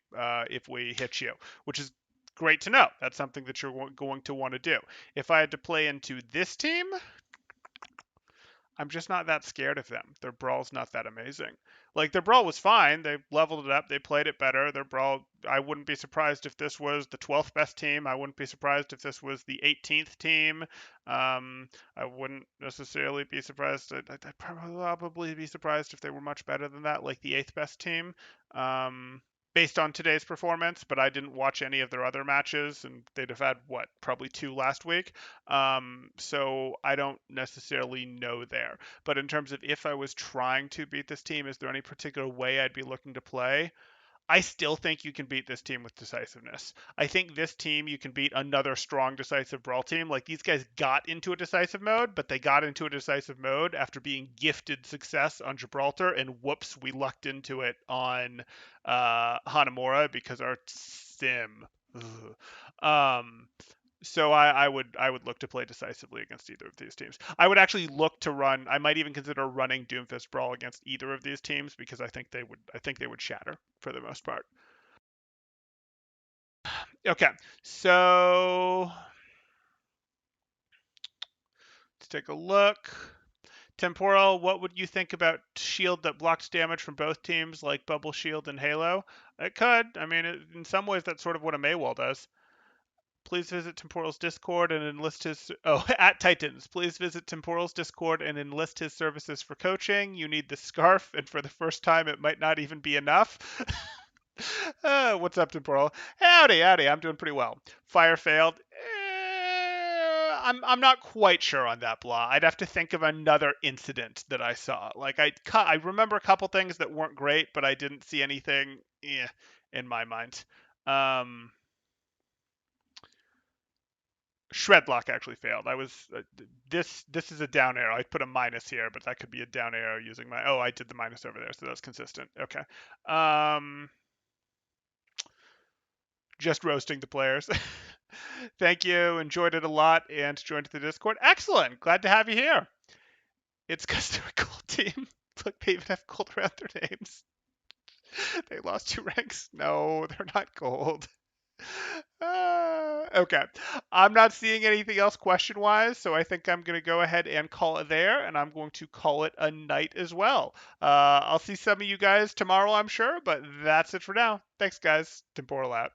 [SPEAKER 1] hit you, which is great to know. That's something that you're going to want to do. If I had to play into this team, I'm just not that scared of them. Their brawl's not that amazing. Like their brawl was fine. They leveled it up. They played it better. Their brawl. I wouldn't be surprised if this was the 12th best team. I wouldn't be surprised if this was the 18th team. I wouldn't necessarily be surprised. I'd probably be surprised if they were much better than that, like the 8th best team. Based on today's performance, but I didn't watch any of their other matches, and they'd have had what, probably 2 last week. So I don't necessarily know there. But in terms of if I was trying to beat this team, is there any particular way I'd be looking to play? I still think you can beat this team with decisiveness. I think this team you can beat another strong decisive brawl team. Like these guys got into a decisive mode, but they got into a decisive mode after being gifted success on Gibraltar, and whoops, we lucked into it on Hanamura because our sim. Um, so I would look to play decisively against either of these teams. I would actually look to run. I might even consider running Doomfist Brawl against either of these teams because I think they would shatter for the most part. Okay, so let's take a look. Temporal, what would you think about shield that blocks damage from both teams, like Bubble Shield and Halo? It could. I mean, in some ways, that's sort of what a Maywall does. Please visit Temporal's Discord and enlist his at Titans. Please visit Temporal's Discord and enlist his services for coaching. You need the scarf, and for the first time, it might not even be enough. What's up, Temporal? Howdy, howdy. I'm doing pretty well. Fire failed. I'm not quite sure on that, blah. I'd have to think of another incident that I saw. Like I remember a couple things that weren't great, but I didn't see anything in my mind. Shredlock actually failed. I was this is a down arrow. I put a minus here, but that could be a down arrow using my. Oh, I did the minus over there, so that's consistent. Okay. Just roasting the players. Thank you. Enjoyed it a lot and joined the Discord. Excellent. Glad to have you here. It's because they're a gold team. Look, they even have gold around their names. They lost 2 ranks. No, they're not gold. Okay. I'm not seeing anything else question wise, so I think I'm going to go ahead and call it there, and I'm going to call it a night as well. I'll see some of you guys tomorrow, I'm sure, but that's it for now. Thanks, guys. Temporal out.